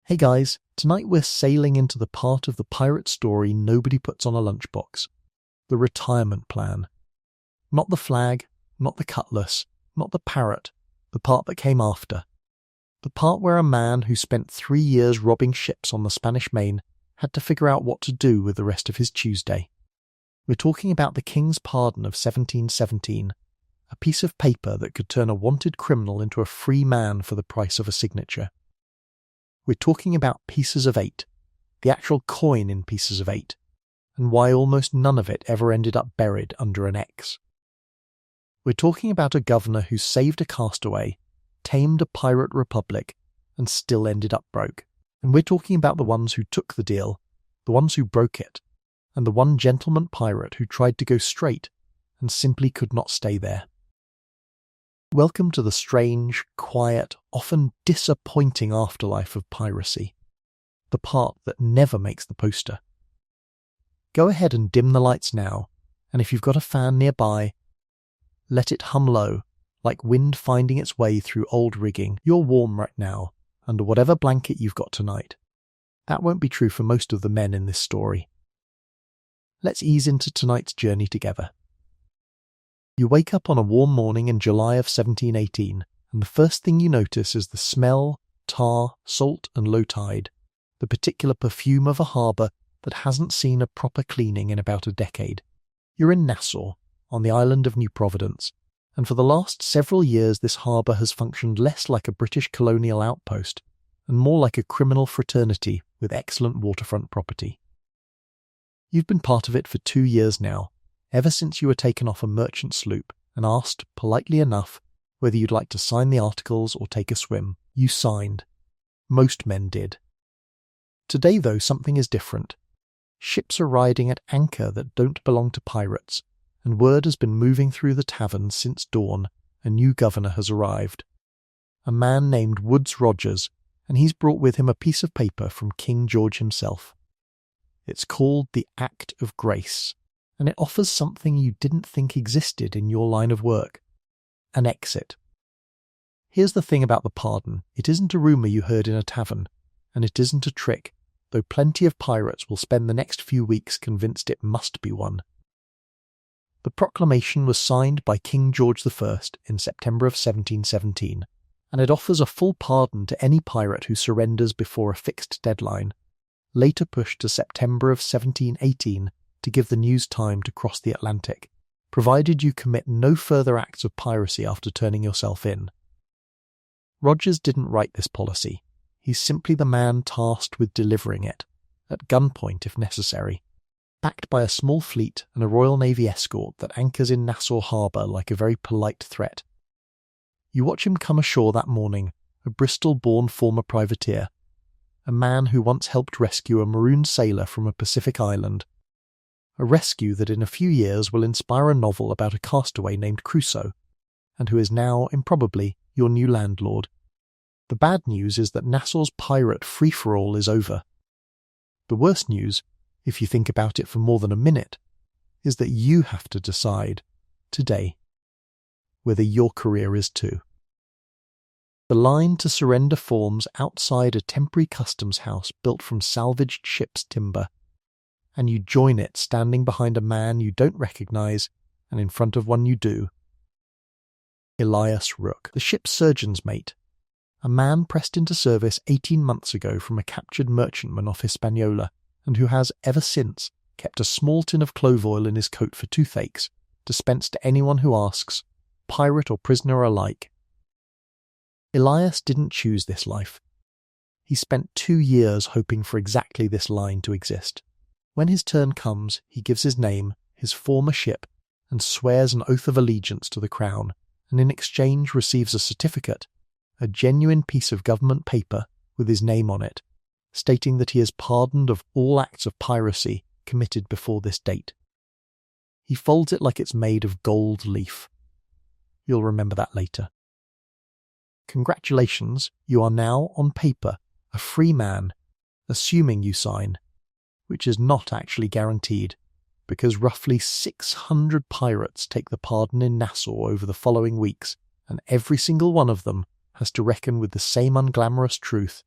Hey guys, tonight we're sailing into the part of the pirate story nobody puts on a lunchbox. The retirement plan. Not the flag, not the cutlass, not the parrot, the part that came after. The part where a man who spent 3 years robbing ships on the Spanish Main had to figure out what to do with the rest of his Tuesday. We're talking about the King's Pardon of 1717, a piece of paper that could turn a wanted criminal into a free man for the price of a signature. We're talking about pieces of 8, the actual coin in pieces of 8, and why almost none of it ever ended up buried under an X. We're talking about a governor who saved a castaway, tamed a pirate republic, and still ended up broke. And we're talking about the ones who took the deal, the ones who broke it, and the one gentleman pirate who tried to go straight and simply could not stay there. Welcome to the strange, quiet, often disappointing afterlife of piracy. The part that never makes the poster. Go ahead and dim the lights now, and if you've got a fan nearby, let it hum low, like wind finding its way through old rigging. You're warm right now, under whatever blanket you've got tonight. That won't be true for most of the men in this story. Let's ease into tonight's journey together. You wake up on a warm morning in July of 1718, and the first thing you notice is the smell, tar, salt and low tide, the particular perfume of a harbour that hasn't seen a proper cleaning in about a decade. You're in Nassau, on the island of New Providence, and for the last several years this harbour has functioned less like a British colonial outpost, and more like a criminal fraternity with excellent waterfront property. You've been part of it for 2 years now, ever since you were taken off a merchant sloop and asked, politely enough, whether you'd like to sign the articles or take a swim. You signed. Most men did. Today, though, something is different. Ships are riding at anchor that don't belong to pirates, and word has been moving through the tavern since dawn. A new governor has arrived. A man named Woodes Rogers, and he's brought with him a piece of paper from King George himself. It's called the Act of Grace, and it offers something you didn't think existed in your line of work. An exit. Here's the thing about the pardon. It isn't a rumour you heard in a tavern, and it isn't a trick, though plenty of pirates will spend the next few weeks convinced it must be one. The proclamation was signed by King George I in September of 1717, and it offers a full pardon to any pirate who surrenders before a fixed deadline, later pushed to September of 1718 to give the news time to cross the Atlantic, provided you commit no further acts of piracy after turning yourself in. Rogers didn't write this policy. He's simply the man tasked with delivering it, at gunpoint if necessary, backed by a small fleet and a Royal Navy escort that anchors in Nassau harbour like a very polite threat. You watch him come ashore that morning, a Bristol-born former privateer, a man who once helped rescue a marooned sailor from a Pacific island, a rescue that in a few years will inspire a novel about a castaway named Crusoe, and who is now, improbably, your new landlord. The bad news is that Nassau's pirate free-for-all is over. The worst news, if you think about it for more than a minute, is that you have to decide, today, whether your career is too. The line to surrender forms outside a temporary customs house built from salvaged ship's timber, and you join it standing behind a man you don't recognise and in front of one you do. Elias Rook, the ship's surgeon's mate, a man pressed into service 18 months ago from a captured merchantman off Hispaniola, and who has ever since kept a small tin of clove oil in his coat for toothaches, dispensed to anyone who asks, pirate or prisoner alike. Elias didn't choose this life. He spent 2 years hoping for exactly this line to exist. When his turn comes, he gives his name, his former ship, and swears an oath of allegiance to the crown, and in exchange receives a certificate, a genuine piece of government paper with his name on it, stating that he is pardoned of all acts of piracy committed before this date. He folds it like it's made of gold leaf. You'll remember that later. Congratulations, you are now, on paper, a free man, assuming you sign, which is not actually guaranteed, because roughly 600 pirates take the pardon in Nassau over the following weeks, and every single one of them has to reckon with the same unglamorous truth.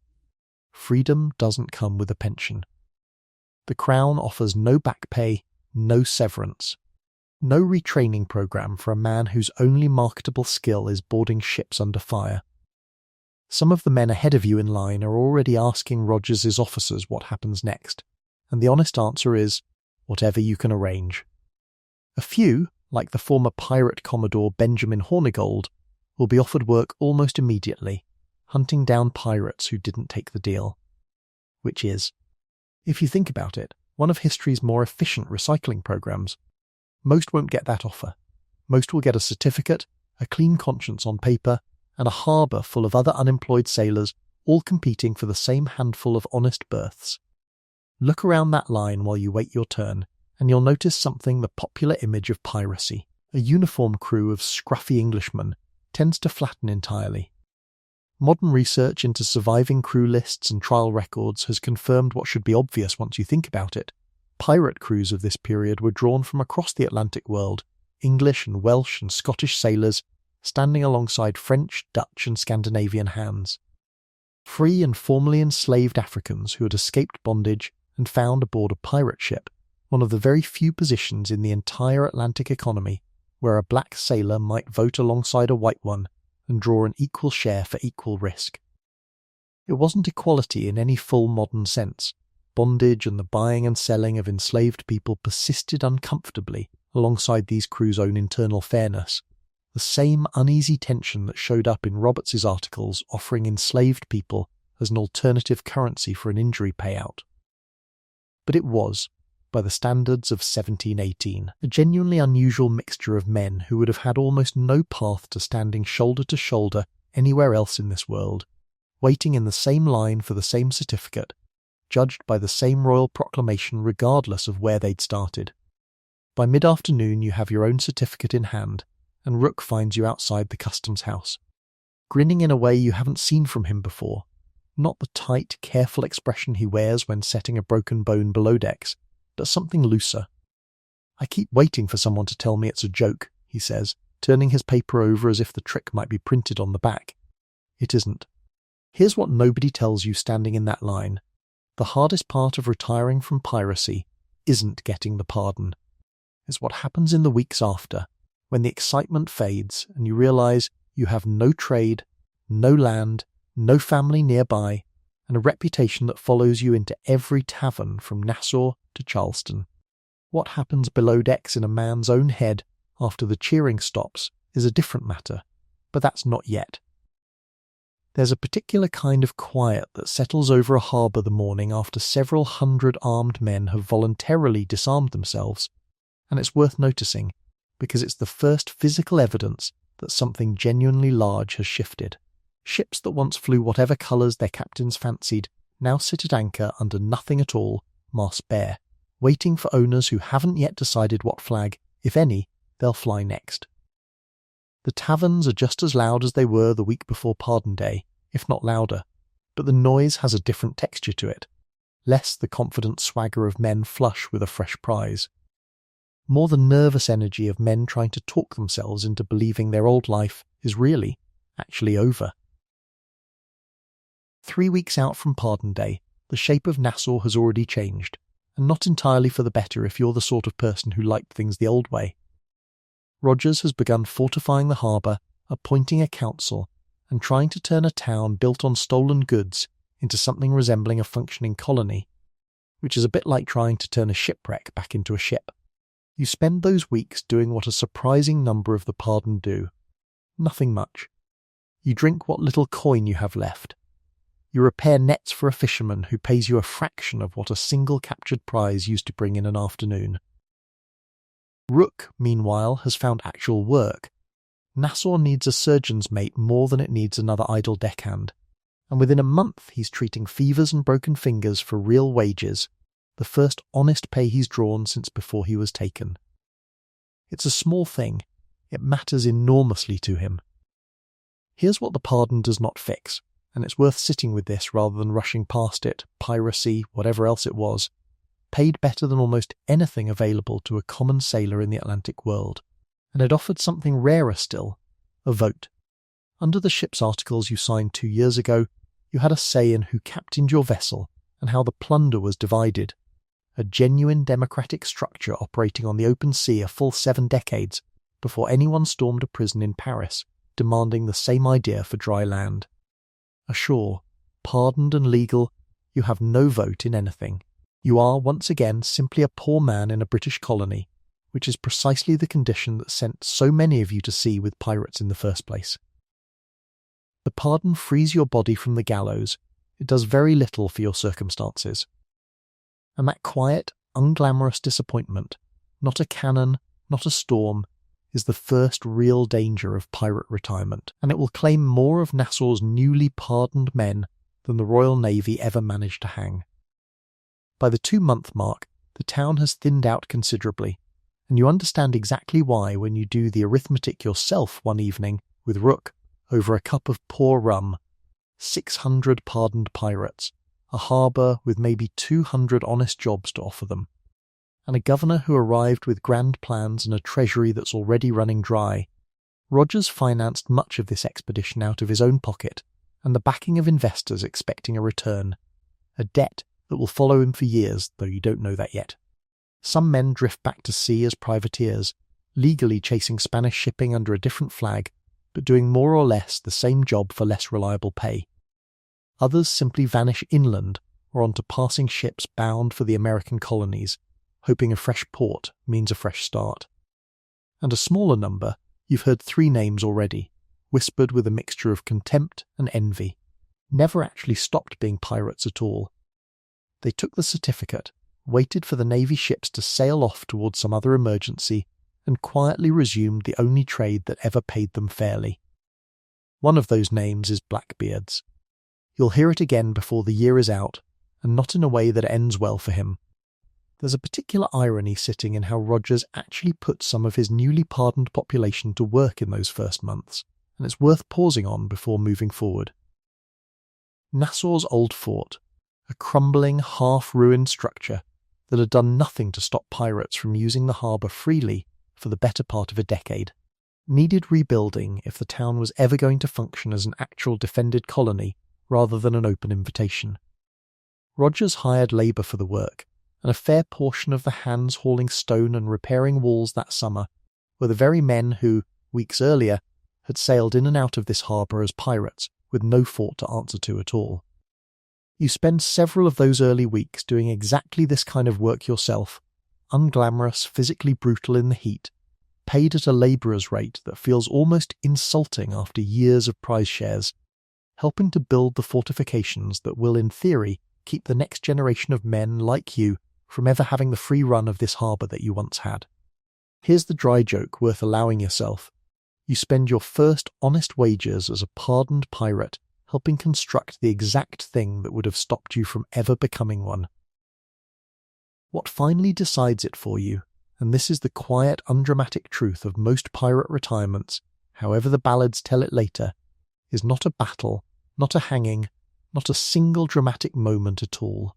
freedom doesn't come with a pension. The Crown offers no back pay, no severance, no retraining program for a man whose only marketable skill is boarding ships under fire. Some of the men ahead of you in line are already asking Rogers's officers what happens next, and the honest answer is, whatever you can arrange. A few, like the former pirate Commodore Benjamin Hornigold, will be offered work almost immediately, hunting down pirates who didn't take the deal. Which is, if you think about it, one of history's more efficient recycling programs. Most won't get that offer. Most will get a certificate, a clean conscience on paper, and a harbour full of other unemployed sailors, all competing for the same handful of honest berths. Look around that line while you wait your turn, and you'll notice something the popular image of piracy, a uniform crew of scruffy Englishmen, tends to flatten entirely. Modern research into surviving crew lists and trial records has confirmed what should be obvious once you think about it. Pirate crews of this period were drawn from across the Atlantic world, English and Welsh and Scottish sailors, standing alongside French, Dutch and Scandinavian hands. Free and formerly enslaved Africans who had escaped bondage and found aboard a pirate ship, one of the very few positions in the entire Atlantic economy where a black sailor might vote alongside a white one and draw an equal share for equal risk. It wasn't equality in any full modern sense. Bondage and the buying and selling of enslaved people persisted uncomfortably alongside these crews' own internal fairness, the same uneasy tension that showed up in Roberts's articles offering enslaved people as an alternative currency for an injury payout. But it was, by the standards of 1718, a genuinely unusual mixture of men who would have had almost no path to standing shoulder to shoulder anywhere else in this world, waiting in the same line for the same certificate, judged by the same royal proclamation regardless of where they'd started. By mid-afternoon you have your own certificate in hand, and Rook finds you outside the customs house, grinning in a way you haven't seen from him before, not the tight, careful expression he wears when setting a broken bone below decks, but something looser. "I keep waiting for someone to tell me it's a joke," he says, turning his paper over as if the trick might be printed on the back. It isn't. Here's what nobody tells you standing in that line. The hardest part of retiring from piracy isn't getting the pardon. It's what happens in the weeks after, when the excitement fades and you realise you have no trade, no land, no family nearby, and a reputation that follows you into every tavern from Nassau to Charleston. What happens below decks in a man's own head after the cheering stops is a different matter, but that's not yet. There's a particular kind of quiet that settles over a harbour the morning after several hundred armed men have voluntarily disarmed themselves, and it's worth noticing because it's the first physical evidence that something genuinely large has shifted. Ships that once flew whatever colours their captains fancied now sit at anchor under nothing at all, mast bare, waiting for owners who haven't yet decided what flag, if any, they'll fly next. The taverns are just as loud as they were the week before Pardon Day, if not louder, but the noise has a different texture to it, less the confident swagger of men flush with a fresh prize. More the nervous energy of men trying to talk themselves into believing their old life is really, actually over. 3 weeks out from Pardon Day, the shape of Nassau has already changed, and not entirely for the better if you're the sort of person who liked things the old way. Rogers has begun fortifying the harbour, appointing a council, and trying to turn a town built on stolen goods into something resembling a functioning colony, which is a bit like trying to turn a shipwreck back into a ship. You spend those weeks doing what a surprising number of the pardoned do. Nothing much. You drink what little coin you have left. You repair nets for a fisherman who pays you a fraction of what a single captured prize used to bring in an afternoon. Rook, meanwhile, has found actual work. Nassau needs a surgeon's mate more than it needs another idle deckhand, and within a month he's treating fevers and broken fingers for real wages, the first honest pay he's drawn since before he was taken. It's a small thing. It matters enormously to him. Here's what the pardon does not fix, and it's worth sitting with this rather than rushing past it, piracy, whatever else it was, paid better than almost anything available to a common sailor in the Atlantic world, and it offered something rarer still, a vote. Under the ship's articles you signed 2 years ago, You had a say in who captained your vessel and how the plunder was divided. A genuine democratic structure operating on the open sea a full 7 decades before anyone stormed a prison in Paris, demanding the same idea for dry land. Ashore, pardoned and legal, you have no vote in anything. You are, once again, simply a poor man in a British colony, which is precisely the condition that sent so many of you to sea with pirates in the first place. The pardon frees your body from the gallows. It does very little for your circumstances. And that quiet, unglamorous disappointment, not a cannon, not a storm, is the first real danger of pirate retirement, and it will claim more of Nassau's newly pardoned men than the Royal Navy ever managed to hang. By the 2-month mark, the town has thinned out considerably, and you understand exactly why when you do the arithmetic yourself one evening with Rook over a cup of poor rum. 600 pardoned pirates, a harbour with maybe 200 honest jobs to offer them, and a governor who arrived with grand plans and a treasury that's already running dry. Rogers financed much of this expedition out of his own pocket and the backing of investors expecting a return, a debt that will follow him for years, though you don't know that yet. Some men drift back to sea as privateers, legally chasing Spanish shipping under a different flag, but doing more or less the same job for less reliable pay. Others simply vanish inland or onto passing ships bound for the American colonies, hoping a fresh port means a fresh start. And a smaller number, you've heard 3 names already, whispered with a mixture of contempt and envy, never actually stopped being pirates at all. They took the certificate, waited for the Navy ships to sail off towards some other emergency, and quietly resumed the only trade that ever paid them fairly. One of those names is Blackbeard's. You'll hear it again before the year is out, and not in a way that ends well for him. There's a particular irony sitting in how Rogers actually put some of his newly pardoned population to work in those first months, and it's worth pausing on before moving forward. Nassau's old fort, a crumbling, half-ruined structure that had done nothing to stop pirates from using the harbour freely for the better part of a decade, needed rebuilding if the town was ever going to function as an actual defended colony rather than an open invitation. Rogers hired labour for the work, and a fair portion of the hands hauling stone and repairing walls that summer were the very men who, weeks earlier, had sailed in and out of this harbour as pirates with no fort to answer to at all. You spend several of those early weeks doing exactly this kind of work yourself, unglamorous, physically brutal in the heat, paid at a labourer's rate that feels almost insulting after years of prize shares, helping to build the fortifications that will, in theory, keep the next generation of men like you from ever having the free run of this harbour that you once had. Here's the dry joke worth allowing yourself. You spend your first honest wages as a pardoned pirate helping construct the exact thing that would have stopped you from ever becoming one. What finally decides it for you, and this is the quiet, undramatic truth of most pirate retirements, however the ballads tell it later, is not a battle, not a hanging, not a single dramatic moment at all.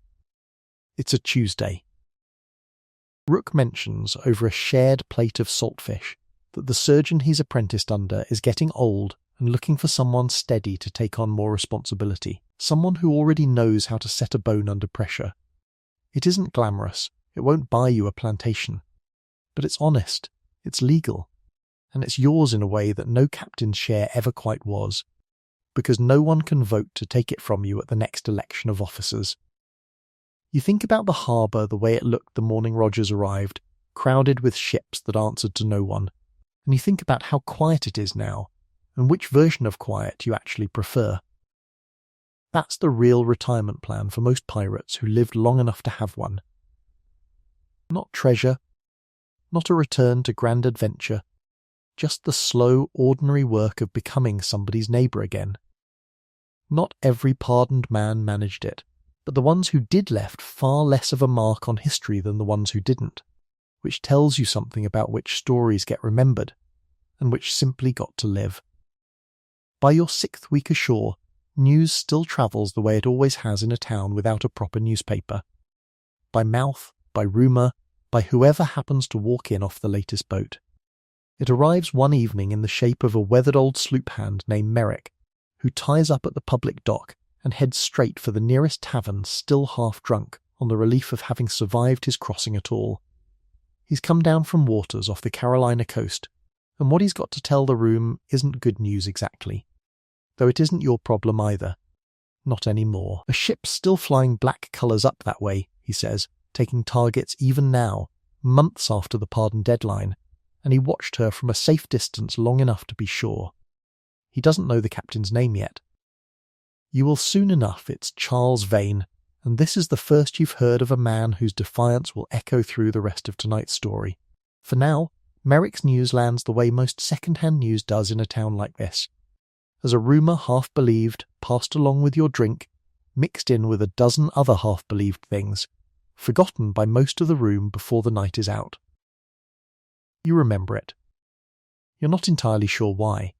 It's a Tuesday. Rook mentions over a shared plate of saltfish that the surgeon he's apprenticed under is getting old and looking for someone steady to take on more responsibility, someone who already knows how to set a bone under pressure. It isn't glamorous, it won't buy you a plantation, but it's honest, it's legal, and it's yours in a way that no captain's share ever quite was, because no one can vote to take it from you at the next election of officers. You think about the harbour the way it looked the morning Rogers arrived, crowded with ships that answered to no one, and you think about how quiet it is now, and which version of quiet you actually prefer. That's the real retirement plan for most pirates who lived long enough to have one. Not treasure, not a return to grand adventure, just the slow, ordinary work of becoming somebody's neighbour again. Not every pardoned man managed it, but the ones who did left far less of a mark on history than the ones who didn't, which tells you something about which stories get remembered, and which simply got to live. By your 6th week ashore, news still travels the way it always has in a town without a proper newspaper. By mouth, by rumour, by whoever happens to walk in off the latest boat. It arrives one evening in the shape of a weathered old sloop hand named Merrick, who ties up at the public dock and heads straight for the nearest tavern, still half drunk, on the relief of having survived his crossing at all. He's come down from waters off the Carolina coast, and what he's got to tell the room isn't good news exactly. Though it isn't your problem either. Not anymore. A ship's still flying black colours up that way, he says, taking targets even now, months after the pardon deadline, and he watched her from a safe distance long enough to be sure. He doesn't know the captain's name yet. You will soon enough, it's Charles Vane, and this is the first you've heard of a man whose defiance will echo through the rest of tonight's story. For now, Merrick's news lands the way most second-hand news does in a town like this. As a rumour half-believed, passed along with your drink, mixed in with a dozen other half-believed things, forgotten by most of the room before the night is out. You remember it. You're not entirely sure why.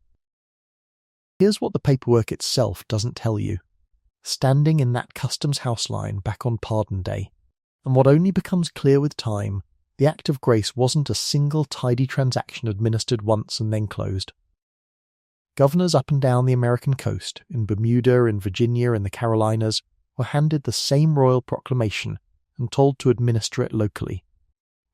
Here's what the paperwork itself doesn't tell you. Standing in that customs house line back on Pardon Day, and what only becomes clear with time, the Act of Grace wasn't a single tidy transaction administered once and then closed. Governors up and down the American coast, in Bermuda, in Virginia, in the Carolinas, were handed the same royal proclamation and told to administer it locally,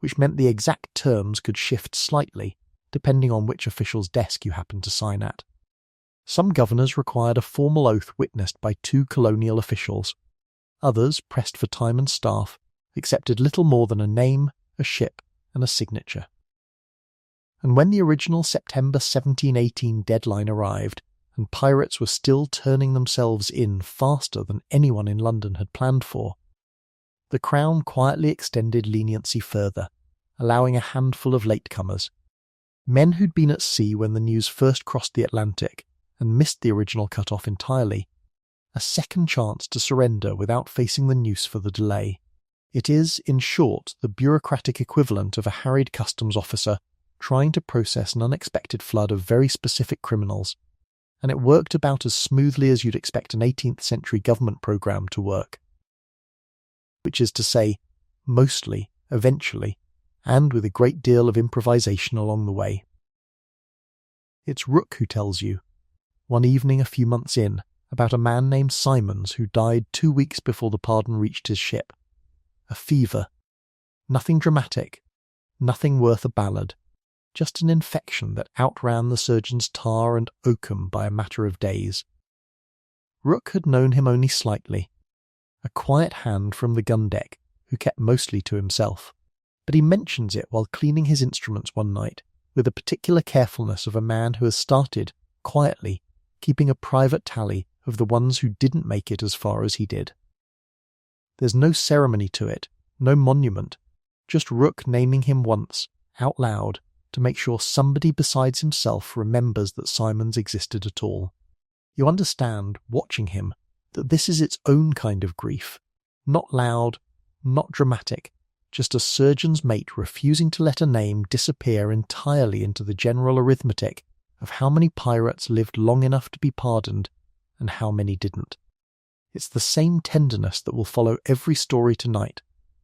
which meant the exact terms could shift slightly, depending on which official's desk you happened to sign at. Some governors required a formal oath witnessed by 2 colonial officials. Others, pressed for time and staff, accepted little more than a name, a ship, and a signature. And when the original September 1718 deadline arrived, and pirates were still turning themselves in faster than anyone in London had planned for, the Crown quietly extended leniency further, allowing a handful of latecomers, men who'd been at sea when the news first crossed the Atlantic and missed the original cut-off entirely, a second chance to surrender without facing the noose for the delay. It is, in short, the bureaucratic equivalent of a harried customs officer trying to process an unexpected flood of very specific criminals, and it worked about as smoothly as you'd expect an 18th century government programme to work. Which is to say, mostly, eventually, and with a great deal of improvisation along the way. It's Rook who tells you, one evening a few months in, about a man named Simons who died 2 weeks before the pardon reached his ship. A fever. Nothing dramatic. Nothing worth a ballad. Just an infection that outran the surgeon's tar and oakum by a matter of days. Rook had known him only slightly. A quiet hand from the gun deck, who kept mostly to himself. But he mentions it while cleaning his instruments one night, with the particular carefulness of a man who has started, quietly, keeping a private tally of the ones who didn't make it as far as he did. There's no ceremony to it, no monument, just Rook naming him once, out loud, to make sure somebody besides himself remembers that Simons existed at all. You understand, watching him, that this is its own kind of grief. Not loud, not dramatic, just a surgeon's mate refusing to let a name disappear entirely into the general arithmetic of how many pirates lived long enough to be pardoned and how many didn't. It's the same tenderness that will follow every story tonight,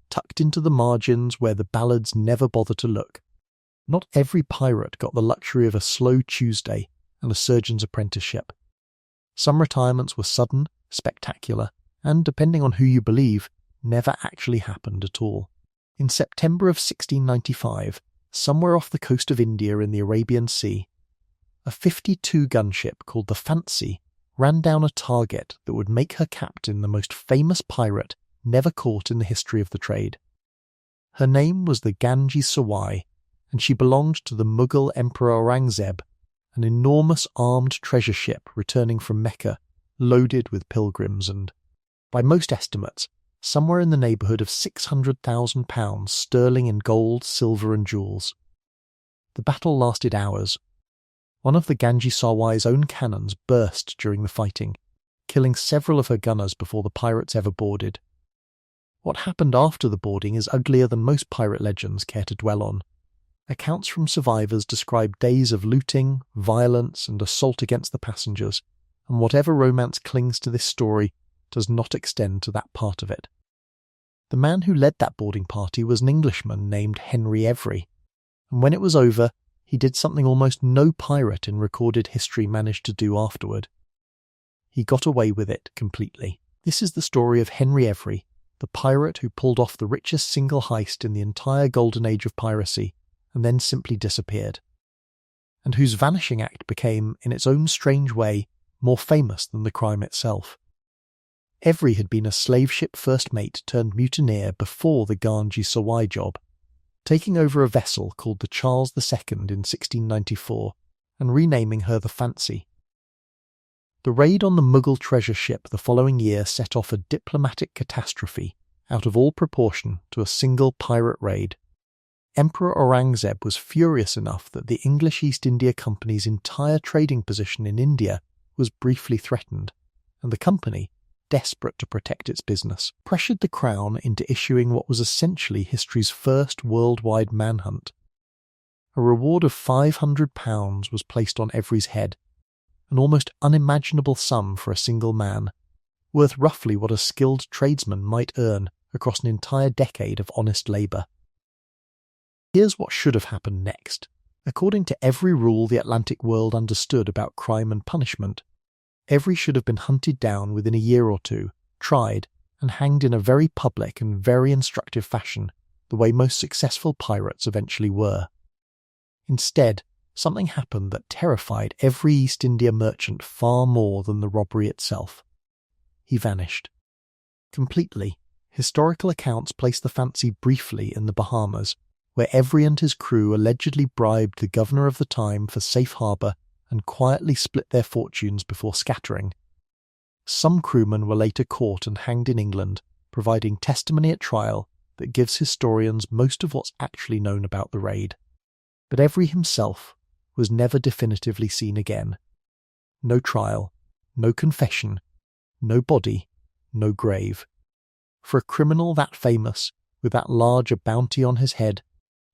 tucked into the margins where the ballads never bother to look. Not every pirate got the luxury of a slow Tuesday and a surgeon's apprenticeship. Some retirements were sudden, spectacular, and, depending on who you believe, never actually happened at all. In September of 1695, somewhere off the coast of India in the Arabian Sea, a 52 gunship called the Fancy ran down a target that would make her captain the most famous pirate never caught in the history of the trade. Her name was the Ganges Sawai, and she belonged to the Mughal Emperor Aurangzeb, an enormous armed treasure ship returning from Mecca, loaded with pilgrims and, by most estimates, somewhere in the neighbourhood of £600,000 sterling in gold, silver and jewels. The battle lasted hours. One of the Ganges Sawai's own cannons burst during the fighting, killing several of her gunners before the pirates ever boarded. What happened after the boarding is uglier than most pirate legends care to dwell on. Accounts from survivors describe days of looting, violence and assault against the passengers, and whatever romance clings to this story does not extend to that part of it. The man who led that boarding party was an Englishman named Henry Every, and when it was over, he did something almost no pirate in recorded history managed to do afterward. he got away with it completely. This is the story of Henry Every, the pirate who pulled off the richest single heist in the entire Golden Age of Piracy and then simply disappeared, and whose vanishing act became, in its own strange way, more famous than the crime itself. Every had been a slave ship first mate turned mutineer before the Ganges Sawai job, taking over a vessel called the Charles II in 1694 and renaming her the Fancy. The raid on the Mughal treasure ship the following year set off a diplomatic catastrophe out of all proportion to a single pirate raid. Emperor Aurangzeb was furious enough that the English East India Company's entire trading position in India was briefly threatened, and the company, desperate to protect its business, pressured the Crown into issuing what was essentially history's first worldwide manhunt. A reward of £500 was placed on Every's head, an almost unimaginable sum for a single man, worth roughly what a skilled tradesman might earn across an entire decade of honest labour. Here's what should have happened next. According to every rule the Atlantic world understood about crime and punishment, Every should have been hunted down within a year or two, tried, and hanged in a very public and very instructive fashion, the way most successful pirates eventually were. Instead, something happened that terrified every East India merchant far more than the robbery itself. He vanished. Completely, historical accounts place the Fancy briefly in the Bahamas, where Every and his crew allegedly bribed the governor of the time for safe harbour and quietly split their fortunes before scattering. Some crewmen were later caught and hanged in England, providing testimony at trial that gives historians most of what's actually known about the raid. But Every himself was never definitively seen again. No trial, no confession, no body, no grave. For a criminal that famous, with that large a bounty on his head,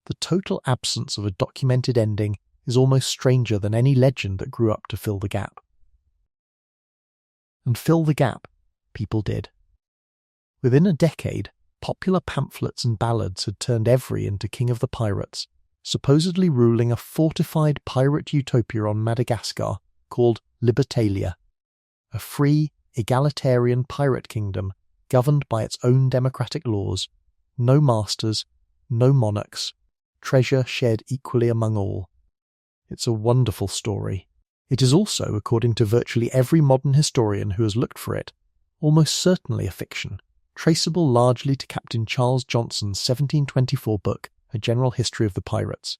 the total absence of a documented ending is almost stranger than any legend that grew up to fill the gap. And fill the gap, people did. Within a decade, popular pamphlets and ballads had turned Every into king of the pirates, supposedly ruling a fortified pirate utopia on Madagascar called Libertalia, a free, egalitarian pirate kingdom governed by its own democratic laws, no masters, no monarchs, treasure shared equally among all. It's a wonderful story. It is also, according to virtually every modern historian who has looked for it, almost certainly a fiction, traceable largely to Captain Charles Johnson's 1724 book, A General History of the Pirates,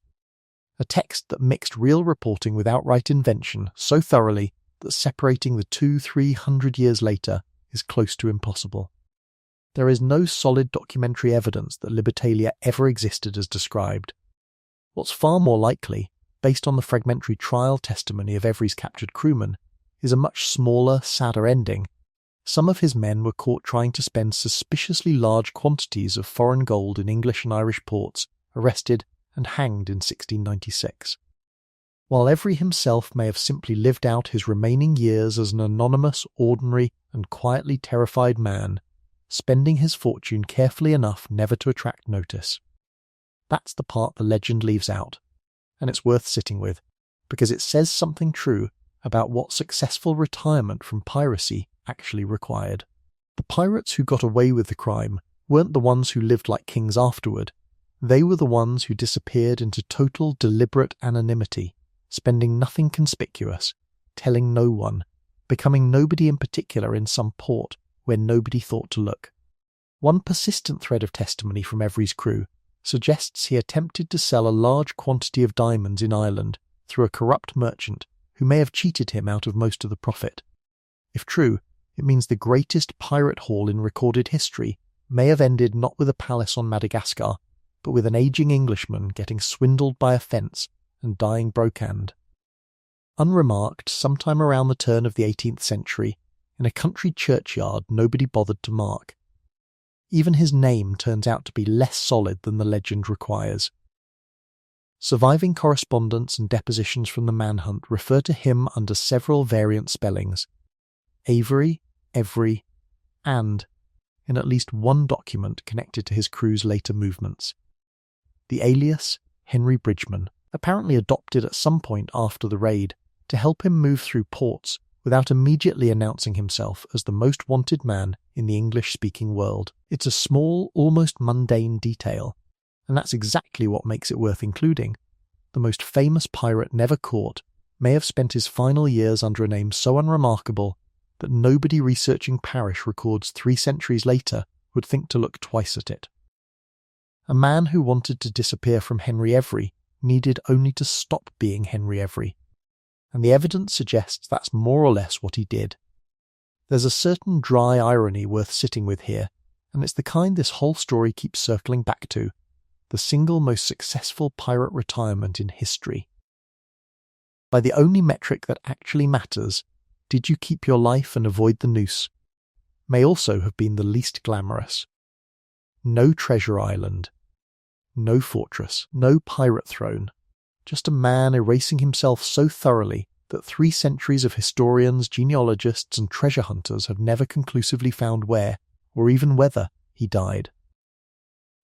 a text that mixed real reporting with outright invention so thoroughly that separating the 200-300 years later is close to impossible. There is no solid documentary evidence that Libertalia ever existed as described. What's far more likely, based on the fragmentary trial testimony of Every's captured crewmen, is a much smaller, sadder ending. Some of his men were caught trying to spend suspiciously large quantities of foreign gold in English and Irish ports, arrested and hanged in 1696. While Every himself may have simply lived out his remaining years as an anonymous, ordinary, and quietly terrified man, spending his fortune carefully enough never to attract notice. That's the part the legend leaves out, and it's worth sitting with, because it says something true about what successful retirement from piracy actually required. The pirates who got away with the crime weren't the ones who lived like kings afterward. They were the ones who disappeared into total deliberate anonymity, spending nothing conspicuous, telling no one, becoming nobody in particular in some port where nobody thought to look. One persistent thread of testimony from Every's crew suggests he attempted to sell a large quantity of diamonds in Ireland through a corrupt merchant who may have cheated him out of most of the profit. If true, it means the greatest pirate haul in recorded history may have ended not with a palace on Madagascar, but with an ageing Englishman getting swindled by a fence and dying brocand. Unremarked, sometime around the turn of the 18th century, in a country churchyard nobody bothered to mark. Even his name turns out to be less solid than the legend requires. Surviving correspondence and depositions from the manhunt refer to him under several variant spellings: Avery, Every, and in at least one document connected to his crew's later movements. The alias, Henry Bridgman, apparently adopted at some point after the raid to help him move through ports without immediately announcing himself as the most wanted man in the English-speaking world. It's a small, almost mundane detail, and that's exactly what makes it worth including. The most famous pirate never caught may have spent his final years under a name so unremarkable that nobody researching Parish records 3 centuries later would think to look twice at it. A man who wanted to disappear from Henry Every needed only to stop being Henry Every, and the evidence suggests that's more or less what he did. There's a certain dry irony worth sitting with here, and it's the kind this whole story keeps circling back to, the single most successful pirate retirement in history. By the only metric that actually matters, did you keep your life and avoid the noose, may also have been the least glamorous. No treasure island, no fortress, no pirate throne, just a man erasing himself so thoroughly that 3 centuries of historians, genealogists and treasure hunters have never conclusively found where, or even whether, he died.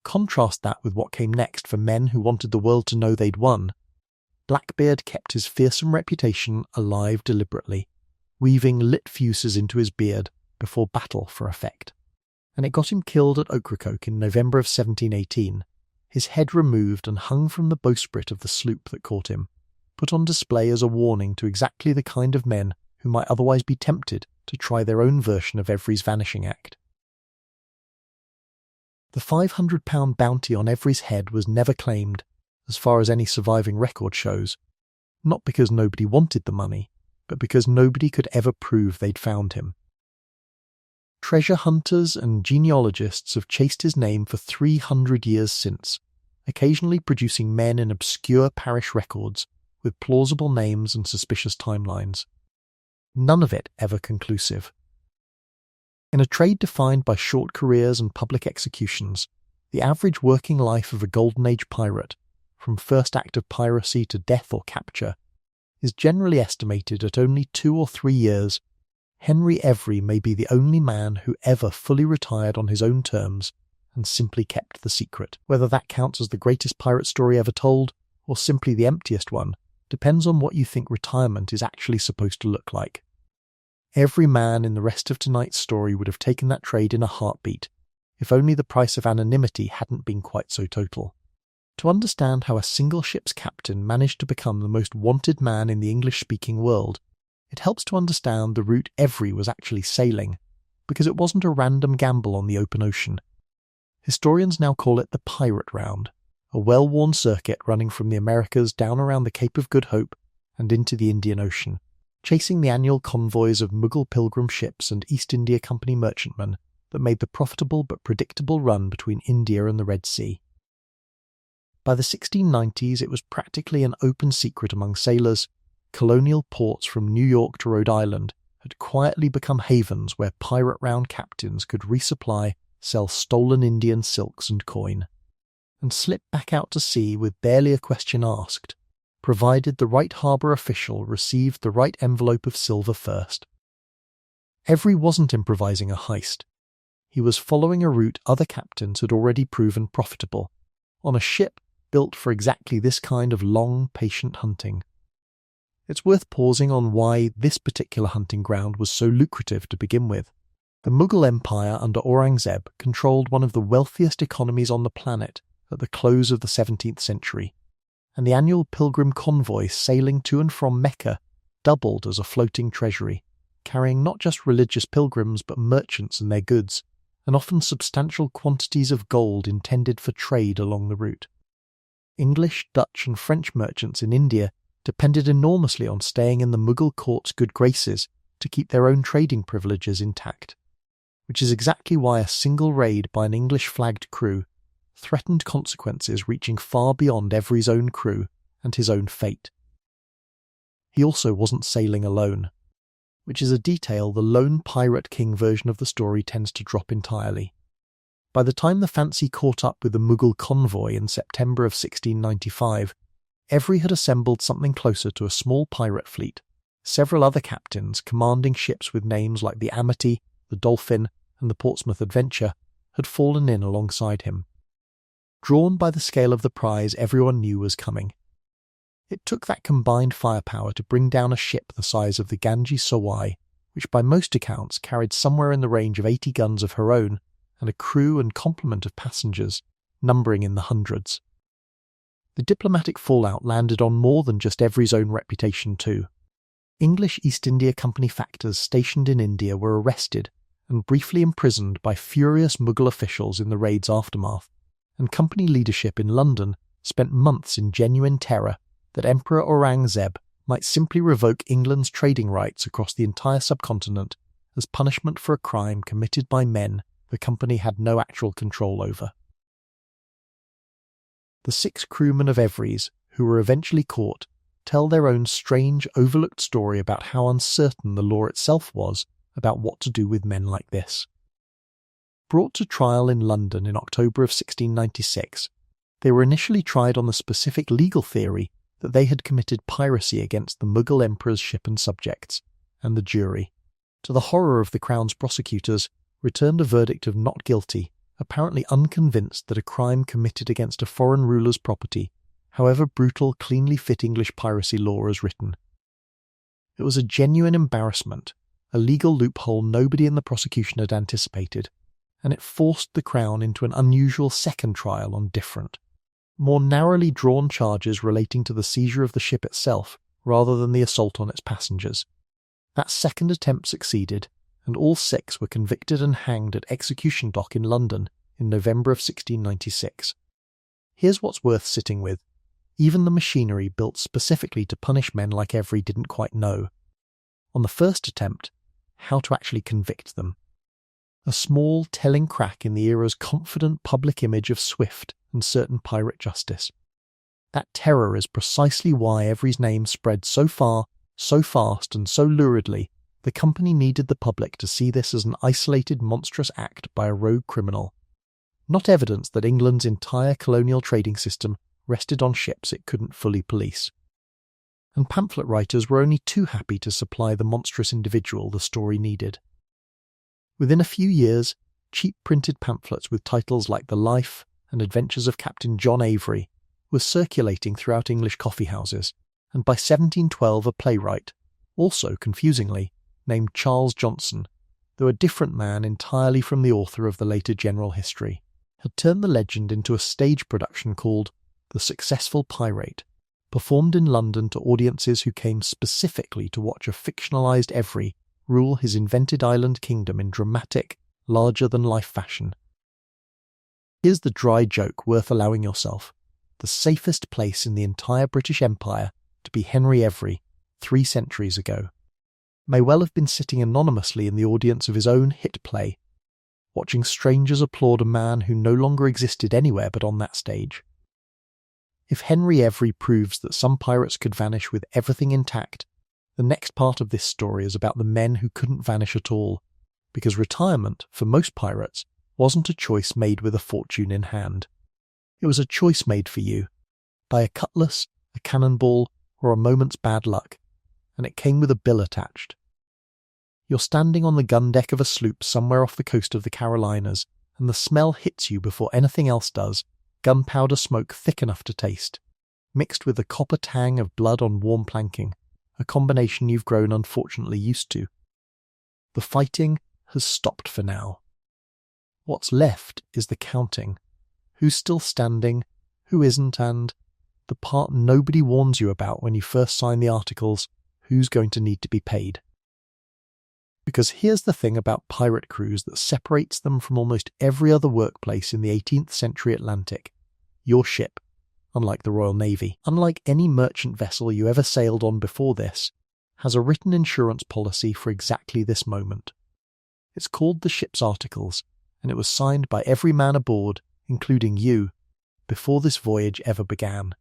Contrast that with what came next for men who wanted the world to know they'd won. Blackbeard kept his fearsome reputation alive deliberately, weaving lit fuses into his beard before battle for effect. And it got him killed at Ocracoke in November of 1718, his head removed and hung from the bowsprit of the sloop that caught him, put on display as a warning to exactly the kind of men who might otherwise be tempted to try their own version of Every's vanishing act. The £500 bounty on Every's head was never claimed, as far as any surviving record shows, not because nobody wanted the money, but because nobody could ever prove they'd found him. Treasure hunters and genealogists have chased his name for 300 years since, occasionally producing men in obscure parish records with plausible names and suspicious timelines. None of it ever conclusive. In a trade defined by short careers and public executions, the average working life of a Golden Age pirate, from first act of piracy to death or capture, is generally estimated at only 2 or 3 years. Henry Every may be the only man who ever fully retired on his own terms and simply kept the secret. Whether that counts as the greatest pirate story ever told, or simply the emptiest one, depends on what you think retirement is actually supposed to look like. Every man in the rest of tonight's story would have taken that trade in a heartbeat, if only the price of anonymity hadn't been quite so total. To understand how a single ship's captain managed to become the most wanted man in the English-speaking world, it helps to understand the route Every was actually sailing, because it wasn't a random gamble on the open ocean. Historians now call it the Pirate Round, a well-worn circuit running from the Americas down around the Cape of Good Hope and into the Indian Ocean, chasing the annual convoys of Mughal pilgrim ships and East India Company merchantmen that made the profitable but predictable run between India and the Red Sea. By the 1690s, it was practically an open secret among sailors. Colonial ports from New York to Rhode Island had quietly become havens where pirate round captains could resupply, sell stolen Indian silks and coin, and slip back out to sea with barely a question asked, provided the right harbour official received the right envelope of silver first. Every wasn't improvising a heist. He was following a route other captains had already proven profitable, on a ship built for exactly this kind of long, patient hunting. It's worth pausing on why this particular hunting ground was so lucrative to begin with. The Mughal Empire under Aurangzeb controlled one of the wealthiest economies on the planet at the close of the 17th century, and the annual pilgrim convoy sailing to and from Mecca doubled as a floating treasury, carrying not just religious pilgrims but merchants and their goods, and often substantial quantities of gold intended for trade along the route. English, Dutch and French merchants in India depended enormously on staying in the Mughal court's good graces to keep their own trading privileges intact, which is exactly why a single raid by an English-flagged crew threatened consequences reaching far beyond Every's own crew and his own fate. He also wasn't sailing alone, which is a detail the lone Pirate King version of the story tends to drop entirely. By the time the fancy caught up with the Mughal convoy in September of 1695, Every had assembled something closer to a small pirate fleet. Several other captains, commanding ships with names like the Amity, the Dolphin, and the Portsmouth Adventure, had fallen in alongside him. Drawn by the scale of the prize everyone knew was coming. It took that combined firepower to bring down a ship the size of the Ganges Sawai, which by most accounts carried somewhere in the range of 80 guns of her own, and a crew and complement of passengers, numbering in the hundreds. The diplomatic fallout landed on more than just Evry's own reputation too. English East India Company factors stationed in India were arrested and briefly imprisoned by furious Mughal officials in the raid's aftermath, and company leadership in London spent months in genuine terror that Emperor Aurangzeb might simply revoke England's trading rights across the entire subcontinent as punishment for a crime committed by men the company had no actual control over. The 6 crewmen of Evry's, who were eventually caught, tell their own strange, overlooked story about how uncertain the law itself was about what to do with men like this. Brought to trial in London in October of 1696, they were initially tried on the specific legal theory that they had committed piracy against the Mughal emperor's ship and subjects, and the jury, to the horror of the Crown's prosecutors, returned a verdict of not guilty, apparently unconvinced that a crime committed against a foreign ruler's property, however brutal cleanly fit English piracy law as written. It was a genuine embarrassment, a legal loophole nobody in the prosecution had anticipated, and it forced the Crown into an unusual second trial on different, more narrowly drawn charges relating to the seizure of the ship itself rather than the assault on its passengers. That second attempt succeeded, and all 6 were convicted and hanged at Execution Dock in London in November of 1696. Here's what's worth sitting with. Even the machinery built specifically to punish men like Evry didn't quite know, on the first attempt, how to actually convict them. A small, telling crack in the era's confident public image of swift and certain pirate justice. That terror is precisely why Evry's name spread so far, so fast, and so luridly. The company needed the public to see this as an isolated, monstrous act by a rogue criminal, not evidence that England's entire colonial trading system rested on ships it couldn't fully police. And pamphlet writers were only too happy to supply the monstrous individual the story needed. Within a few years, cheap printed pamphlets with titles like The Life and Adventures of Captain John Avery were circulating throughout English coffeehouses, and by 1712 a playwright, also confusingly, named Charles Johnson, though a different man entirely from the author of the later general history, had turned the legend into a stage production called The Successful Pirate, performed in London to audiences who came specifically to watch a fictionalised Evry rule his invented island kingdom in dramatic, larger-than-life fashion. Here's the dry joke worth allowing yourself. The safest place in the entire British Empire to be Henry Evry 3 centuries ago may well have been sitting anonymously in the audience of his own hit play, watching strangers applaud a man who no longer existed anywhere but on that stage. If Henry Evry proves that some pirates could vanish with everything intact, the next part of this story is about the men who couldn't vanish at all, because retirement, for most pirates, wasn't a choice made with a fortune in hand. It was a choice made for you, by a cutlass, a cannonball, or a moment's bad luck, and it came with a bill attached. You're standing on the gun deck of a sloop somewhere off the coast of the Carolinas, and the smell hits you before anything else does, gunpowder smoke thick enough to taste, mixed with the copper tang of blood on warm planking, a combination you've grown unfortunately used to. The fighting has stopped for now. What's left is the counting. Who's still standing, who isn't, and, the part nobody warns you about when you first sign the articles, who's going to need to be paid. Because here's the thing about pirate crews that separates them from almost every other workplace in the 18th century Atlantic. Your ship, unlike the Royal Navy, unlike any merchant vessel you ever sailed on before this, has a written insurance policy for exactly this moment. It's called the ship's articles, and it was signed by every man aboard, including you, before this voyage ever began.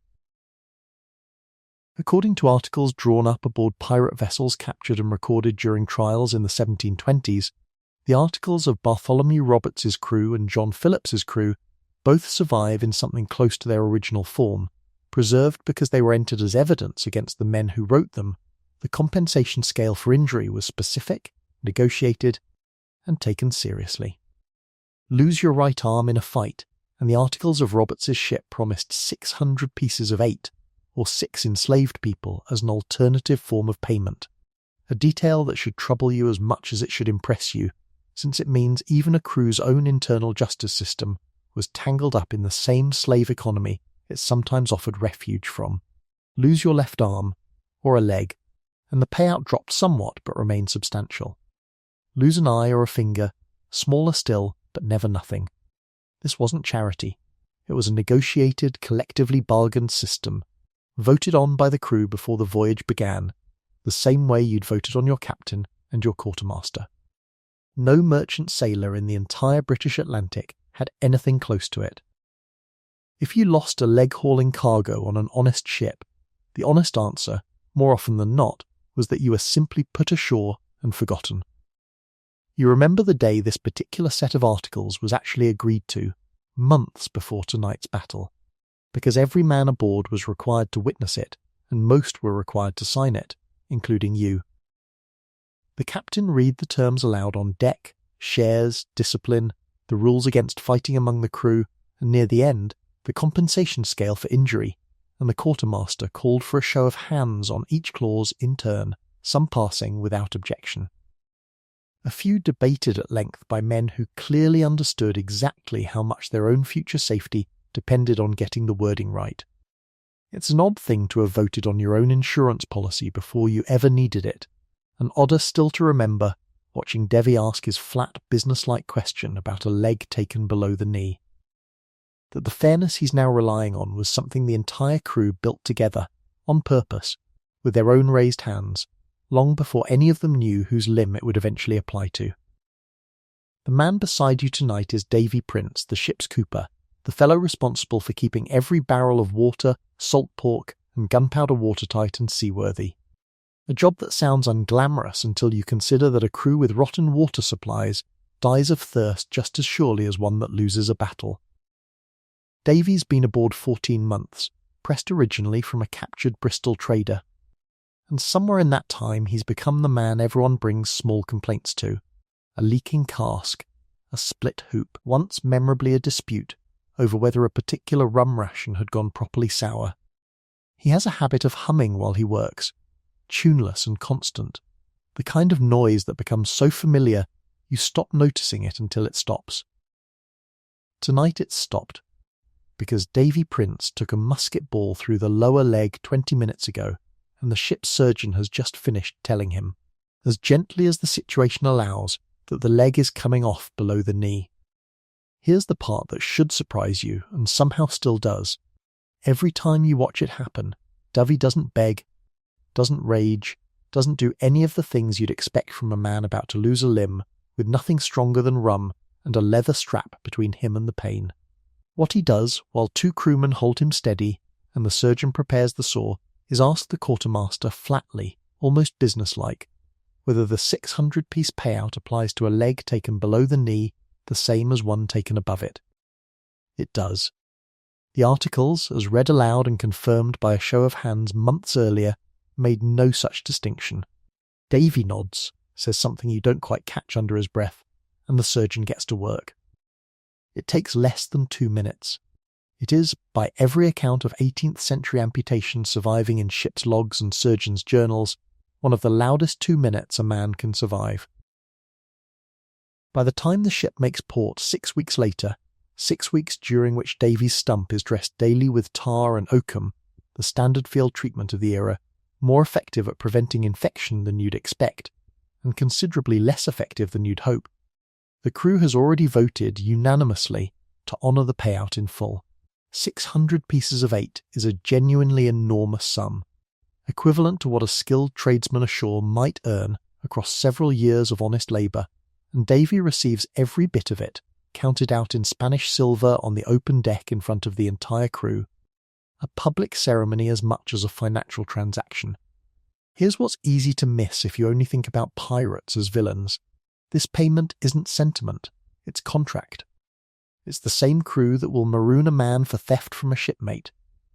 According to articles drawn up aboard pirate vessels captured and recorded during trials in the 1720s, the articles of Bartholomew Roberts's crew and John Phillips's crew both survive in something close to their original form, preserved because they were entered as evidence against the men who wrote them. The compensation scale for injury was specific, negotiated, and taken seriously. Lose your right arm in a fight, and the articles of Roberts's ship promised 600 pieces of 8, or 6 enslaved people as an alternative form of payment, a detail that should trouble you as much as it should impress you, since it means even a crew's own internal justice system was tangled up in the same slave economy it sometimes offered refuge from. Lose your left arm, or a leg, and the payout dropped somewhat but remained substantial. Lose an eye or a finger, smaller still, but never nothing. This wasn't charity. It was a negotiated, collectively bargained system, voted on by the crew before the voyage began, the same way you'd voted on your captain and your quartermaster. No merchant sailor in the entire British Atlantic had anything close to it. If you lost a leg-hauling cargo on an honest ship, the honest answer, more often than not, was that you were simply put ashore and forgotten. You remember the day this particular set of articles was actually agreed to, months before tonight's battle, because every man aboard was required to witness it, and most were required to sign it, including you. The captain read the terms aloud on deck, shares, discipline, the rules against fighting among the crew, and near the end, the compensation scale for injury, and the quartermaster called for a show of hands on each clause in turn, some passing without objection. A few debated at length by men who clearly understood exactly how much their own future safety depended on getting the wording right. It's an odd thing to have voted on your own insurance policy before you ever needed it, and odder still to remember watching Devi ask his flat, businesslike question about a leg taken below the knee. That the fairness he's now relying on was something the entire crew built together, on purpose, with their own raised hands, long before any of them knew whose limb it would eventually apply to. The man beside you tonight is Davy Prince, the ship's cooper, the fellow responsible for keeping every barrel of water, salt pork, and gunpowder watertight and seaworthy. A job that sounds unglamorous until you consider that a crew with rotten water supplies dies of thirst just as surely as one that loses a battle. Davy's been aboard 14 months, pressed originally from a captured Bristol trader, and somewhere in that time he's become the man everyone brings small complaints to. A leaking cask, a split hoop, once memorably a dispute over whether a particular rum ration had gone properly sour. He has a habit of humming while he works, tuneless and constant, the kind of noise that becomes so familiar you stop noticing it until it stops. Tonight it stopped, because Davy Prince took a musket ball through the lower leg 20 minutes ago, and the ship's surgeon has just finished telling him, as gently as the situation allows, that the leg is coming off below the knee. Here's the part that should surprise you, and somehow still does. Every time you watch it happen, Davy doesn't beg, doesn't rage, doesn't do any of the things you'd expect from a man about to lose a limb, with nothing stronger than rum and a leather strap between him and the pain. What he does, while 2 crewmen hold him steady and the surgeon prepares the saw, is ask the quartermaster flatly, almost businesslike, whether the 600-piece payout applies to a leg taken below the knee the same as one taken above it. It does. The articles, as read aloud and confirmed by a show of hands months earlier, made no such distinction. Davy nods, says something you don't quite catch under his breath, and the surgeon gets to work. It takes less than 2 minutes. It is, by every account of 18th century amputation surviving in ship's logs and surgeons' journals, one of the loudest 2 minutes a man can survive. By the time the ship makes port 6 weeks later, 6 weeks during which Davy's stump is dressed daily with tar and oakum, the standard field treatment of the era, more effective at preventing infection than you'd expect, and considerably less effective than you'd hope, the crew has already voted unanimously to honour the payout in full. 600 pieces of 8 is a genuinely enormous sum, equivalent to what a skilled tradesman ashore might earn across several years of honest labour, and Davy receives every bit of it, counted out in Spanish silver on the open deck in front of the entire crew. A public ceremony as much as a financial transaction. Here's what's easy to miss if you only think about pirates as villains. This payment isn't sentiment, it's contract. It's the same crew that will maroon a man for theft from a shipmate,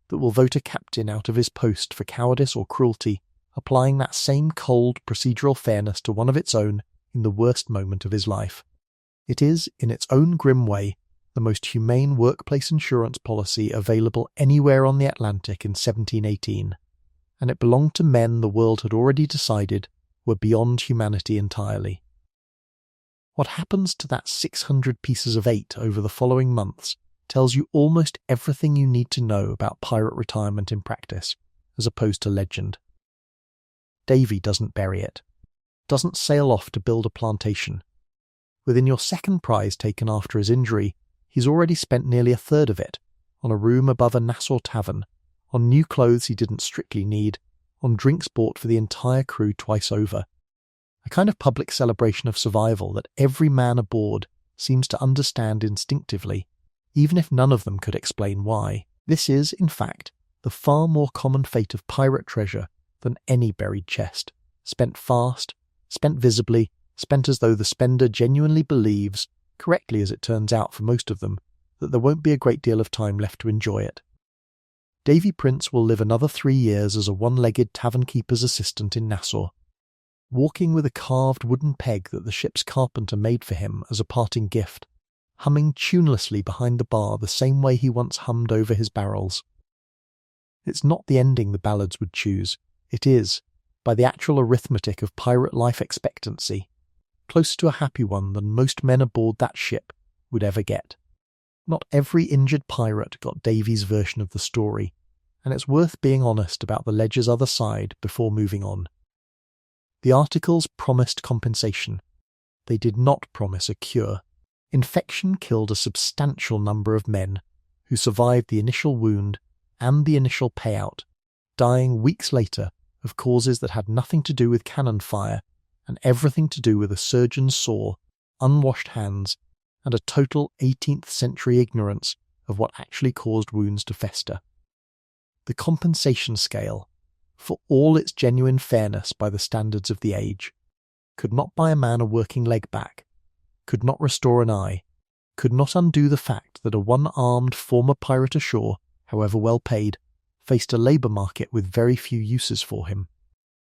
that will vote a captain out of his post for cowardice or cruelty, applying that same cold procedural fairness to one of its own in the worst moment of his life. It is, in its own grim way, the most humane workplace insurance policy available anywhere on the Atlantic in 1718, and it belonged to men the world had already decided were beyond humanity entirely. What happens to that 600 pieces of 8 over the following months tells you almost everything you need to know about pirate retirement in practice, as opposed to legend. Davy doesn't bury it, doesn't sail off to build a plantation. Within your second prize taken after his injury, he's already spent nearly a third of it, on a room above a Nassau tavern, on new clothes he didn't strictly need, on drinks bought for the entire crew twice over. A kind of public celebration of survival that every man aboard seems to understand instinctively, even if none of them could explain why. This is, in fact, the far more common fate of pirate treasure than any buried chest, spent fast, spent visibly, spent as though the spender genuinely believes, correctly as it turns out for most of them, that there won't be a great deal of time left to enjoy it. Davy Prince will live another 3 years as a one-legged tavern keeper's assistant in Nassau, walking with a carved wooden peg that the ship's carpenter made for him as a parting gift, humming tunelessly behind the bar the same way he once hummed over his barrels. It's not the ending the ballads would choose, it is, by the actual arithmetic of pirate life expectancy, closer to a happy one than most men aboard that ship would ever get. Not every injured pirate got Davy's version of the story, and it's worth being honest about the ledger's other side before moving on. The articles promised compensation. They did not promise a cure. Infection killed a substantial number of men who survived the initial wound and the initial payout, dying weeks later of causes that had nothing to do with cannon fire and everything to do with a surgeon's saw, unwashed hands, and a total 18th century ignorance of what actually caused wounds to fester. The compensation scale, for all its genuine fairness by the standards of the age, could not buy a man a working leg back, could not restore an eye, could not undo the fact that a one-armed former pirate ashore, however well paid, faced a labour market with very few uses for him.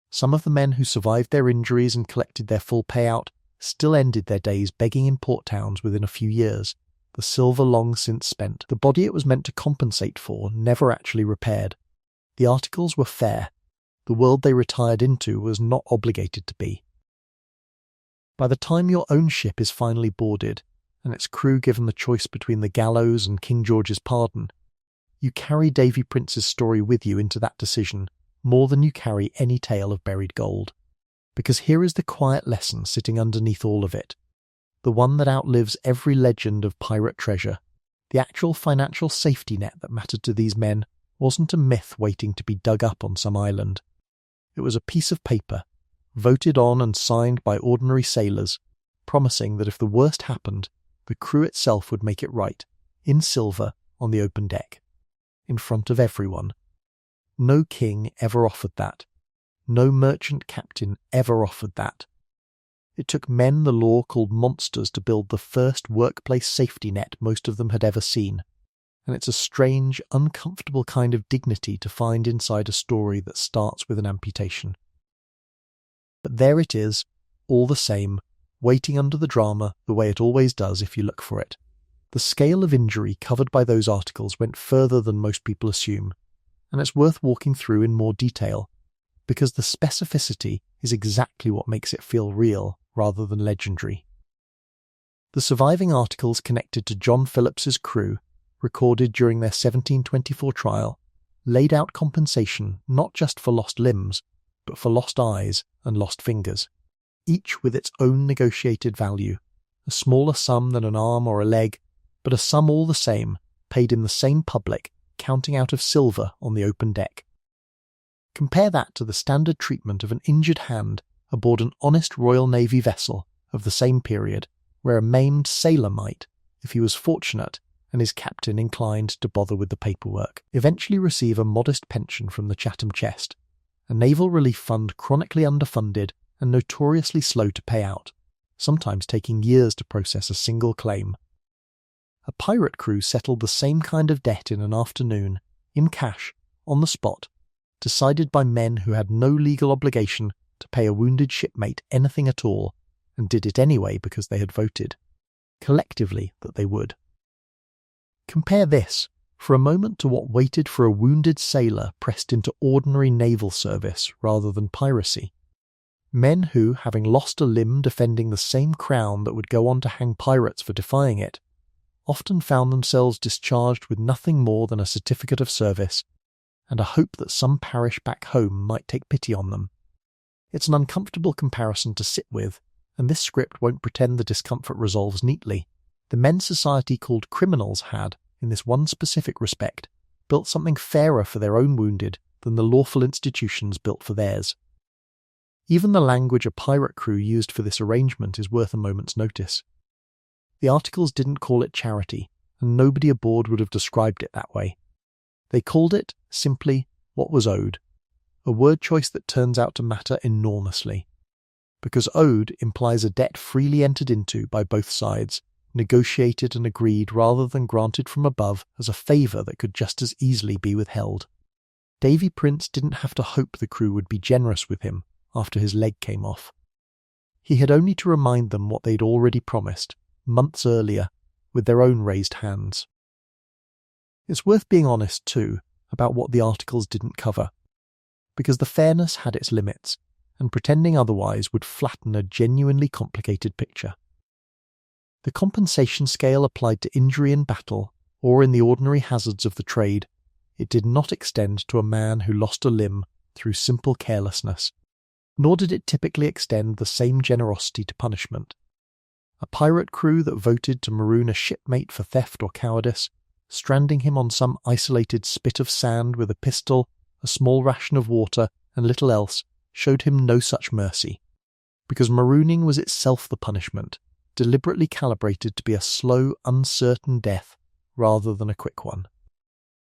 Some of the men who survived their injuries and collected their full payout still ended their days begging in port towns within a few years, the silver long since spent. The body it was meant to compensate for never actually repaired. The articles were fair. The world they retired into was not obligated to be. By the time your own ship is finally boarded, and its crew given the choice between the gallows and King George's pardon, you carry Davy Prince's story with you into that decision more than you carry any tale of buried gold. Because here is the quiet lesson sitting underneath all of it, the one that outlives every legend of pirate treasure. The actual financial safety net that mattered to these men wasn't a myth waiting to be dug up on some island. It was a piece of paper, voted on and signed by ordinary sailors, promising that if the worst happened, the crew itself would make it right, in silver, on the open deck, in front of everyone. No king ever offered that. No merchant captain ever offered that. It took men the law called monsters to build the first workplace safety net most of them had ever seen, and it's a strange, uncomfortable kind of dignity to find inside a story that starts with an amputation. But there it is, all the same, waiting under the drama the way it always does if you look for it. The scale of injury covered by those articles went further than most people assume, and it's worth walking through in more detail, because the specificity is exactly what makes it feel real rather than legendary. The surviving articles connected to John Phillips's crew, recorded during their 1724 trial, laid out compensation not just for lost limbs, but for lost eyes and lost fingers, each with its own negotiated value, a smaller sum than an arm or a leg, but a sum all the same, paid in the same public, counting out of silver on the open deck. Compare that to the standard treatment of an injured hand aboard an honest Royal Navy vessel of the same period, where a maimed sailor might, if he was fortunate and his captain inclined to bother with the paperwork, eventually receive a modest pension from the Chatham Chest, a naval relief fund chronically underfunded and notoriously slow to pay out, sometimes taking years to process a single claim. A pirate crew settled the same kind of debt in an afternoon, in cash, on the spot, decided by men who had no legal obligation to pay a wounded shipmate anything at all, and did it anyway because they had voted, collectively, that they would. Compare this, for a moment, to what waited for a wounded sailor pressed into ordinary naval service rather than piracy. Men who, having lost a limb defending the same crown that would go on to hang pirates for defying it, often found themselves discharged with nothing more than a certificate of service and a hope that some parish back home might take pity on them. It's an uncomfortable comparison to sit with, and this script won't pretend the discomfort resolves neatly. The men's society called criminals had, in this one specific respect, built something fairer for their own wounded than the lawful institutions built for theirs. Even the language a pirate crew used for this arrangement is worth a moment's notice. The articles didn't call it charity, and nobody aboard would have described it that way. They called it, simply, what was owed, a word choice that turns out to matter enormously. Because owed implies a debt freely entered into by both sides, negotiated and agreed rather than granted from above as a favour that could just as easily be withheld. Davy Prince didn't have to hope the crew would be generous with him after his leg came off. He had only to remind them what they'd already promised, months earlier, with their own raised hands. It's worth being honest, too, about what the articles didn't cover, because the fairness had its limits, and pretending otherwise would flatten a genuinely complicated picture. The compensation scale applied to injury in battle, or in the ordinary hazards of the trade, it did not extend to a man who lost a limb through simple carelessness, nor did it typically extend the same generosity to punishment. A pirate crew that voted to maroon a shipmate for theft or cowardice, stranding him on some isolated spit of sand with a pistol, a small ration of water, and little else, showed him no such mercy, because marooning was itself the punishment, deliberately calibrated to be a slow, uncertain death rather than a quick one.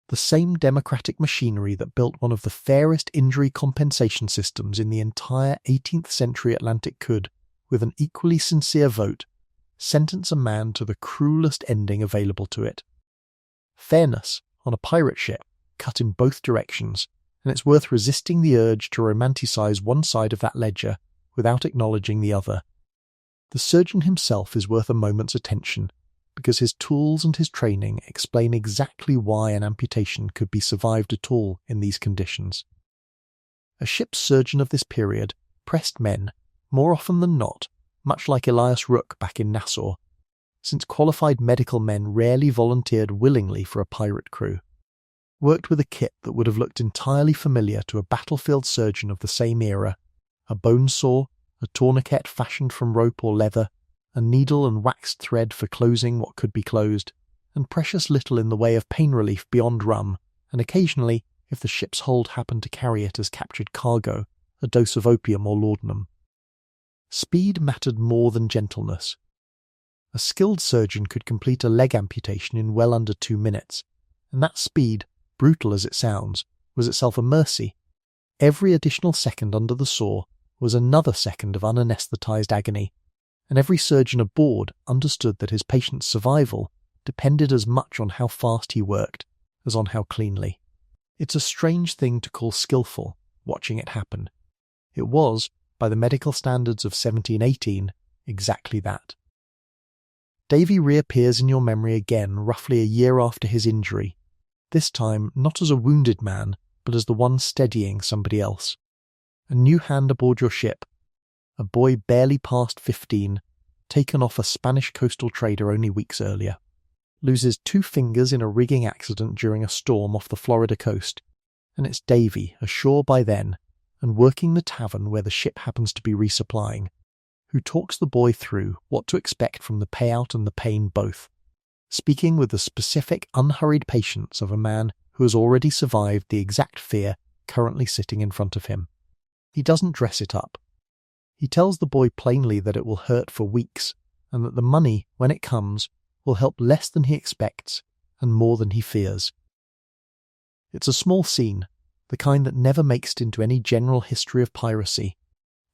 The same democratic machinery that built one of the fairest injury compensation systems in the entire 18th century Atlantic could, with an equally sincere vote, sentence a man to the cruelest ending available to it. Fairness, on a pirate ship, cut in both directions, and it's worth resisting the urge to romanticize one side of that ledger without acknowledging the other. The surgeon himself is worth a moment's attention, because his tools and his training explain exactly why an amputation could be survived at all in these conditions. A ship's surgeon of this period pressed men, more often than not, much like Elias Rook back in Nassau, since qualified medical men rarely volunteered willingly for a pirate crew, worked with a kit that would have looked entirely familiar to a battlefield surgeon of the same era, a bone saw, a tourniquet fashioned from rope or leather, a needle and waxed thread for closing what could be closed, and precious little in the way of pain relief beyond rum, and occasionally, if the ship's hold happened to carry it as captured cargo, a dose of opium or laudanum. Speed mattered more than gentleness. A skilled surgeon could complete a leg amputation in well under 2 minutes, and that speed, brutal as it sounds, was itself a mercy. Every additional second under the saw was another second of unanesthetized agony, and every surgeon aboard understood that his patient's survival depended as much on how fast he worked as on how cleanly. It's a strange thing to call skillful, watching it happen. It was, by the medical standards of 1718, exactly that. Davy reappears in your memory again roughly a year after his injury, this time not as a wounded man, but as the one steadying somebody else. A new hand aboard your ship, a boy barely past 15, taken off a Spanish coastal trader only weeks earlier. Loses 2 fingers in a rigging accident during a storm off the Florida coast, and it's Davy, ashore by then, and working the tavern where the ship happens to be resupplying, who talks the boy through what to expect from the payout and the pain both, speaking with the specific, unhurried patience of a man who has already survived the exact fear currently sitting in front of him. He doesn't dress it up. He tells the boy plainly that it will hurt for weeks, and that the money, when it comes, will help less than he expects and more than he fears. It's a small scene, the kind that never makes it into any general history of piracy,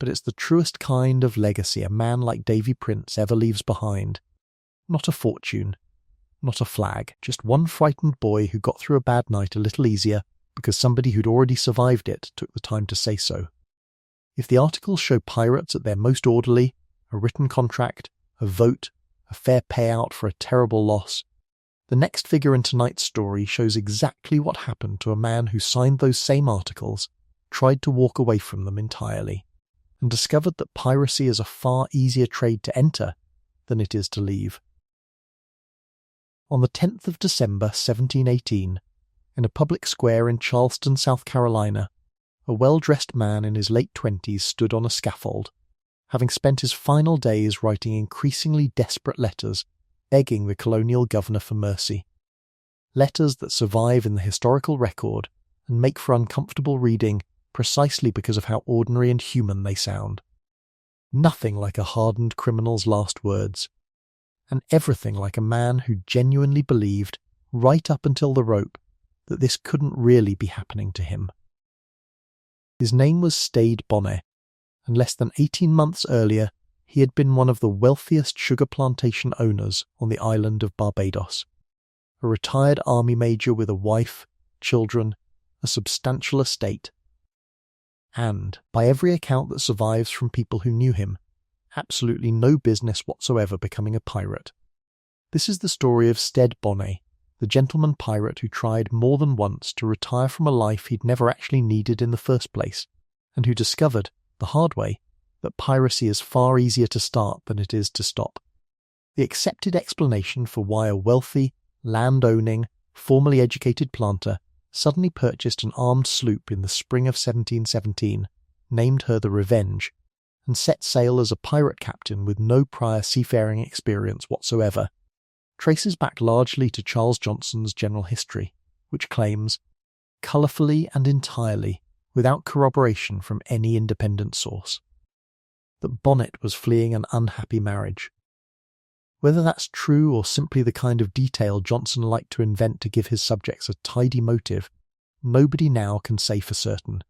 but it's the truest kind of legacy a man like Davy Prince ever leaves behind. Not a fortune, not a flag, just one frightened boy who got through a bad night a little easier because somebody who'd already survived it took the time to say so. If the articles show pirates at their most orderly, a written contract, a vote, a fair payout for a terrible loss, The next figure in tonight's story shows exactly what happened to a man who signed those same articles, tried to walk away from them entirely, and discovered that piracy is a far easier trade to enter than it is to leave. On the 10th of December 1718, in a public square in Charleston, South Carolina, a well-dressed man in his late 20s stood on a scaffold, having spent his final days writing increasingly desperate letters begging the colonial governor for mercy. Letters that survive in the historical record and make for uncomfortable reading precisely because of how ordinary and human they sound. Nothing like a hardened criminal's last words, and everything like a man who genuinely believed, right up until the rope, that this couldn't really be happening to him. His name was Stede Bonnet, and less than 18 months earlier he had been one of the wealthiest sugar plantation owners on the island of Barbados, a retired army major with a wife, children, a substantial estate, and, by every account that survives from people who knew him, absolutely no business whatsoever becoming a pirate. This is the story of Stede Bonnet, the gentleman pirate who tried more than once to retire from a life he'd never actually needed in the first place, and who discovered, the hard way, that piracy is far easier to start than it is to stop. The accepted explanation for why a wealthy, land-owning, formally educated planter suddenly purchased an armed sloop in the spring of 1717, named her the Revenge, and set sail as a pirate captain with no prior seafaring experience whatsoever, traces back largely to Charles Johnson's General History, which claims, colourfully and entirely, without corroboration from any independent source, that Bonnet was fleeing an unhappy marriage. Whether that's true or simply the kind of detail Johnson liked to invent to give his subjects a tidy motive, nobody now can say for certain.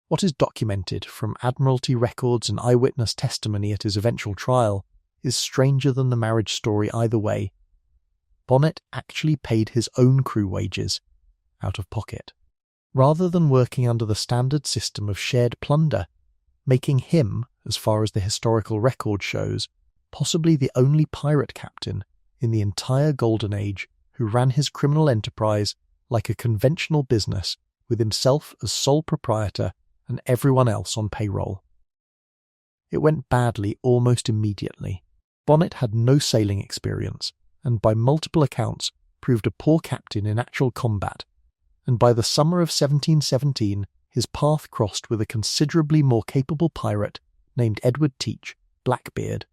What is documented from Admiralty records and eyewitness testimony at his eventual trial is stranger than the marriage story either way. Bonnet actually paid his own crew wages, out of pocket, rather than working under the standard system of shared plunder, making him, as far as the historical record shows, possibly the only pirate captain in the entire Golden Age who ran his criminal enterprise like a conventional business with himself as sole proprietor and everyone else on payroll. It went badly almost immediately. Bonnet had no sailing experience, and by multiple accounts proved a poor captain in actual combat, and by the summer of 1717 his path crossed with a considerably more capable pirate named Edward Teach, Blackbeard,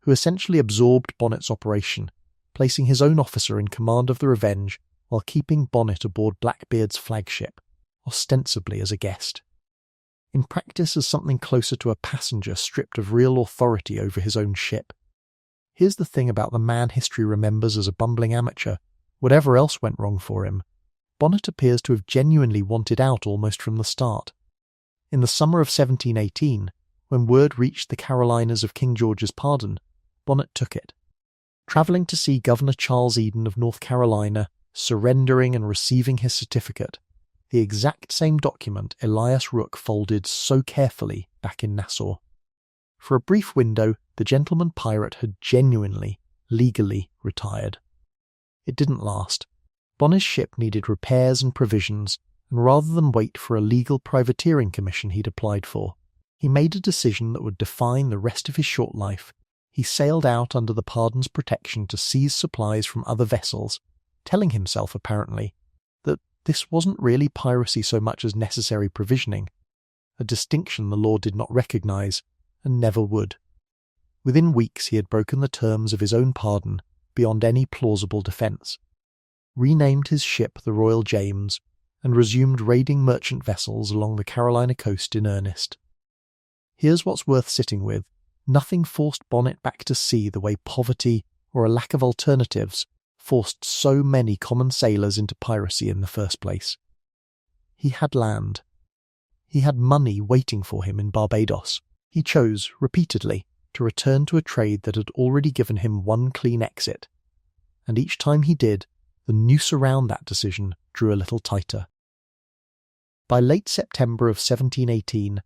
who essentially absorbed Bonnet's operation, placing his own officer in command of the Revenge while keeping Bonnet aboard Blackbeard's flagship, ostensibly as a guest. In practice as something closer to a passenger stripped of real authority over his own ship. Here's the thing about the man history remembers as a bumbling amateur. Whatever else went wrong for him, Bonnet appears to have genuinely wanted out almost from the start. In the summer of 1718, when word reached the Carolinas of King George's pardon, Bonnet took it. Travelling to see Governor Charles Eden of North Carolina, surrendering and receiving his certificate, the exact same document Elias Rooke folded so carefully back in Nassau. For a brief window, the gentleman pirate had genuinely, legally retired. It didn't last. Bonnet's ship needed repairs and provisions, and rather than wait for a legal privateering commission he'd applied for, he made a decision that would define the rest of his short life. He sailed out under the pardon's protection to seize supplies from other vessels, telling himself, apparently, that this wasn't really piracy so much as necessary provisioning, a distinction the law did not recognise, and never would. Within weeks he had broken the terms of his own pardon beyond any plausible defence, renamed his ship the Royal James, and resumed raiding merchant vessels along the Carolina coast in earnest. Here's what's worth sitting with. Nothing forced Bonnet back to sea the way poverty or a lack of alternatives forced so many common sailors into piracy in the first place. He had land. He had money waiting for him in Barbados. He chose, repeatedly, to return to a trade that had already given him one clean exit, and each time he did, the noose around that decision drew a little tighter. By late September of 1718,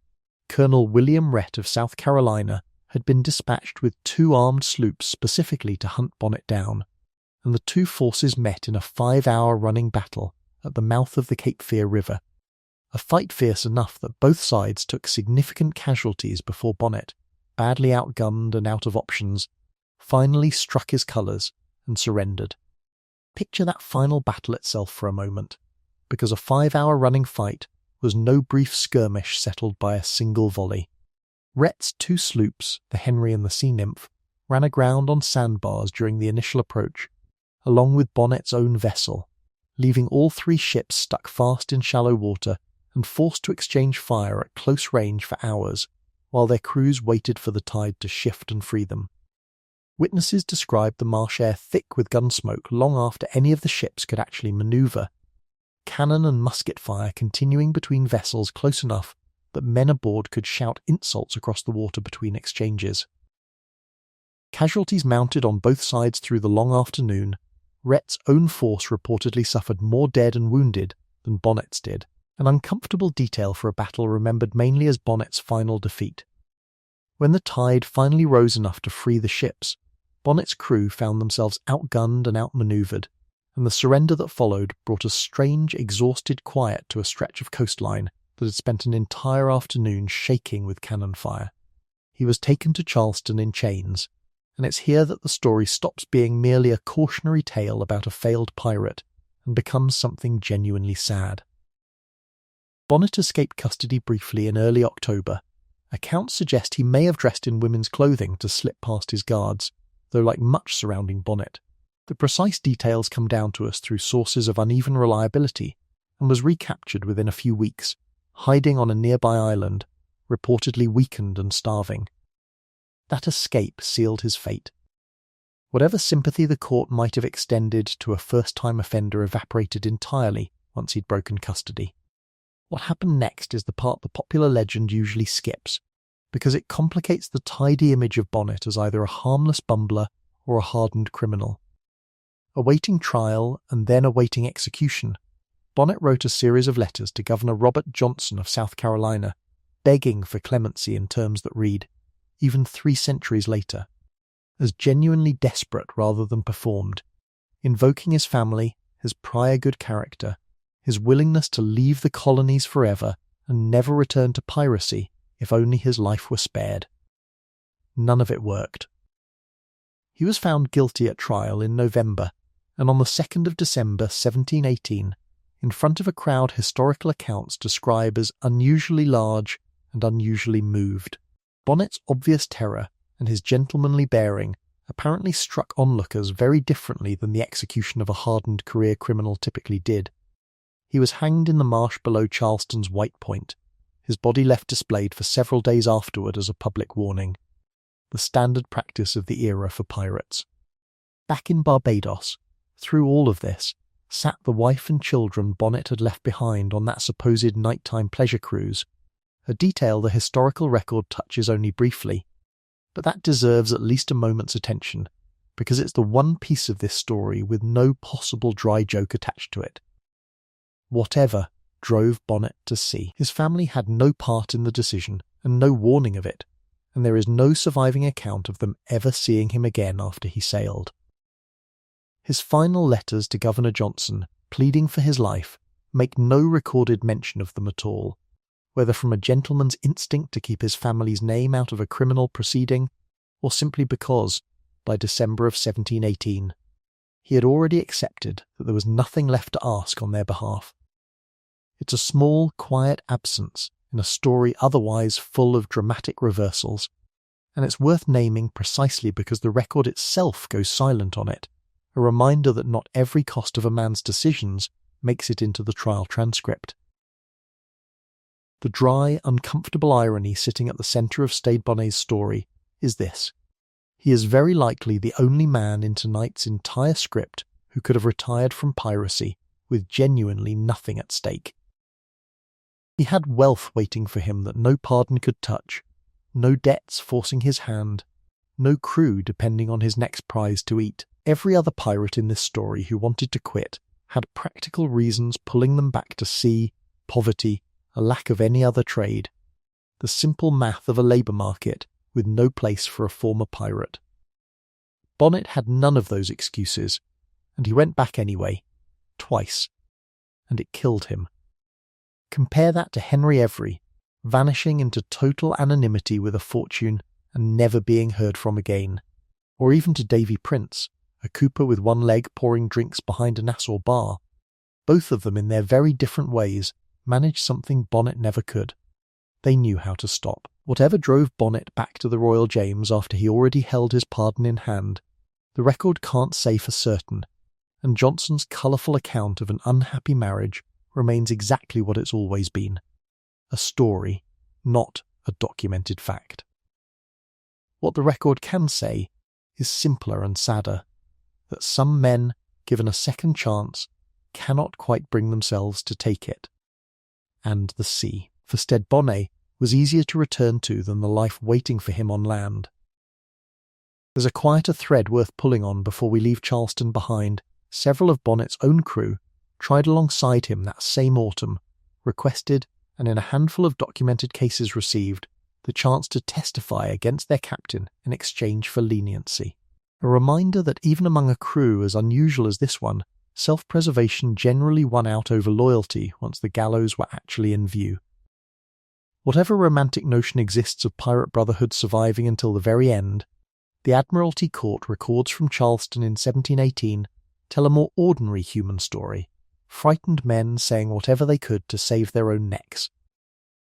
Colonel William Rhett of South Carolina had been dispatched with 2 armed sloops specifically to hunt Bonnet down, and the two forces met in a 5-hour running battle at the mouth of the Cape Fear River, a fight fierce enough that both sides took significant casualties before Bonnet, badly outgunned and out of options, finally struck his colours and surrendered. Picture that final battle itself for a moment, because a 5-hour running fight was no brief skirmish settled by a single volley. Rhett's two sloops, the Henry and the Sea Nymph, ran aground on sandbars during the initial approach, along with Bonnet's own vessel, leaving all three ships stuck fast in shallow water and forced to exchange fire at close range for hours, while their crews waited for the tide to shift and free them. Witnesses described the marsh air thick with gun smoke long after any of the ships could actually manoeuvre, cannon and musket fire continuing between vessels close enough that men aboard could shout insults across the water between exchanges. Casualties mounted on both sides through the long afternoon. Rhett's own force reportedly suffered more dead and wounded than Bonnet's did, an uncomfortable detail for a battle remembered mainly as Bonnet's final defeat. When the tide finally rose enough to free the ships, Bonnet's crew found themselves outgunned and outmanoeuvred, and the surrender that followed brought a strange, exhausted quiet to a stretch of coastline that had spent an entire afternoon shaking with cannon fire. He was taken to Charleston in chains, and it's here that the story stops being merely a cautionary tale about a failed pirate and becomes something genuinely sad. Bonnet escaped custody briefly in early October. Accounts suggest he may have dressed in women's clothing to slip past his guards, though like much surrounding Bonnet, the precise details come down to us through sources of uneven reliability, and was recaptured within a few weeks, hiding on a nearby island, reportedly weakened and starving. That escape sealed his fate. Whatever sympathy the court might have extended to a first-time offender evaporated entirely once he'd broken custody. What happened next is the part the popular legend usually skips, because it complicates the tidy image of Bonnet as either a harmless bumbler or a hardened criminal. Awaiting trial and then awaiting execution, Bonnet wrote a series of letters to Governor Robert Johnson of South Carolina, begging for clemency in terms that read, even 3 centuries later, as genuinely desperate rather than performed, invoking his family, his prior good character, his willingness to leave the colonies forever and never return to piracy if only his life were spared. None of it worked. He was found guilty at trial in November, and on the 2nd of December 1718, in front of a crowd historical accounts describe as unusually large and unusually moved. Bonnet's obvious terror and his gentlemanly bearing apparently struck onlookers very differently than the execution of a hardened career criminal typically did. He was hanged in the marsh below Charleston's White Point, his body left displayed for several days afterward as a public warning, the standard practice of the era for pirates. Back in Barbados, through all of this, sat the wife and children Bonnet had left behind on that supposed nighttime pleasure cruise, a detail the historical record touches only briefly, but that deserves at least a moment's attention, because it's the one piece of this story with no possible dry joke attached to it. Whatever drove Bonnet to sea. His family had no part in the decision and no warning of it, and there is no surviving account of them ever seeing him again after he sailed. His final letters to Governor Johnson, pleading for his life, make no recorded mention of them at all, whether from a gentleman's instinct to keep his family's name out of a criminal proceeding, or simply because, by December of 1718, he had already accepted that there was nothing left to ask on their behalf. It's a small, quiet absence in a story otherwise full of dramatic reversals, and it's worth naming precisely because the record itself goes silent on it, a reminder that not every cost of a man's decisions makes it into the trial transcript. The dry, uncomfortable irony sitting at the centre of Stede Bonnet's story is this. He is very likely the only man in tonight's entire script who could have retired from piracy with genuinely nothing at stake. He had wealth waiting for him that no pardon could touch, no debts forcing his hand, no crew depending on his next prize to eat. Every other pirate in this story who wanted to quit had practical reasons pulling them back to sea, poverty, a lack of any other trade, the simple math of a labour market with no place for a former pirate. Bonnet had none of those excuses, and he went back anyway, twice, and it killed him. Compare that to Henry Every, vanishing into total anonymity with a fortune and never being heard from again, or even to Davy Prince, a cooper with one leg pouring drinks behind a Nassau bar. Both of them, in their very different ways, managed something Bonnet never could. They knew how to stop. Whatever drove Bonnet back to the Royal James after he already held his pardon in hand, the record can't say for certain, and Johnson's colourful account of an unhappy marriage remains exactly what it's always been: a story, not a documented fact. What the record can say is simpler and sadder, that some men, given a second chance, cannot quite bring themselves to take it. And the sea, for Stede Bonnet, was easier to return to than the life waiting for him on land. There's a quieter thread worth pulling on before we leave Charleston behind. Several of Bonnet's own crew tried alongside him that same autumn, requested, and in a handful of documented cases received, the chance to testify against their captain in exchange for leniency. A reminder that even among a crew as unusual as this one, self-preservation generally won out over loyalty once the gallows were actually in view. Whatever romantic notion exists of pirate brotherhood surviving until the very end, the Admiralty Court records from Charleston in 1718 tell a more ordinary human story, frightened men saying whatever they could to save their own necks.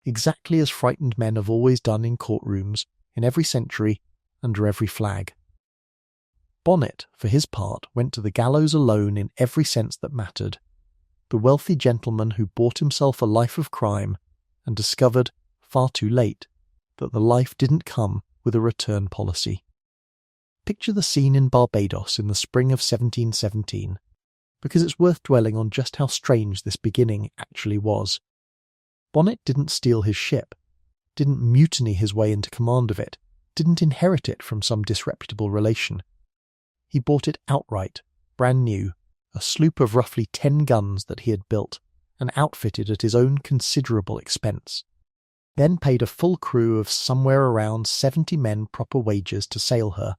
Exactly as frightened men have always done in courtrooms, in every century, under every flag. Bonnet, for his part, went to the gallows alone in every sense that mattered. The wealthy gentleman who bought himself a life of crime and discovered, far too late, that the life didn't come with a return policy. Picture the scene in Barbados in the spring of 1717, because it's worth dwelling on just how strange this beginning actually was. Bonnet didn't steal his ship, didn't mutiny his way into command of it, didn't inherit it from some disreputable relation. He bought it outright, brand new, a sloop of roughly 10 guns that he had built and outfitted at his own considerable expense. Then paid a full crew of somewhere around 70 men proper wages to sail her,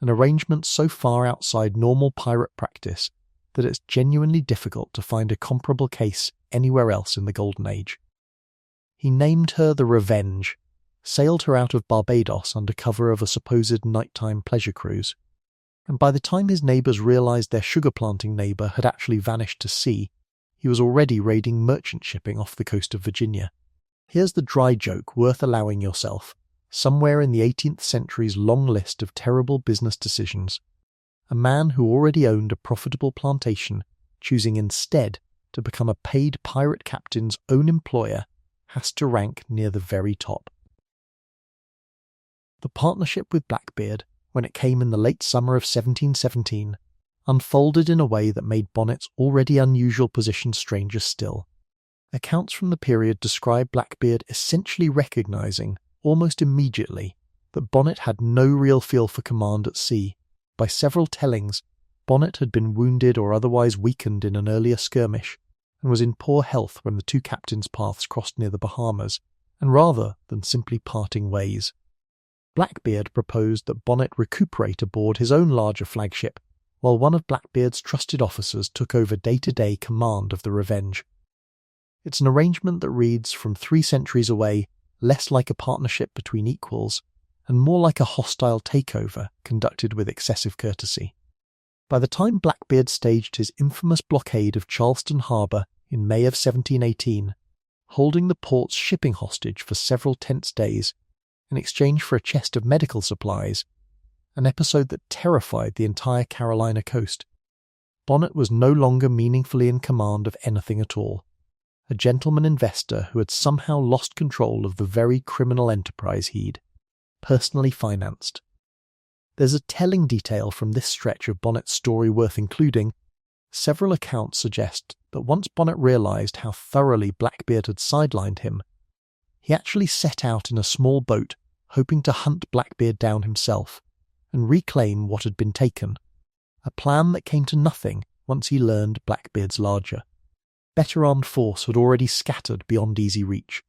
an arrangement so far outside normal pirate practice that it's genuinely difficult to find a comparable case anywhere else in the Golden Age. He named her the Revenge, sailed her out of Barbados under cover of a supposed nighttime pleasure cruise, and by the time his neighbours realised their sugar-planting neighbour had actually vanished to sea, he was already raiding merchant shipping off the coast of Virginia. Here's the dry joke worth allowing yourself, somewhere in the 18th century's long list of terrible business decisions. A man who already owned a profitable plantation, choosing instead to become a paid pirate captain's own employer, has to rank near the very top. The partnership with Blackbeard, when it came in the late summer of 1717, unfolded in a way that made Bonnet's already unusual position stranger still. Accounts from the period describe Blackbeard essentially recognising, almost immediately, that Bonnet had no real feel for command at sea. By several tellings, Bonnet had been wounded or otherwise weakened in an earlier skirmish, and was in poor health when the two captains' paths crossed near the Bahamas, and rather than simply parting ways, Blackbeard proposed that Bonnet recuperate aboard his own larger flagship, while one of Blackbeard's trusted officers took over day-to-day command of the Revenge. It's an arrangement that reads, from 3 centuries away, less like a partnership between equals, and more like a hostile takeover conducted with excessive courtesy. By the time Blackbeard staged his infamous blockade of Charleston Harbour in May of 1718, holding the port's shipping hostage for several tense days, in exchange for a chest of medical supplies, an episode that terrified the entire Carolina coast, Bonnet was no longer meaningfully in command of anything at all, a gentleman investor who had somehow lost control of the very criminal enterprise he'd personally financed. There's a telling detail from this stretch of Bonnet's story worth including. Several accounts suggest that once Bonnet realised how thoroughly Blackbeard had sidelined him, he actually set out in a small boat, hoping to hunt Blackbeard down himself and reclaim what had been taken, a plan that came to nothing once he learned Blackbeard's larger. Better armed force had already scattered beyond easy reach.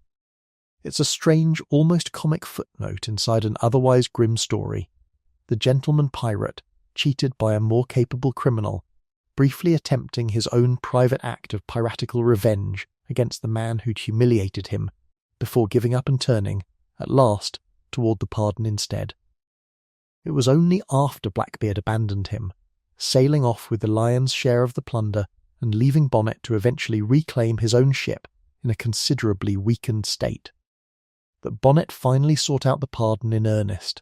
It's a strange, almost comic footnote inside an otherwise grim story. The gentleman pirate, cheated by a more capable criminal, briefly attempting his own private act of piratical revenge against the man who'd humiliated him, before giving up and turning, at last, toward the pardon instead. It was only after Blackbeard abandoned him, sailing off with the lion's share of the plunder and leaving Bonnet to eventually reclaim his own ship in a considerably weakened state, that Bonnet finally sought out the pardon in earnest,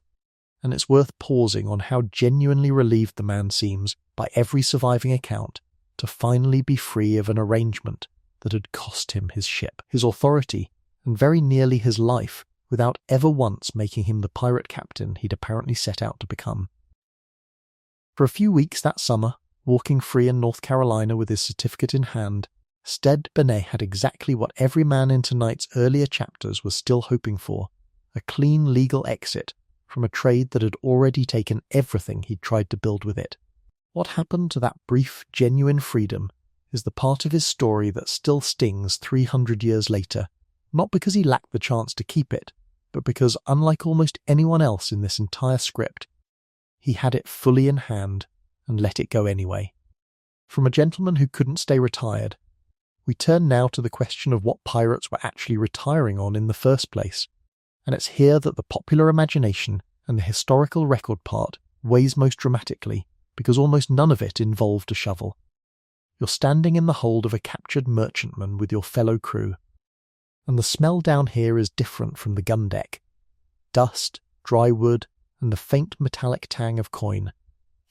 and it's worth pausing on how genuinely relieved the man seems, by every surviving account, to finally be free of an arrangement that had cost him his ship, his authority, and very nearly his life, without ever once making him the pirate captain he'd apparently set out to become. For a few weeks that summer, walking free in North Carolina with his certificate in hand, Stede Bonnet had exactly what every man in tonight's earlier chapters was still hoping for: a clean legal exit from a trade that had already taken everything he'd tried to build with it. What happened to that brief, genuine freedom is the part of his story that still stings 300 years later, not because he lacked the chance to keep it, but because, unlike almost anyone else in this entire script, he had it fully in hand and let it go anyway. From a gentleman who couldn't stay retired, we turn now to the question of what pirates were actually retiring on in the first place, and it's here that the popular imagination and the historical record part weighs most dramatically, because almost none of it involved a shovel. You're standing in the hold of a captured merchantman with your fellow crew, and the smell down here is different from the gun deck. Dust, dry wood, and the faint metallic tang of coin,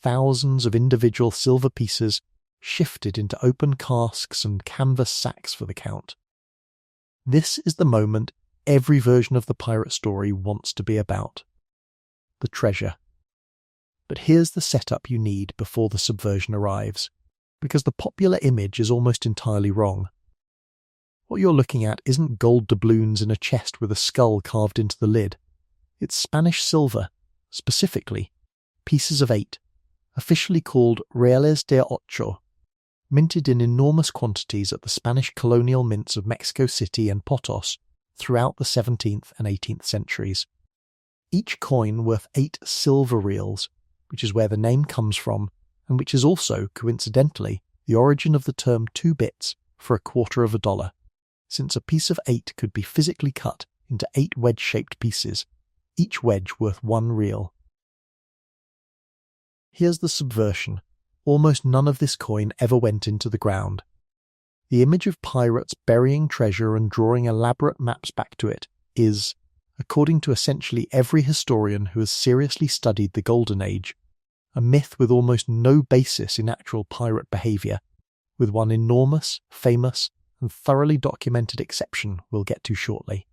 thousands of individual silver pieces shifted into open casks and canvas sacks for the count. This is the moment every version of the pirate story wants to be about: the treasure. But here's the setup you need before the subversion arrives, because the popular image is almost entirely wrong. What you're looking at isn't gold doubloons in a chest with a skull carved into the lid. It's Spanish silver, specifically pieces of 8, officially called reales de ocho, minted in enormous quantities at the Spanish colonial mints of Mexico City and Potos throughout the 17th and 18th centuries. Each coin worth 8 silver reals, which is where the name comes from, and which is also, coincidentally, the origin of the term 2 bits for a quarter of a dollar, since a piece of 8 could be physically cut into 8 wedge-shaped pieces, each wedge worth 1 real. Here's the subversion. Almost none of this coin ever went into the ground. The image of pirates burying treasure and drawing elaborate maps back to it is, according to essentially every historian who has seriously studied the Golden Age, a myth with almost no basis in actual pirate behaviour, with one enormous, famous, and thoroughly documented exception we'll get to shortly.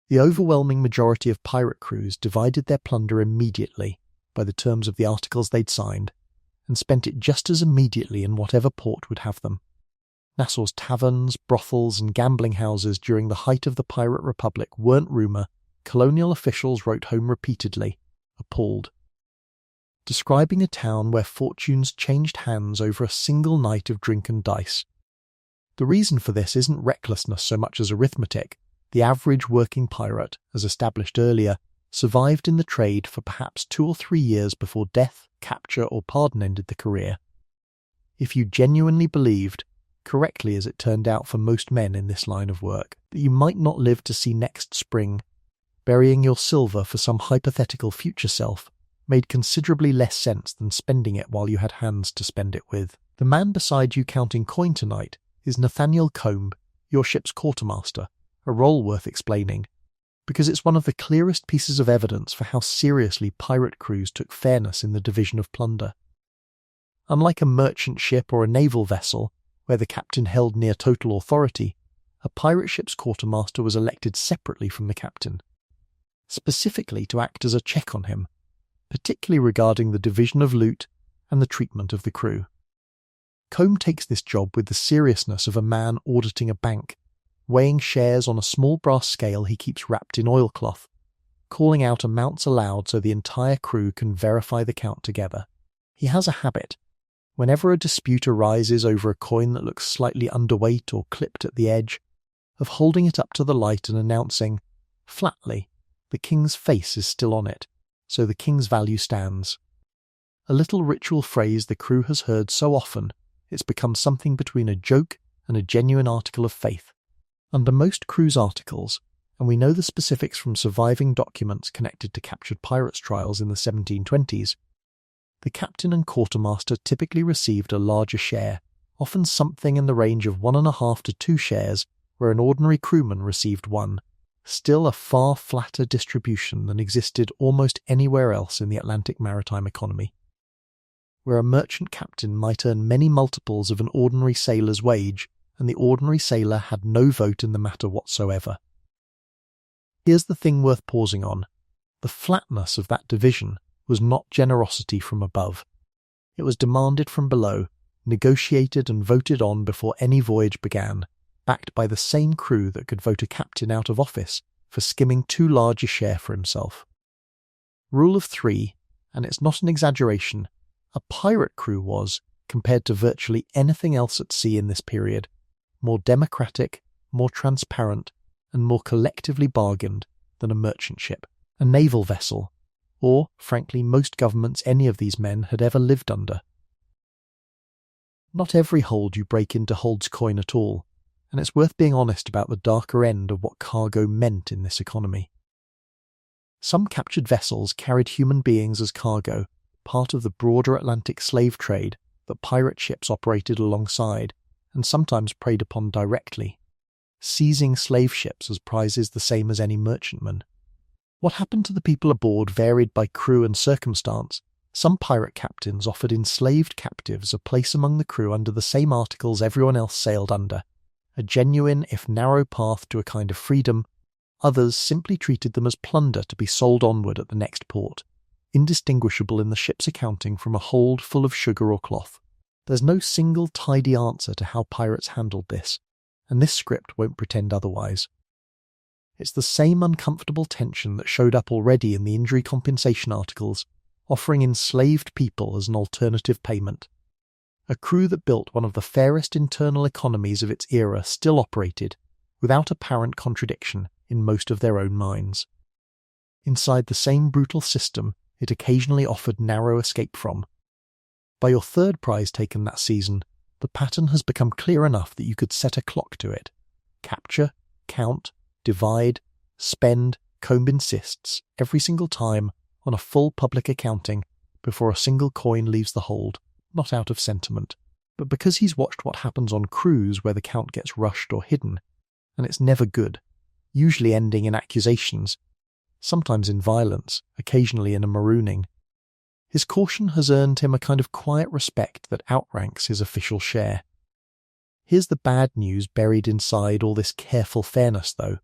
The overwhelming majority of pirate crews divided their plunder immediately, by the terms of the articles they'd signed, and spent it just as immediately in whatever port would have them. Nassau's taverns, brothels, and gambling houses during the height of the Pirate Republic weren't rumour, colonial officials wrote home repeatedly, appalled. Describing a town where fortunes changed hands over a single night of drink and dice. The reason for this isn't recklessness so much as arithmetic. The average working pirate, as established earlier, survived in the trade for perhaps 2 or 3 years before death, capture, or pardon ended the career. If you genuinely believed, correctly as it turned out for most men in this line of work, that you might not live to see next spring, burying your silver for some hypothetical future self made considerably less sense than spending it while you had hands to spend it with. The man beside you counting coin tonight is Nathaniel Combe, your ship's quartermaster, a role worth explaining, because it's one of the clearest pieces of evidence for how seriously pirate crews took fairness in the division of plunder. Unlike a merchant ship or a naval vessel, where the captain held near total authority, a pirate ship's quartermaster was elected separately from the captain, specifically to act as a check on him, particularly regarding the division of loot and the treatment of the crew. Combe takes this job with the seriousness of a man auditing a bank, weighing shares on a small brass scale he keeps wrapped in oilcloth, calling out amounts aloud so the entire crew can verify the count together. He has a habit, whenever a dispute arises over a coin that looks slightly underweight or clipped at the edge, of holding it up to the light and announcing, flatly, the king's face is still on it, so the king's value stands. A little ritual phrase the crew has heard so often, it's become something between a joke and a genuine article of faith. Under most cruise articles, and we know the specifics from surviving documents connected to captured pirates' trials in the 1720s, the captain and quartermaster typically received a larger share, often something in the range of 1.5 to 2 shares, where an ordinary crewman received 1, still a far flatter distribution than existed almost anywhere else in the Atlantic maritime economy. Where a merchant captain might earn many multiples of an ordinary sailor's wage, and the ordinary sailor had no vote in the matter whatsoever. Here's the thing worth pausing on. The flatness of that division was not generosity from above. It was demanded from below, negotiated and voted on before any voyage began, backed by the same crew that could vote a captain out of office for skimming too large a share for himself. Rule of 3, and it's not an exaggeration, a pirate crew was, compared to virtually anything else at sea in this period, more democratic, more transparent, and more collectively bargained than a merchant ship, a naval vessel, or, frankly, most governments any of these men had ever lived under. Not every hold you break into holds coin at all, and it's worth being honest about the darker end of what cargo meant in this economy. Some captured vessels carried human beings as cargo, part of the broader Atlantic slave trade that pirate ships operated alongside and sometimes preyed upon directly, seizing slave ships as prizes the same as any merchantman. What happened to the people aboard varied by crew and circumstance. Some pirate captains offered enslaved captives a place among the crew under the same articles everyone else sailed under, a genuine if narrow path to a kind of freedom. Others simply treated them as plunder to be sold onward at the next port, indistinguishable in the ship's accounting from a hold full of sugar or cloth. There's no single tidy answer to how pirates handled this, and this script won't pretend otherwise. It's the same uncomfortable tension that showed up already in the injury compensation articles, offering enslaved people as an alternative payment. A crew that built one of the fairest internal economies of its era still operated, without apparent contradiction, in most of their own minds. Inside the same brutal system, it occasionally offered narrow escape from. By your third prize taken that season, the pattern has become clear enough that you could set a clock to it. Capture, count, divide, spend, comb insists, every single time, on a full public accounting before a single coin leaves the hold, not out of sentiment, but because he's watched what happens on crews where the count gets rushed or hidden, and it's never good, usually ending in accusations, sometimes in violence, occasionally in a marooning. His caution has earned him a kind of quiet respect that outranks his official share. Here's the bad news buried inside all this careful fairness, though.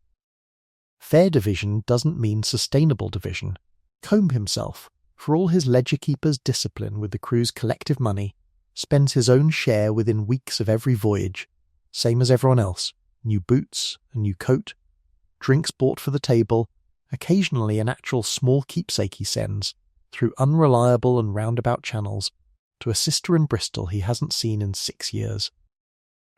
Fair division doesn't mean sustainable division. Combe himself, for all his ledger-keeper's discipline with the crew's collective money, spends his own share within weeks of every voyage, same as everyone else, new boots, a new coat, drinks bought for the table, occasionally an actual small keepsake he sends, through unreliable and roundabout channels, to a sister in Bristol he hasn't seen in 6 years.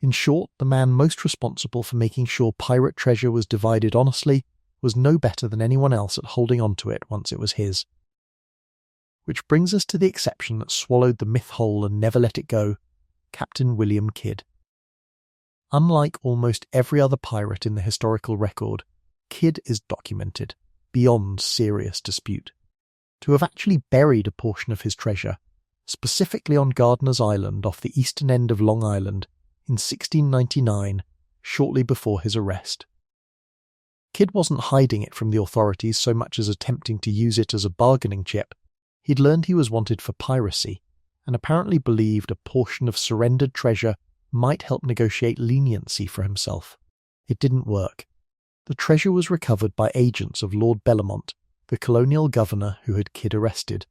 In short, the man most responsible for making sure pirate treasure was divided honestly was no better than anyone else at holding on to it once it was his. Which brings us to the exception that swallowed the myth whole and never let it go, Captain William Kidd. Unlike almost every other pirate in the historical record, Kidd is documented, beyond serious dispute. To have actually buried a portion of his treasure, specifically on Gardiner's Island off the eastern end of Long Island, in 1699, shortly before his arrest. Kidd wasn't hiding it from the authorities so much as attempting to use it as a bargaining chip. He'd learned he was wanted for piracy, and apparently believed a portion of surrendered treasure might help negotiate leniency for himself. It didn't work. The treasure was recovered by agents of Lord Bellamont, the colonial governor who had Kidd arrested,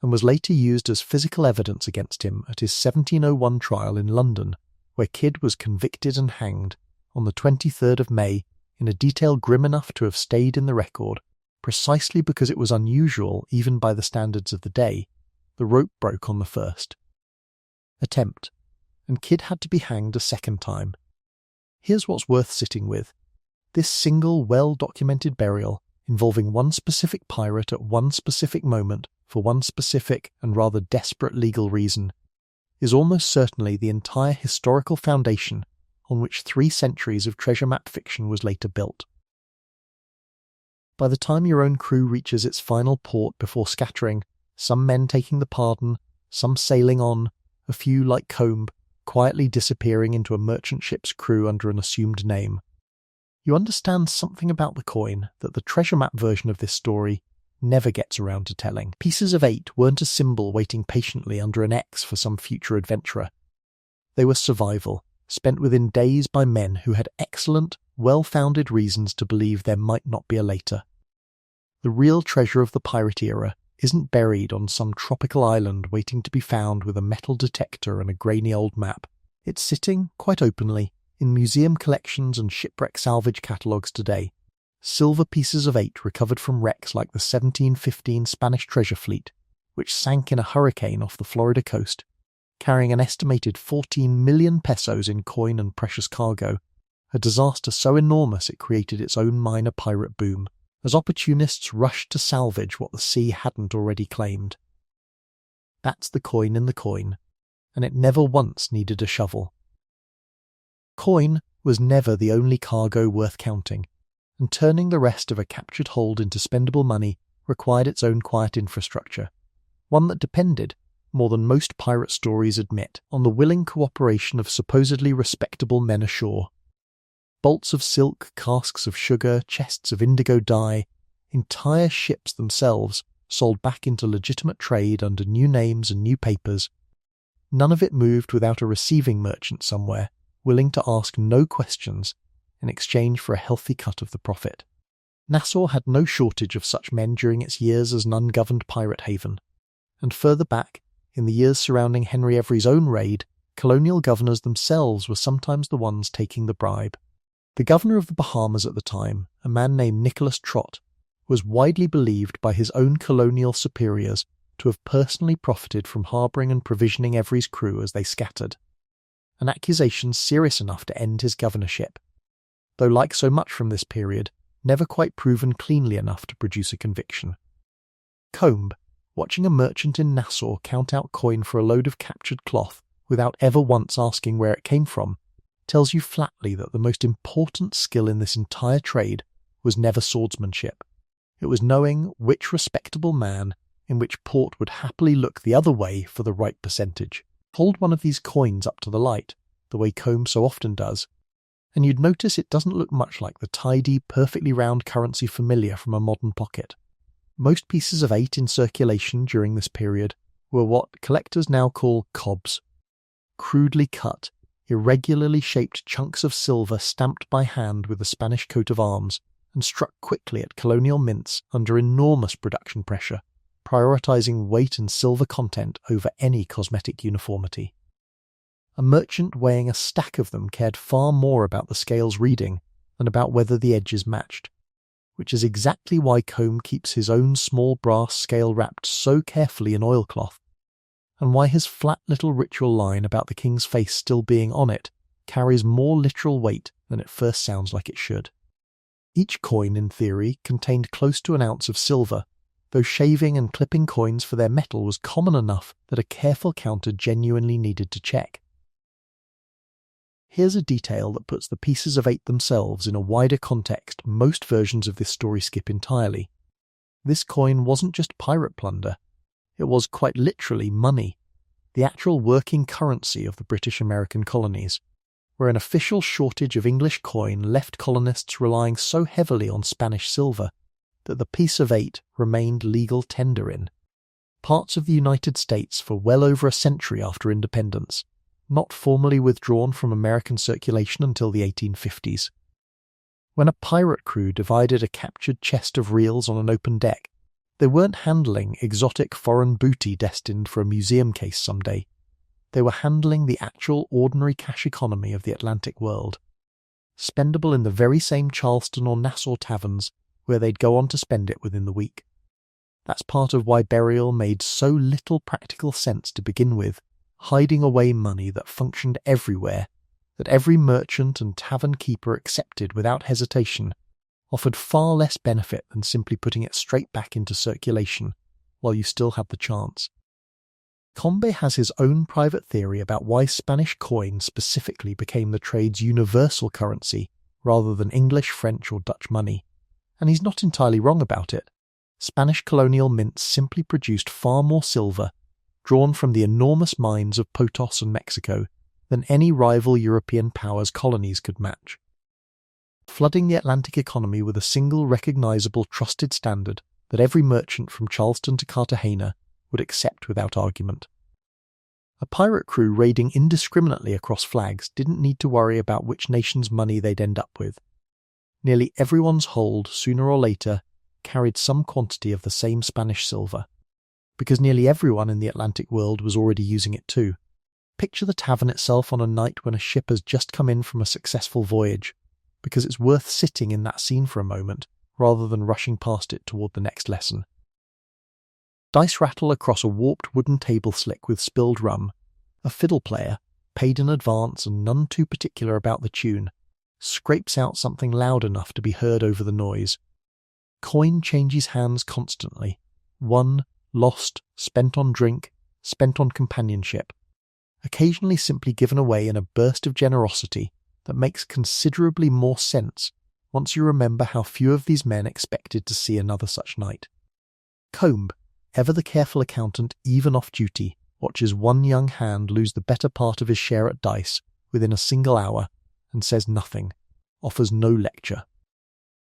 and was later used as physical evidence against him at his 1701 trial in London, where Kidd was convicted and hanged on the 23rd of May in a detail grim enough to have stayed in the record, precisely because it was unusual even by the standards of the day. The rope broke on the first attempt, and Kidd had to be hanged a second time. Here's what's worth sitting with. This single, well-documented burial, involving one specific pirate at one specific moment for one specific and rather desperate legal reason, is almost certainly the entire historical foundation on which 3 centuries of treasure map fiction was later built. By the time your own crew reaches its final port before scattering, some men taking the pardon, some sailing on, a few, like Combe, quietly disappearing into a merchant ship's crew under an assumed name, you understand something about the coin that the treasure map version of this story never gets around to telling. Pieces of 8 weren't a symbol waiting patiently under an X for some future adventurer. They were survival, spent within days by men who had excellent, well-founded reasons to believe there might not be a later. The real treasure of the pirate era isn't buried on some tropical island waiting to be found with a metal detector and a grainy old map. It's sitting, quite openly, in museum collections and shipwreck salvage catalogues today. Silver pieces of 8 recovered from wrecks like the 1715 Spanish treasure fleet, which sank in a hurricane off the Florida coast, carrying an estimated 14 million pesos in coin and precious cargo, a disaster so enormous it created its own minor pirate boom, as opportunists rushed to salvage what the sea hadn't already claimed. That's the coin in the coin, and it never once needed a shovel. Coin was never the only cargo worth counting, and turning the rest of a captured hold into spendable money required its own quiet infrastructure, one that depended, more than most pirate stories admit, on the willing cooperation of supposedly respectable men ashore. Bolts of silk, casks of sugar, chests of indigo dye, entire ships themselves sold back into legitimate trade under new names and new papers. None of it moved without a receiving merchant somewhere, willing to ask no questions in exchange for a healthy cut of the profit. Nassau had no shortage of such men during its years as an ungoverned pirate haven, and further back, in the years surrounding Henry Every's own raid, colonial governors themselves were sometimes the ones taking the bribe. The governor of the Bahamas at the time, a man named Nicholas Trott, was widely believed by his own colonial superiors to have personally profited from harbouring and provisioning Every's crew as they scattered, an accusation serious enough to end his governorship, though like so much from this period, never quite proven cleanly enough to produce a conviction. Combe, watching a merchant in Nassau count out coin for a load of captured cloth without ever once asking where it came from, tells you flatly that the most important skill in this entire trade was never swordsmanship. It was knowing which respectable man in which port would happily look the other way for the right percentage. Hold one of these coins up to the light, the way Combe so often does, and you'd notice it doesn't look much like the tidy, perfectly round currency familiar from a modern pocket. Most pieces of 8 in circulation during this period were what collectors now call cobs, crudely cut, irregularly shaped chunks of silver stamped by hand with the Spanish coat of arms and struck quickly at colonial mints under enormous production pressure, prioritizing weight and silver content over any cosmetic uniformity. A merchant weighing a stack of them cared far more about the scale's reading than about whether the edges matched, which is exactly why Combe keeps his own small brass scale wrapped so carefully in oilcloth, and why his flat little ritual line about the king's face still being on it carries more literal weight than it first sounds like it should. Each coin, in theory, contained close to an ounce of silver, though shaving and clipping coins for their metal was common enough that a careful counter genuinely needed to check. Here's a detail that puts the pieces of 8 themselves in a wider context most versions of this story skip entirely. This coin wasn't just pirate plunder. It was quite literally money, the actual working currency of the British American colonies, where an official shortage of English coin left colonists relying so heavily on Spanish silver that the piece of 8 remained legal tender in parts of the United States for well over a century after independence, not formally withdrawn from American circulation until the 1850s. When a pirate crew divided a captured chest of reels on an open deck, they weren't handling exotic foreign booty destined for a museum case someday. They were handling the actual ordinary cash economy of the Atlantic world, spendable in the very same Charleston or Nassau taverns where they'd go on to spend it within the week. That's part of why burial made so little practical sense to begin with, hiding away money that functioned everywhere, that every merchant and tavern keeper accepted without hesitation, offered far less benefit than simply putting it straight back into circulation while you still had the chance. Combe has his own private theory about why Spanish coin specifically became the trade's universal currency rather than English, French or Dutch money, and he's not entirely wrong about it. Spanish colonial mints simply produced far more silver, drawn from the enormous mines of Potos and Mexico, than any rival European power's colonies could match. Flooding the Atlantic economy with a single recognisable trusted standard that every merchant from Charleston to Cartagena would accept without argument. A pirate crew raiding indiscriminately across flags didn't need to worry about which nation's money they'd end up with. Nearly everyone's hold, sooner or later, carried some quantity of the same Spanish silver, because nearly everyone in the Atlantic world was already using it too. Picture the tavern itself on a night when a ship has just come in from a successful voyage, because it's worth sitting in that scene for a moment, rather than rushing past it toward the next lesson. Dice rattle across a warped wooden table slick with spilled rum. A fiddle player, paid in advance and none too particular about the tune, scrapes out something loud enough to be heard over the noise. Coin changes hands constantly. Won, lost, spent on drink, spent on companionship. Occasionally simply given away in a burst of generosity that makes considerably more sense once you remember how few of these men expected to see another such night. Combe, ever the careful accountant even off duty, watches one young hand lose the better part of his share at dice within a single hour and says nothing, offers no lecture.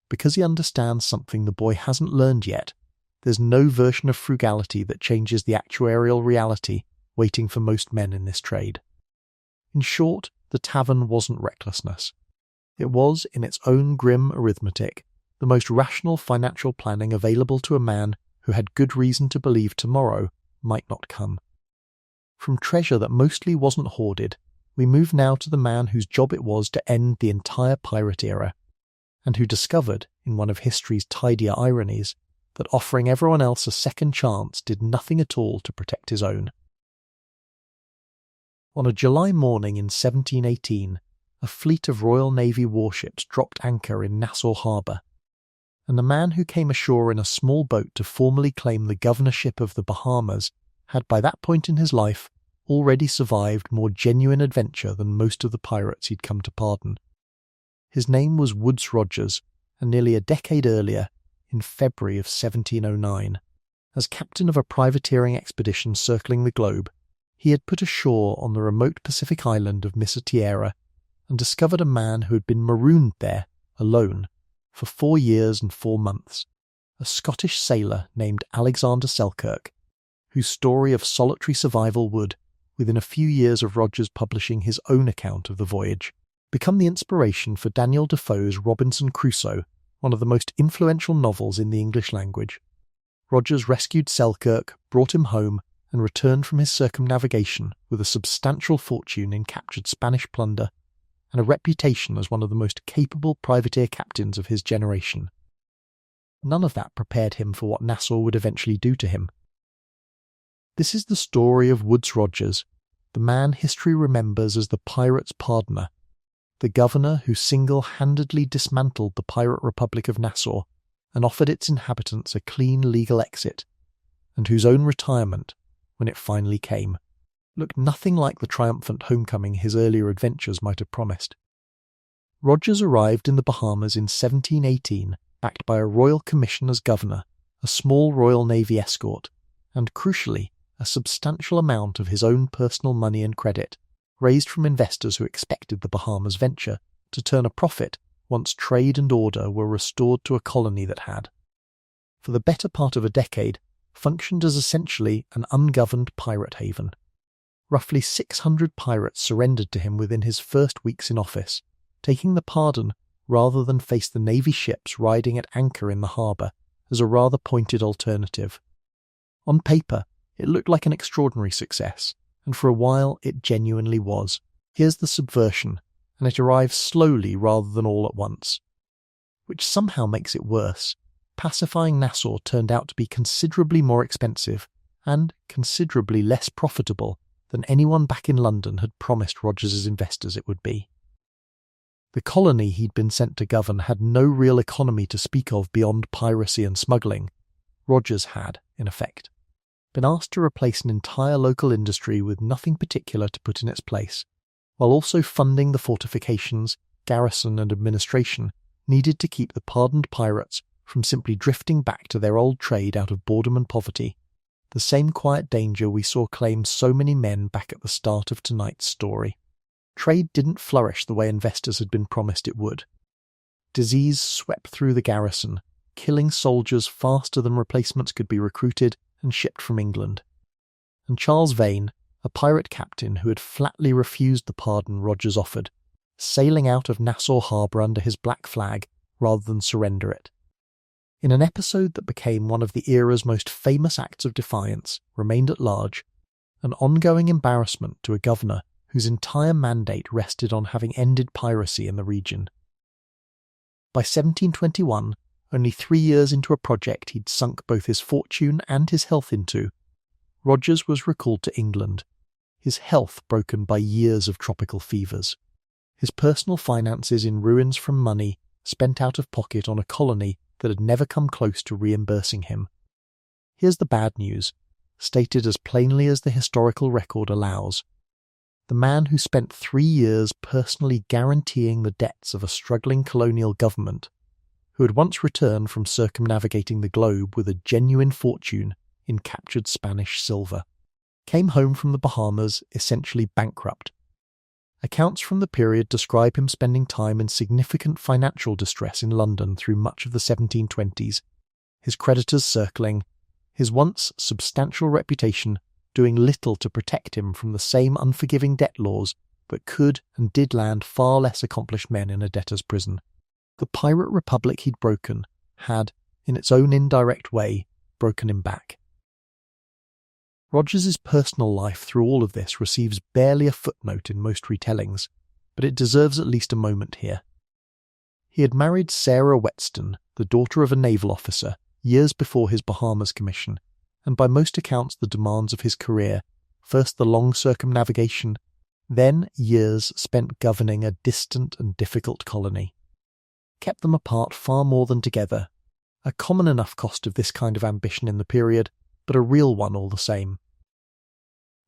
Because he understands something the boy hasn't learned yet, there's no version of frugality that changes the actuarial reality waiting for most men in this trade. In short, the tavern wasn't recklessness. It was, in its own grim arithmetic, the most rational financial planning available to a man who had good reason to believe tomorrow might not come. From treasure that mostly wasn't hoarded, we move now to the man whose job it was to end the entire pirate era, and who discovered, in one of history's tidier ironies, that offering everyone else a second chance did nothing at all to protect his own. On a July morning in 1718, a fleet of Royal Navy warships dropped anchor in Nassau Harbour, and the man who came ashore in a small boat to formally claim the governorship of the Bahamas had by that point in his life already survived more genuine adventure than most of the pirates he'd come to pardon. His name was Woodes Rogers, and nearly a decade earlier, in February of 1709, as captain of a privateering expedition circling the globe, he had put ashore on the remote Pacific island of Misatiera and discovered a man who had been marooned there, alone, for 4 years and 4 months, a Scottish sailor named Alexander Selkirk, whose story of solitary survival would, within a few years of Rogers publishing his own account of the voyage, become the inspiration for Daniel Defoe's Robinson Crusoe, one of the most influential novels in the English language. Rogers rescued Selkirk, brought him home, and returned from his circumnavigation with a substantial fortune in captured Spanish plunder and a reputation as one of the most capable privateer captains of his generation. None of that prepared him for what Nassau would eventually do to him. This is the story of Woodes Rogers, the man history remembers as the pirate's pardoner, the governor who single-handedly dismantled the pirate republic of Nassau and offered its inhabitants a clean legal exit, and whose own retirement, when it finally came, looked nothing like the triumphant homecoming his earlier adventures might have promised. Rogers arrived in the Bahamas in 1718, backed by a royal commission as governor, a small Royal Navy escort, and, crucially, a substantial amount of his own personal money and credit, raised from investors who expected the Bahamas venture to turn a profit once trade and order were restored to a colony that had, for the better part of a decade, functioned as essentially an ungoverned pirate haven. Roughly 600 pirates surrendered to him within his first weeks in office, taking the pardon rather than face the Navy ships riding at anchor in the harbour as a rather pointed alternative. On paper, it looked like an extraordinary success, and for a while it genuinely was. Here's the subversion, and it arrives slowly rather than all at once. Which somehow makes it worse. Pacifying Nassau turned out to be considerably more expensive, and considerably less profitable than anyone back in London had promised Rogers's investors it would be. The colony he'd been sent to govern had no real economy to speak of beyond piracy and smuggling. Rogers had, in effect. been asked to replace an entire local industry with nothing particular to put in its place, while also funding the fortifications, garrison and administration needed to keep the pardoned pirates from simply drifting back to their old trade out of boredom and poverty, the same quiet danger we saw claim so many men back at the start of tonight's story. Trade didn't flourish the way investors had been promised it would. Disease swept through the garrison, killing soldiers faster than replacements could be recruited and shipped from England. And Charles Vane, a pirate captain who had flatly refused the pardon Rogers offered, sailing out of Nassau harbour under his black flag rather than surrender it. In an episode that became one of the era's most famous acts of defiance, remained at large, an ongoing embarrassment to a governor whose entire mandate rested on having ended piracy in the region. By 1721, only 3 years into a project he'd sunk both his fortune and his health into, Rogers was recalled to England, his health broken by years of tropical fevers, his personal finances in ruins from money spent out of pocket on a colony that had never come close to reimbursing him. Here's the bad news, stated as plainly as the historical record allows. The man who spent 3 years personally guaranteeing the debts of a struggling colonial government, who had once returned from circumnavigating the globe with a genuine fortune in captured Spanish silver, came home from the Bahamas essentially bankrupt. Accounts from the period describe him spending time in significant financial distress in London through much of the 1720s, his creditors circling, his once substantial reputation doing little to protect him from the same unforgiving debt laws that could and did land far less accomplished men in a debtor's prison. The pirate republic he'd broken had, in its own indirect way, broken him back. Rogers's personal life through all of this receives barely a footnote in most retellings, but it deserves at least a moment here. He had married Sarah Whetstone, the daughter of a naval officer, years before his Bahamas commission, and by most accounts the demands of his career, first the long circumnavigation, then years spent governing a distant and difficult colony, kept them apart far more than together, a common enough cost of this kind of ambition in the period, but a real one all the same.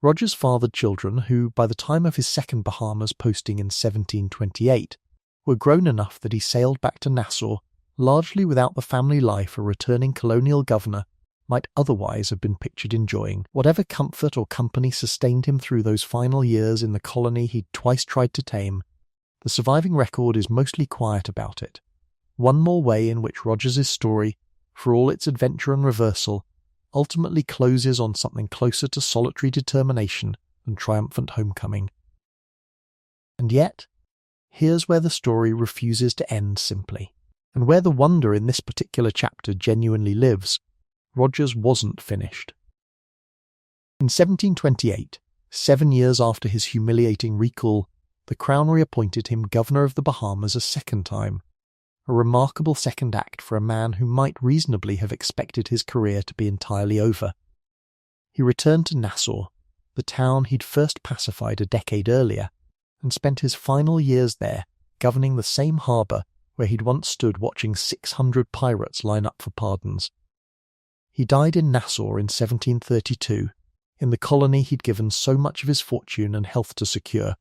Rogers fathered children who, by the time of his second Bahamas posting in 1728, were grown enough that he sailed back to Nassau largely without the family life a returning colonial governor might otherwise have been pictured enjoying. Whatever comfort or company sustained him through those final years in the colony he'd twice tried to tame, the surviving record is mostly quiet about it. One more way in which Rogers's story, for all its adventure and reversal, ultimately closes on something closer to solitary determination than triumphant homecoming. And yet, here's where the story refuses to end simply, and where the wonder in this particular chapter genuinely lives. Rogers wasn't finished. In 1728, 7 years after his humiliating recall, the Crown reappointed him Governor of the Bahamas a second time, a remarkable second act for a man who might reasonably have expected his career to be entirely over. He returned to Nassau, the town he'd first pacified a decade earlier, and spent his final years there governing the same harbour where he'd once stood watching 600 pirates line up for pardons. He died in Nassau in 1732, in the colony he'd given so much of his fortune and health to secure,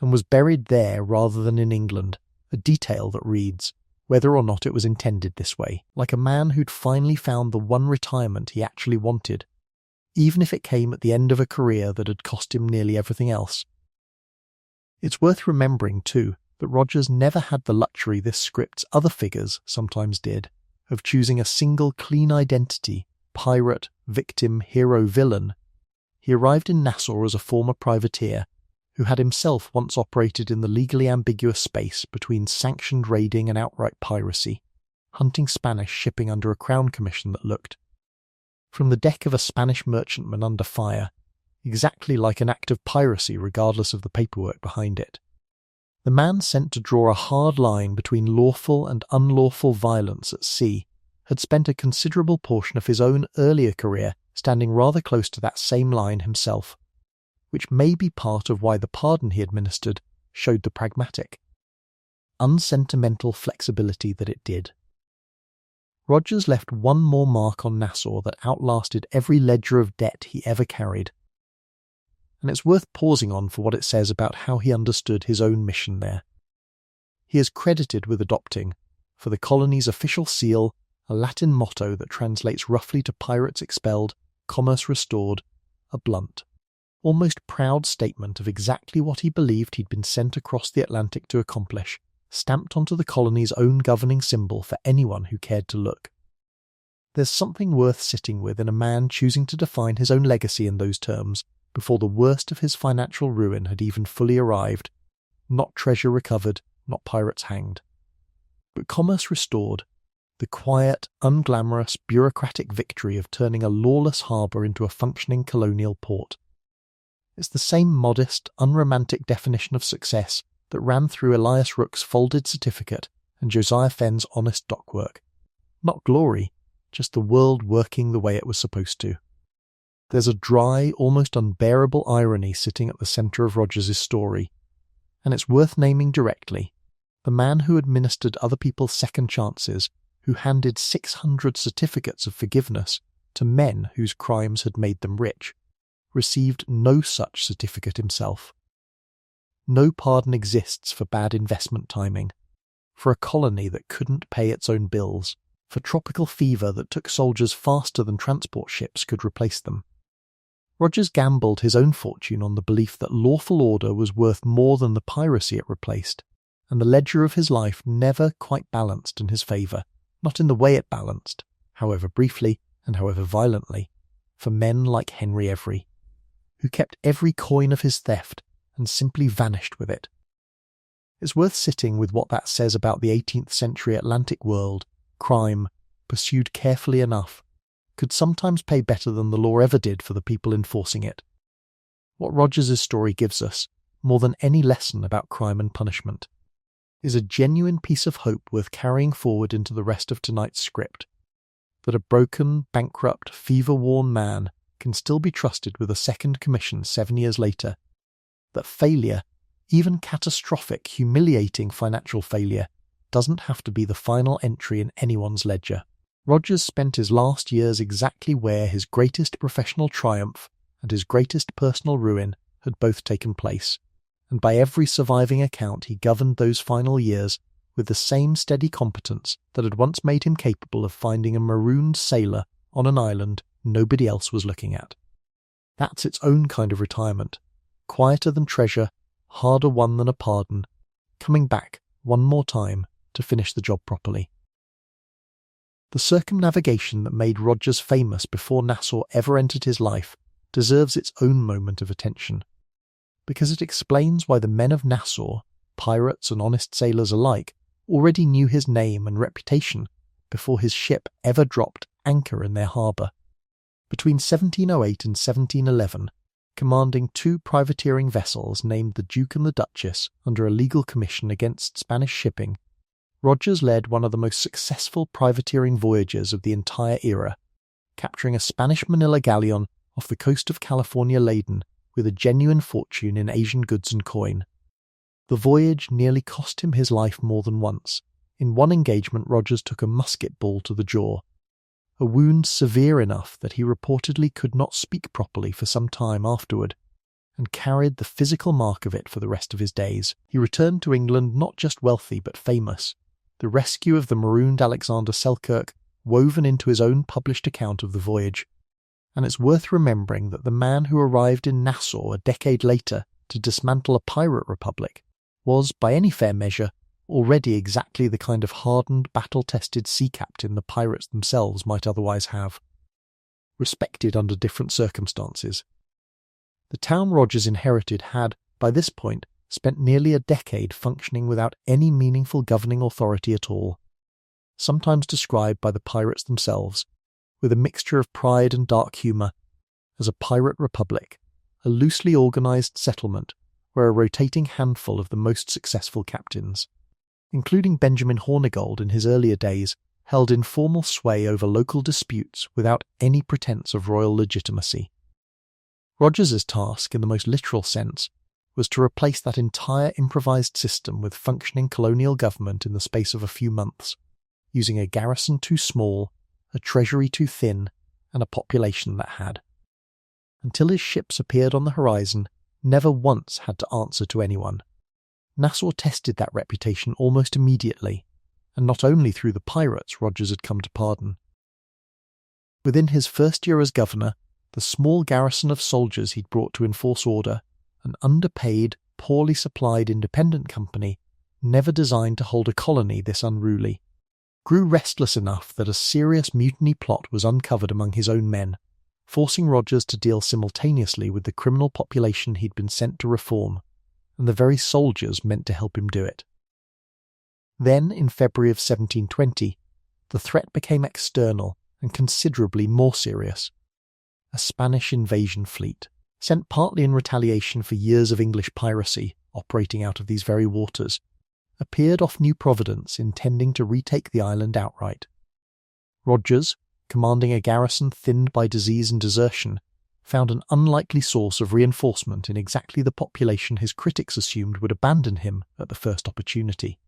and was buried there rather than in England, a detail that reads, whether or not it was intended this way, like a man who'd finally found the one retirement he actually wanted, even if it came at the end of a career that had cost him nearly everything else. It's worth remembering, too, that Rogers never had the luxury this script's other figures sometimes did, of choosing a single clean identity, pirate, victim, hero, villain. He arrived in Nassau as a former privateer, who had himself once operated in the legally ambiguous space between sanctioned raiding and outright piracy, hunting Spanish shipping under a Crown commission that looked, from the deck of a Spanish merchantman under fire, exactly like an act of piracy regardless of the paperwork behind it. The man sent to draw a hard line between lawful and unlawful violence at sea had spent a considerable portion of his own earlier career standing rather close to that same line himself, which may be part of why the pardon he administered showed the pragmatic, unsentimental flexibility that it did. Rogers left one more mark on Nassau that outlasted every ledger of debt he ever carried. And it's worth pausing on for what it says about how he understood his own mission there. He is credited with adopting, for the colony's official seal, a Latin motto that translates roughly to pirates expelled, commerce restored, a blunt, almost proud statement of exactly what he believed he'd been sent across the Atlantic to accomplish, stamped onto the colony's own governing symbol for anyone who cared to look. There's something worth sitting with in a man choosing to define his own legacy in those terms before the worst of his financial ruin had even fully arrived. Not treasure recovered, not pirates hanged. But commerce restored, the quiet, unglamorous, bureaucratic victory of turning a lawless harbour into a functioning colonial port. It's the same modest, unromantic definition of success that ran through Elias Rook's folded certificate and Josiah Fenn's honest dockwork. Not glory, just the world working the way it was supposed to. There's a dry, almost unbearable irony sitting at the centre of Rogers's story, and it's worth naming directly. The man who administered other people's second chances, who handed 600 certificates of forgiveness to men whose crimes had made them rich, received no such certificate himself. No pardon exists for bad investment timing, for a colony that couldn't pay its own bills, for tropical fever that took soldiers faster than transport ships could replace them. Rogers gambled his own fortune on the belief that lawful order was worth more than the piracy it replaced, and the ledger of his life never quite balanced in his favour, not in the way it balanced, however briefly and however violently, for men like Henry Every, who kept every coin of his theft and simply vanished with it. It's worth sitting with what that says about the 18th century Atlantic world. Crime, pursued carefully enough, could sometimes pay better than the law ever did for the people enforcing it. What Rogers's story gives us, more than any lesson about crime and punishment, is a genuine piece of hope worth carrying forward into the rest of tonight's script, that a broken, bankrupt, fever-worn man can still be trusted with a second commission 7 years later, that failure, even catastrophic, humiliating financial failure, doesn't have to be the final entry in anyone's ledger. Rogers spent his last years exactly where his greatest professional triumph and his greatest personal ruin had both taken place, and by every surviving account he governed those final years with the same steady competence that had once made him capable of finding a marooned sailor on an island nobody else was looking at. That's its own kind of retirement, quieter than treasure, harder won than a pardon, coming back one more time to finish the job properly. The circumnavigation that made Rogers famous before Nassau ever entered his life deserves its own moment of attention, because it explains why the men of Nassau, pirates and honest sailors alike, already knew his name and reputation before his ship ever dropped anchor in their harbour. Between 1708 and 1711, commanding 2 privateering vessels named the Duke and the Duchess under a legal commission against Spanish shipping, Rogers led one of the most successful privateering voyages of the entire era, capturing a Spanish Manila galleon off the coast of California laden with a genuine fortune in Asian goods and coin. The voyage nearly cost him his life more than once. In one engagement, Rogers took a musket ball to the jaw, a wound severe enough that he reportedly could not speak properly for some time afterward, and carried the physical mark of it for the rest of his days. He returned to England not just wealthy but famous, the rescue of the marooned Alexander Selkirk woven into his own published account of the voyage. And it's worth remembering that the man who arrived in Nassau a decade later to dismantle a pirate republic was, by any fair measure, already exactly the kind of hardened, battle-tested sea captain the pirates themselves might otherwise have, respected under different circumstances. The town Rogers inherited had, by this point, spent nearly a decade functioning without any meaningful governing authority at all, sometimes described by the pirates themselves, with a mixture of pride and dark humour, as a pirate republic, a loosely organised settlement where a rotating handful of the most successful captains, including Benjamin Hornigold in his earlier days, held informal sway over local disputes without any pretence of royal legitimacy. Rogers's task, in the most literal sense, was to replace that entire improvised system with functioning colonial government in the space of a few months, using a garrison too small, a treasury too thin, and a population that had. Until his ships appeared on the horizon, never once had to answer to anyone. Nassau tested that reputation almost immediately, and not only through the pirates Rogers had come to pardon. Within his first year as governor, the small garrison of soldiers he'd brought to enforce order, an underpaid, poorly supplied independent company, never designed to hold a colony this unruly, grew restless enough that a serious mutiny plot was uncovered among his own men, forcing Rogers to deal simultaneously with the criminal population he'd been sent to reform, and the very soldiers meant to help him do it. Then, in February of 1720, the threat became external and considerably more serious. A Spanish invasion fleet, sent partly in retaliation for years of English piracy operating out of these very waters, appeared off New Providence intending to retake the island outright. Rogers, commanding a garrison thinned by disease and desertion, found an unlikely source of reinforcement in exactly the population his critics assumed would abandon him at the first opportunity.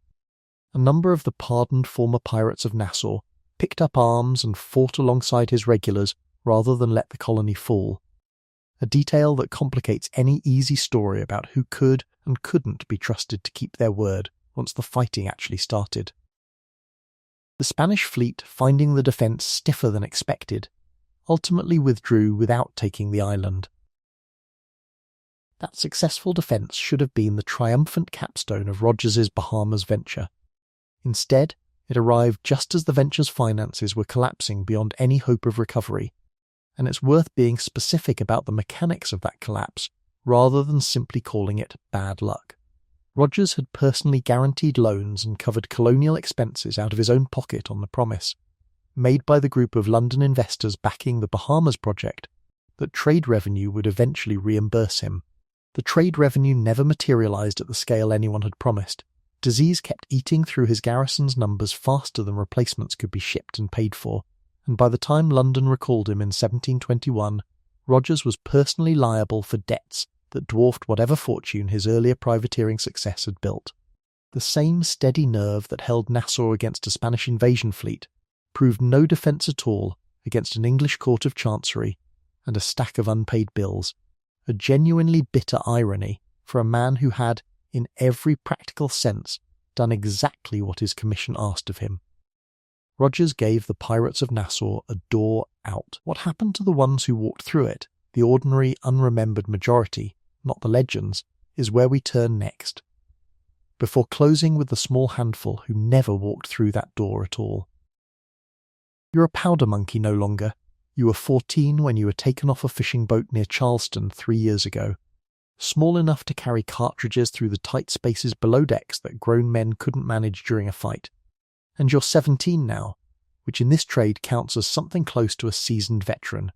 A number of the pardoned former pirates of Nassau picked up arms and fought alongside his regulars rather than let the colony fall, a detail that complicates any easy story about who could and couldn't be trusted to keep their word once the fighting actually started. The Spanish fleet, finding the defence stiffer than expected, ultimately withdrew without taking the island. That successful defence should have been the triumphant capstone of Rogers's Bahamas venture. Instead, it arrived just as the venture's finances were collapsing beyond any hope of recovery, and it's worth being specific about the mechanics of that collapse rather than simply calling it bad luck. Rogers had personally guaranteed loans and covered colonial expenses out of his own pocket on the promise, made by the group of London investors backing the Bahamas project, that trade revenue would eventually reimburse him. The trade revenue never materialised at the scale anyone had promised. Disease kept eating through his garrison's numbers faster than replacements could be shipped and paid for, and by the time London recalled him in 1721, Rogers was personally liable for debts that dwarfed whatever fortune his earlier privateering success had built. The same steady nerve that held Nassau against a Spanish invasion fleet proved no defence at all against an English court of chancery and a stack of unpaid bills, a genuinely bitter irony for a man who had, in every practical sense, done exactly what his commission asked of him. Rogers gave the pirates of Nassau a door out. What happened to the ones who walked through it, the ordinary, unremembered majority, not the legends, is where we turn next, before closing with the small handful who never walked through that door at all. You're a powder monkey no longer. You were 14 when you were taken off a fishing boat near Charleston 3 years ago, small enough to carry cartridges through the tight spaces below decks that grown men couldn't manage during a fight. And you're 17 now, which in this trade counts as something close to a seasoned veteran.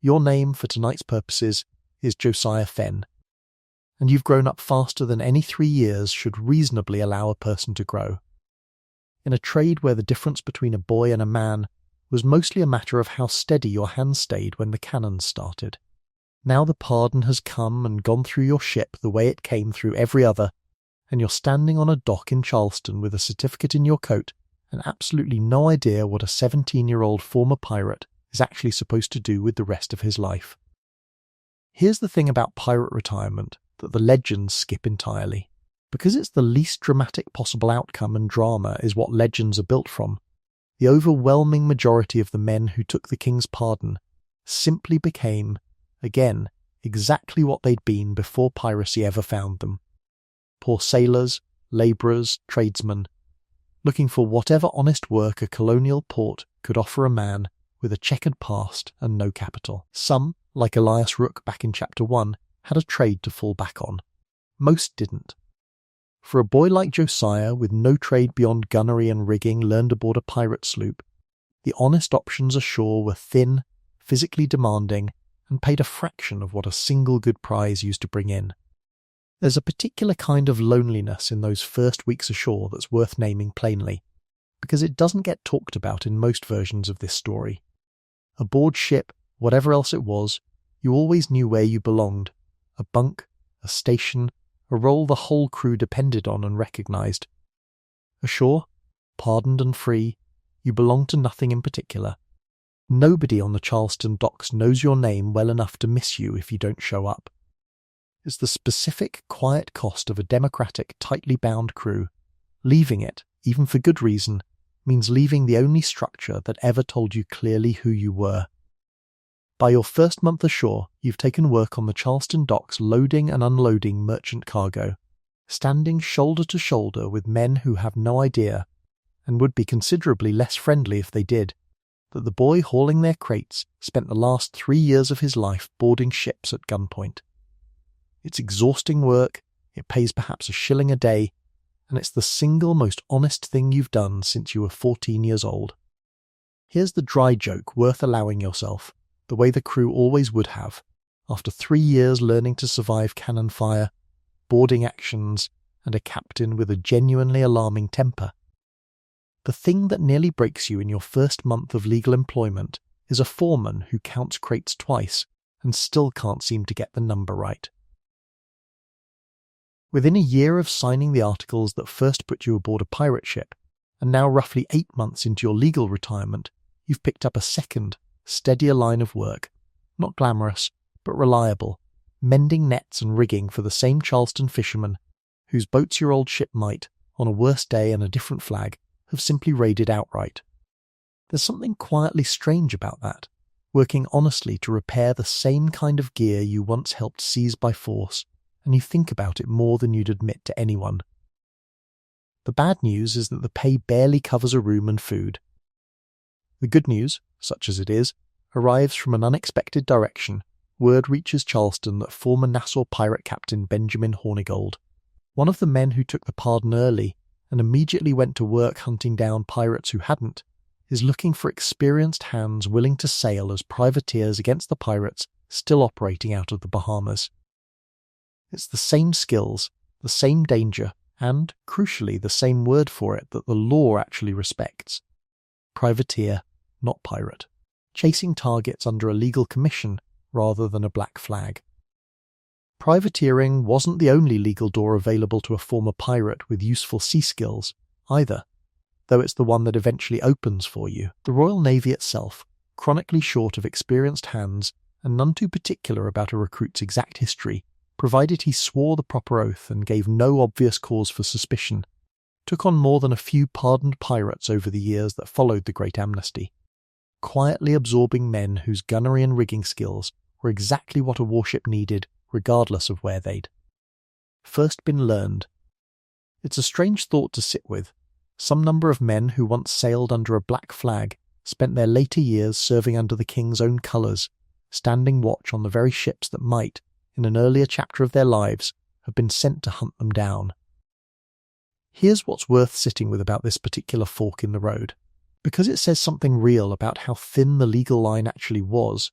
Your name, for tonight's purposes, is Josiah Fenn, and you've grown up faster than any 3 years should reasonably allow a person to grow. In a trade where the difference between a boy and a man was mostly a matter of how steady your hands stayed when the cannons started. Now the pardon has come and gone through your ship the way it came through every other, and you're standing on a dock in Charleston with a certificate in your coat and absolutely no idea what a 17-year-old former pirate is actually supposed to do with the rest of his life. Here's the thing about pirate retirement that the legends skip entirely. Because it's the least dramatic possible outcome, and drama is what legends are built from, the overwhelming majority of the men who took the king's pardon simply became, again, exactly what they'd been before piracy ever found them. Poor sailors, labourers, tradesmen, looking for whatever honest work a colonial port could offer a man with a checkered past and no capital. Some, like Elias Rook back in Chapter 1, had a trade to fall back on. Most didn't. For a boy like Josiah, with no trade beyond gunnery and rigging learned aboard a pirate sloop, the honest options ashore were thin, physically demanding, and paid a fraction of what a single good prize used to bring in. There's a particular kind of loneliness in those first weeks ashore that's worth naming plainly, because it doesn't get talked about in most versions of this story. Aboard ship, whatever else it was, you always knew where you belonged, a bunk, a station, a role the whole crew depended on and recognised. Ashore, pardoned and free, you belong to nothing in particular. Nobody on the Charleston docks knows your name well enough to miss you if you don't show up. It's the specific, quiet cost of a democratic, tightly bound crew. Leaving it, even for good reason, means leaving the only structure that ever told you clearly who you were. By your first month ashore, you've taken work on the Charleston docks loading and unloading merchant cargo, standing shoulder to shoulder with men who have no idea, and would be considerably less friendly if they did, that the boy hauling their crates spent the last 3 years of his life boarding ships at gunpoint. It's exhausting work, it pays perhaps $1 a day, and it's the single most honest thing you've done since you were 14 years old. Here's the dry joke worth allowing yourself, the way the crew always would have, after 3 years learning to survive cannon fire, boarding actions, and a captain with a genuinely alarming temper. The thing that nearly breaks you in your first month of legal employment is a foreman who counts crates twice and still can't seem to get the number right. Within a year of signing the articles that first put you aboard a pirate ship, and now roughly 8 months into your legal retirement, you've picked up a second, steadier line of work, not glamorous, but reliable, mending nets and rigging for the same Charleston fishermen, whose boats your old ship might, on a worse day and a different flag, have simply raided outright. There's something quietly strange about that, working honestly to repair the same kind of gear you once helped seize by force, and you think about it more than you'd admit to anyone. The bad news is that the pay barely covers a room and food. The good news, such as it is, arrives from an unexpected direction. Word reaches Charleston that former Nassau pirate captain Benjamin Hornigold, one of the men who took the pardon early and immediately went to work hunting down pirates who hadn't, is looking for experienced hands willing to sail as privateers against the pirates still operating out of the Bahamas. It's the same skills, the same danger, and, crucially, the same word for it that the law actually respects. Privateer, not pirate. Chasing targets under a legal commission rather than a black flag. Privateering wasn't the only legal door available to a former pirate with useful sea skills, either, though it's the one that eventually opens for you. The Royal Navy itself, chronically short of experienced hands and none too particular about a recruit's exact history, provided he swore the proper oath and gave no obvious cause for suspicion, took on more than a few pardoned pirates over the years that followed the Great Amnesty, quietly absorbing men whose gunnery and rigging skills were exactly what a warship needed, regardless of where they'd first been learned. It's a strange thought to sit with. Some number of men who once sailed under a black flag spent their later years serving under the King's own colours, standing watch on the very ships that might, in an earlier chapter of their lives, have been sent to hunt them down. Here's what's worth sitting with about this particular fork in the road. Because it says something real about how thin the legal line actually was,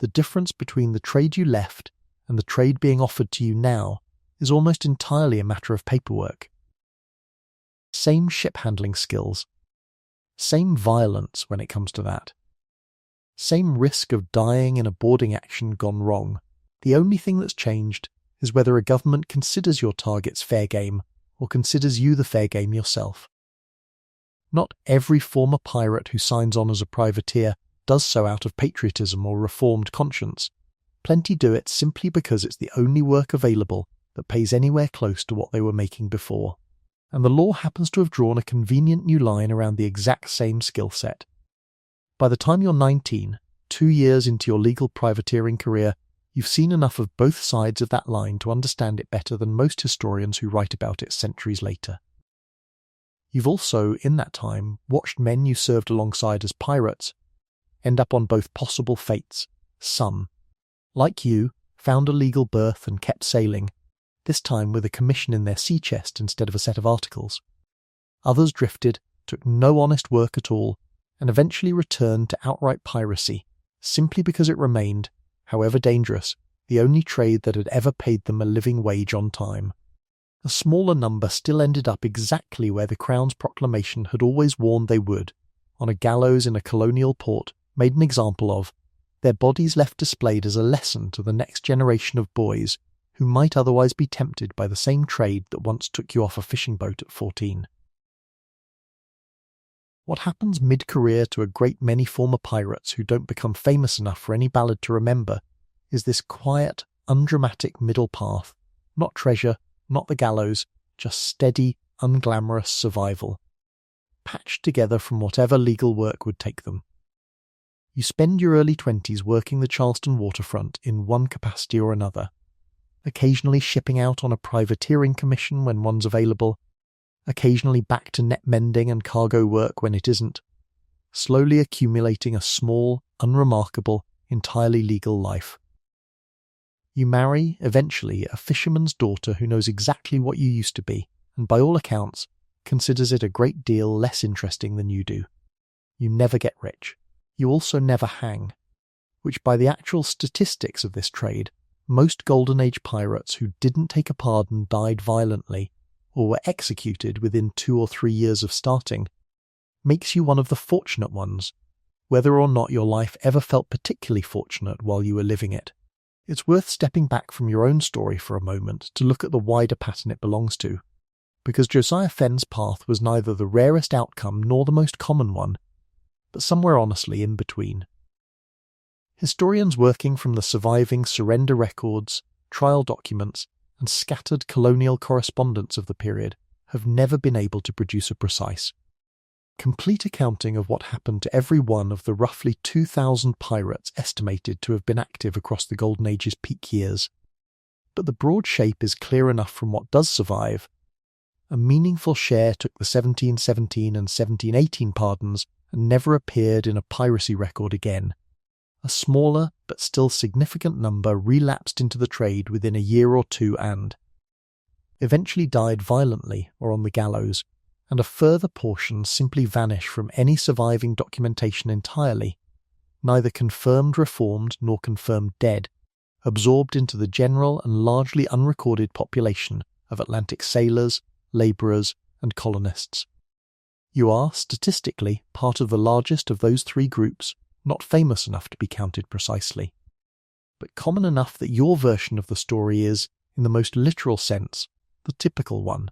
the difference between the trade you left and the trade being offered to you now is almost entirely a matter of paperwork. Same ship handling skills. Same violence when it comes to that. Same risk of dying in a boarding action gone wrong. The only thing that's changed is whether a government considers your targets fair game or considers you the fair game yourself. Not every former pirate who signs on as a privateer does so out of patriotism or reformed conscience. Plenty do it simply because it's the only work available that pays anywhere close to what they were making before. And the law happens to have drawn a convenient new line around the exact same skill set. By the time you're 19, 2 years into your legal privateering career, you've seen enough of both sides of that line to understand it better than most historians who write about it centuries later. You've also, in that time, watched men you served alongside as pirates end up on both possible fates. Some, like you, found a legal berth and kept sailing, this time with a commission in their sea chest instead of a set of articles. Others drifted, took no honest work at all, and eventually returned to outright piracy, simply because it remained, however dangerous, the only trade that had ever paid them a living wage on time. A smaller number still ended up exactly where the Crown's proclamation had always warned they would, on a gallows in a colonial port made an example of, their bodies left displayed as a lesson to the next generation of boys who might otherwise be tempted by the same trade that once took you off a fishing boat at 14. What happens mid-career to a great many former pirates who don't become famous enough for any ballad to remember is this quiet, undramatic middle path, not treasure, not the gallows, just steady, unglamorous survival, patched together from whatever legal work would take them. You spend your early 20s working the Charleston waterfront in one capacity or another, occasionally shipping out on a privateering commission when one's available, occasionally back to net mending and cargo work when it isn't, slowly accumulating a small, unremarkable, entirely legal life. You marry, eventually, a fisherman's daughter who knows exactly what you used to be, and by all accounts, considers it a great deal less interesting than you do. You never get rich. You also never hang, which by the actual statistics of this trade, most Golden Age pirates who didn't take a pardon died violently, or were executed within 2 or 3 years of starting, makes you one of the fortunate ones, whether or not your life ever felt particularly fortunate while you were living it. It's worth stepping back from your own story for a moment to look at the wider pattern it belongs to, because Josiah Fenn's path was neither the rarest outcome nor the most common one, but somewhere honestly in between. Historians working from the surviving surrender records, trial documents, and scattered colonial correspondence of the period have never been able to produce a precise, complete accounting of what happened to every one of the roughly 2,000 pirates estimated to have been active across the Golden Age's peak years. But the broad shape is clear enough from what does survive. A meaningful share took the 1717 and 1718 pardons and never appeared in a piracy record again. A smaller but still significant number relapsed into the trade within a year or two and eventually died violently or on the gallows, and a further portion simply vanished from any surviving documentation entirely, neither confirmed reformed nor confirmed dead, absorbed into the general and largely unrecorded population of Atlantic sailors, labourers, and colonists. You are, statistically, part of the largest of those three groups, not famous enough to be counted precisely, but common enough that your version of the story is, in the most literal sense, the typical one.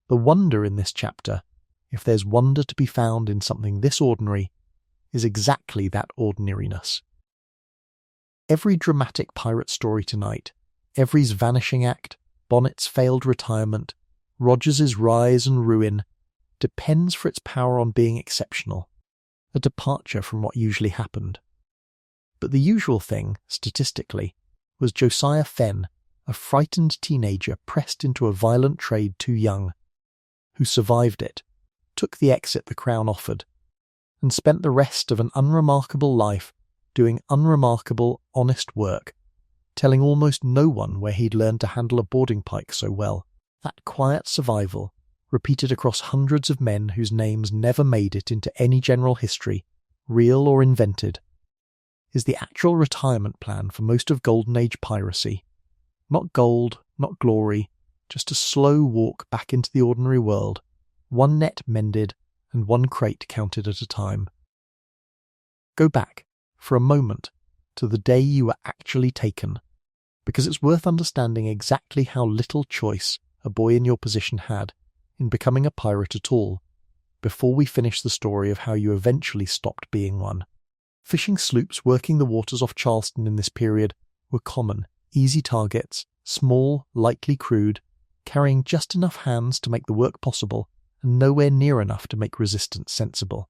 The wonder in this chapter, if there's wonder to be found in something this ordinary, is exactly that ordinariness. Every dramatic pirate story tonight, every's vanishing act, Bonnet's failed retirement, Rogers's rise and ruin, depends for its power on being exceptional, a departure from what usually happened. But the usual thing, statistically, was Josiah Fenn, a frightened teenager pressed into a violent trade too young, who survived it, took the exit the Crown offered, and spent the rest of an unremarkable life doing unremarkable, honest work, telling almost no one where he'd learned to handle a boarding pike so well. That quiet survival, repeated across hundreds of men whose names never made it into any general history, real or invented, is the actual retirement plan for most of Golden Age piracy. Not gold, not glory, just a slow walk back into the ordinary world, one net mended and one crate counted at a time. Go back, for a moment, to the day you were actually taken, because it's worth understanding exactly how little choice a boy in your position had in becoming a pirate at all, before we finish the story of how you eventually stopped being one. Fishing sloops working the waters off Charleston in this period were common, easy targets, small, lightly crewed, carrying just enough hands to make the work possible and nowhere near enough to make resistance sensible.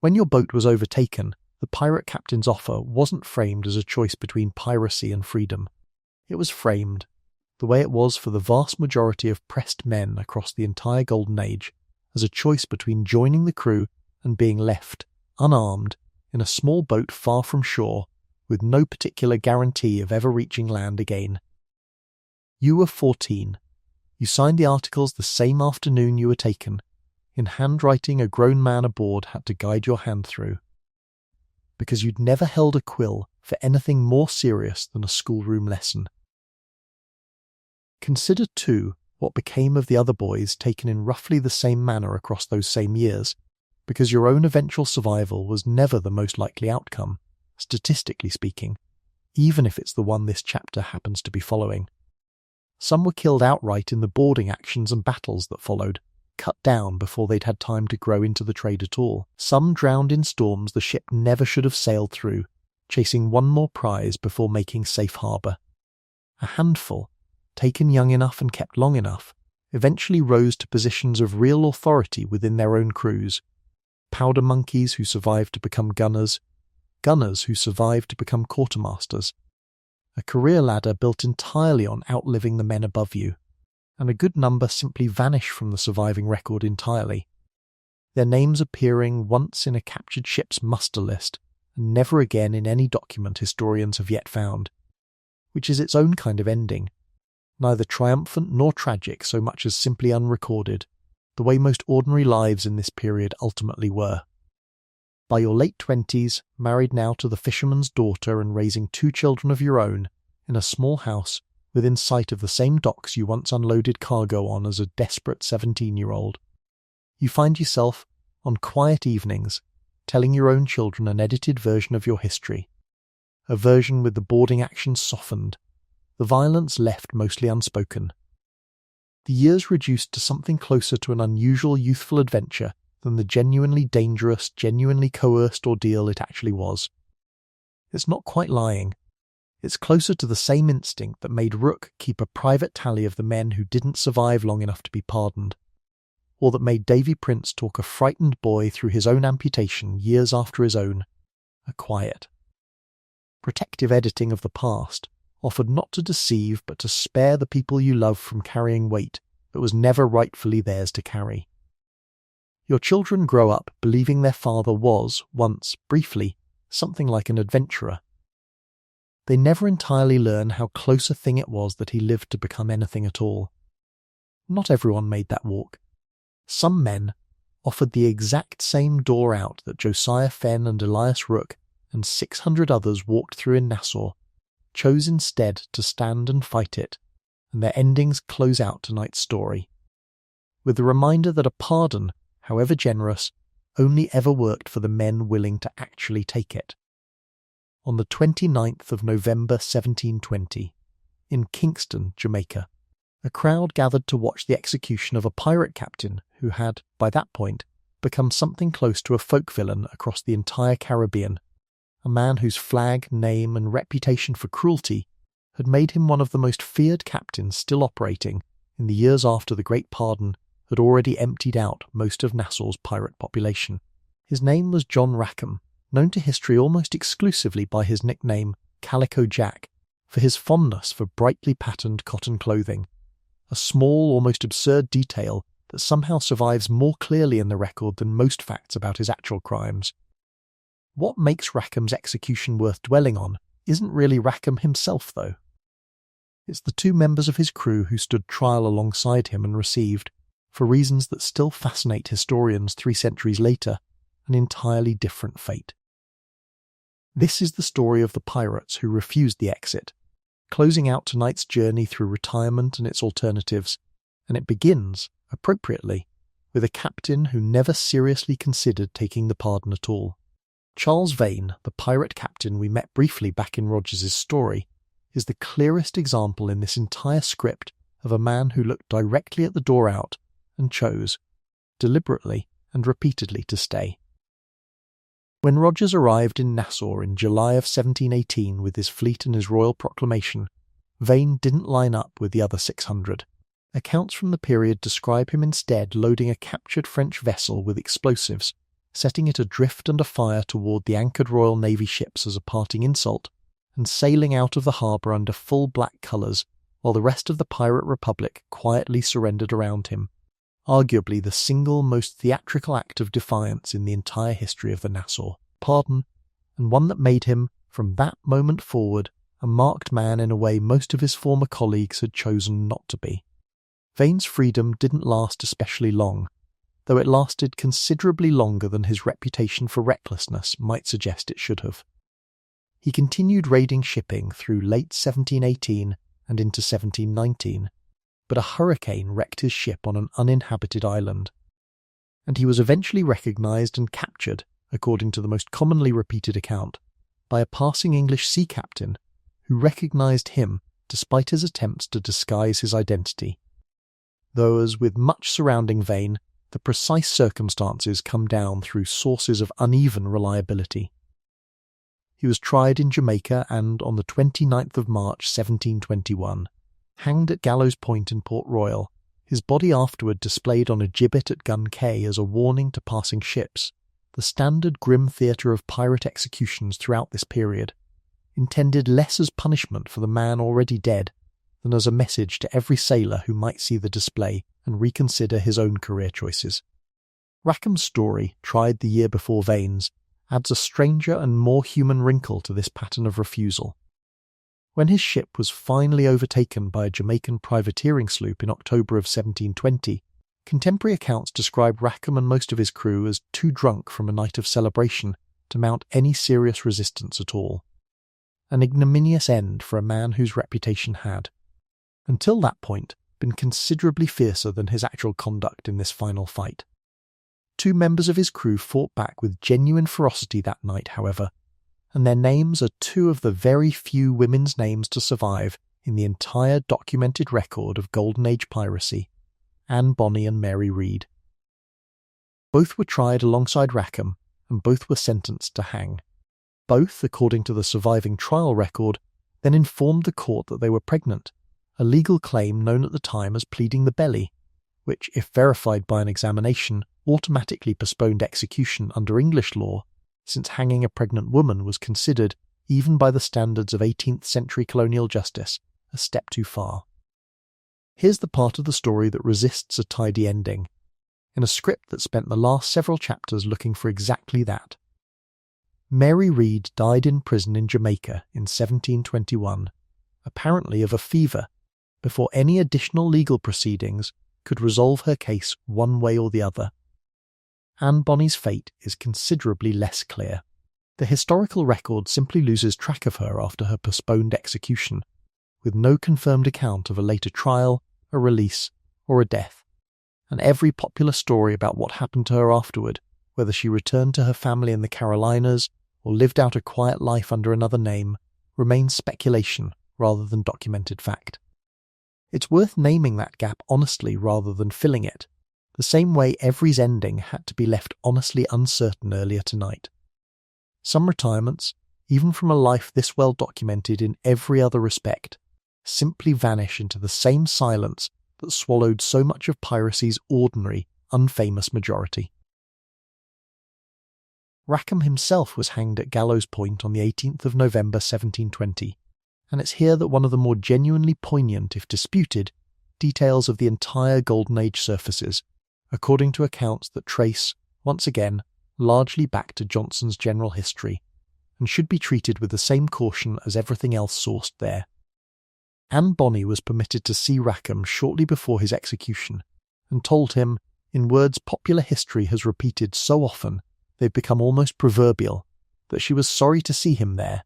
When your boat was overtaken, the pirate captain's offer wasn't framed as a choice between piracy and freedom. It was framed, the way it was for the vast majority of pressed men across the entire Golden Age, as a choice between joining the crew and being left, unarmed, in a small boat far from shore, with no particular guarantee of ever reaching land again. You were 14. You signed the articles the same afternoon you were taken, in handwriting a grown man aboard had to guide your hand through, because you'd never held a quill for anything more serious than a schoolroom lesson. Consider, too, what became of the other boys taken in roughly the same manner across those same years, because your own eventual survival was never the most likely outcome, statistically speaking, even if it's the one this chapter happens to be following. Some were killed outright in the boarding actions and battles that followed, cut down before they'd had time to grow into the trade at all. Some drowned in storms the ship never should have sailed through, chasing one more prize before making safe harbour. A handful, taken young enough and kept long enough, eventually rose to positions of real authority within their own crews. Powder monkeys who survived to become gunners, gunners who survived to become quartermasters. A career ladder built entirely on outliving the men above you, and a good number simply vanish from the surviving record entirely, their names appearing once in a captured ship's muster list, and never again in any document historians have yet found, which is its own kind of ending, neither triumphant nor tragic so much as simply unrecorded, the way most ordinary lives in this period ultimately were. By your late 20s, married now to the fisherman's daughter and raising 2 children of your own, in a small house within sight of the same docks you once unloaded cargo on as a desperate 17-year-old, you find yourself, on quiet evenings, telling your own children an edited version of your history, a version with the boarding action softened, the violence left mostly unspoken, the years reduced to something closer to an unusual youthful adventure than the genuinely dangerous, genuinely coerced ordeal it actually was. It's not quite lying. It's closer to the same instinct that made Rook keep a private tally of the men who didn't survive long enough to be pardoned, or that made Davy Prince talk a frightened boy through his own amputation years after his own, a quiet, protective editing of the past, offered not to deceive but to spare the people you love from carrying weight that was never rightfully theirs to carry. Your children grow up believing their father was, once, briefly, something like an adventurer. They never entirely learn how close a thing it was that he lived to become anything at all. Not everyone made that walk. Some men, offered the exact same door out that Josiah Fenn and Elias Rook and 600 others walked through in Nassau, chose instead to stand and fight it, and their endings close out tonight's story, with the reminder that a pardon, however generous, only ever worked for the men willing to actually take it. On the 29th of November 1720, in Kingston, Jamaica, a crowd gathered to watch the execution of a pirate captain who had, by that point, become something close to a folk villain across the entire Caribbean, a man whose flag, name, and reputation for cruelty had made him one of the most feared captains still operating in the years after the Great Pardon had already emptied out most of Nassau's pirate population. His name was John Rackham, known to history almost exclusively by his nickname Calico Jack, for his fondness for brightly patterned cotton clothing, a small, almost absurd detail that somehow survives more clearly in the record than most facts about his actual crimes. What makes Rackham's execution worth dwelling on isn't really Rackham himself, though. It's the 2 members of his crew who stood trial alongside him and received, for reasons that still fascinate historians 3 centuries later, an entirely different fate. This is the story of the pirates who refused the exit, closing out tonight's journey through retirement and its alternatives, and it begins, appropriately, with a captain who never seriously considered taking the pardon at all. Charles Vane, the pirate captain we met briefly back in Rogers's story, is the clearest example in this entire script of a man who looked directly at the door out and chose, deliberately and repeatedly, to stay. When Rogers arrived in Nassau in July of 1718 with his fleet and his royal proclamation, Vane didn't line up with the other 600. Accounts from the period describe him instead loading a captured French vessel with explosives, setting it adrift and afire toward the anchored Royal Navy ships as a parting insult, and sailing out of the harbour under full black colours, while the rest of the pirate republic quietly surrendered around him, arguably the single most theatrical act of defiance in the entire history of the Nassau pardon, and one that made him, from that moment forward, a marked man in a way most of his former colleagues had chosen not to be. Vane's freedom didn't last especially long, though it lasted considerably longer than his reputation for recklessness might suggest it should have. He continued raiding shipping through late 1718 and into 1719, but a hurricane wrecked his ship on an uninhabited island, and he was eventually recognised and captured, according to the most commonly repeated account, by a passing English sea captain who recognised him despite his attempts to disguise his identity. Though, as with much surrounding Vane, the precise circumstances come down through sources of uneven reliability. He was tried in Jamaica and, on the 29th of March 1721, hanged at Gallows Point in Port Royal, his body afterward displayed on a gibbet at Gun Cay as a warning to passing ships, the standard grim theatre of pirate executions throughout this period, intended less as punishment for the man already dead than as a message to every sailor who might see the display and reconsider his own career choices. Rackham's story, tried the year before Vane's, adds a stranger and more human wrinkle to this pattern of refusal. When his ship was finally overtaken by a Jamaican privateering sloop in October of 1720, contemporary accounts describe Rackham and most of his crew as too drunk from a night of celebration to mount any serious resistance at all. An ignominious end for a man whose reputation had, until that point, been considerably fiercer than his actual conduct in this final fight. 2 members of his crew fought back with genuine ferocity that night, however, and their names are 2 of the very few women's names to survive in the entire documented record of Golden Age piracy: Anne Bonny and Mary Read. Both were tried alongside Rackham, and both were sentenced to hang. Both, according to the surviving trial record, then informed the court that they were pregnant, a legal claim known at the time as pleading the belly, which, if verified by an examination, automatically postponed execution under English law, since hanging a pregnant woman was considered, even by the standards of 18th century colonial justice, a step too far. Here's the part of the story that resists a tidy ending, in a script that spent the last several chapters looking for exactly that. Mary Read died in prison in Jamaica in 1721, apparently of a fever, before any additional legal proceedings could resolve her case one way or the other. Anne Bonny's fate is considerably less clear. The historical record simply loses track of her after her postponed execution, with no confirmed account of a later trial, a release, or a death, and every popular story about what happened to her afterward, whether she returned to her family in the Carolinas or lived out a quiet life under another name, remains speculation rather than documented fact. It's worth naming that gap honestly rather than filling it, the same way Every's ending had to be left honestly uncertain earlier tonight. Some retirements, even from a life this well documented in every other respect, simply vanish into the same silence that swallowed so much of piracy's ordinary, unfamous majority. Rackham himself was hanged at Gallows Point on the 18th of November 1720, and it's here that one of the more genuinely poignant, if disputed, details of the entire Golden Age surfaces, according to accounts that trace, once again, largely back to Johnson's general history, and should be treated with the same caution as everything else sourced there. Anne Bonny was permitted to see Rackham shortly before his execution, and told him, in words popular history has repeated so often they've become almost proverbial, that she was sorry to see him there,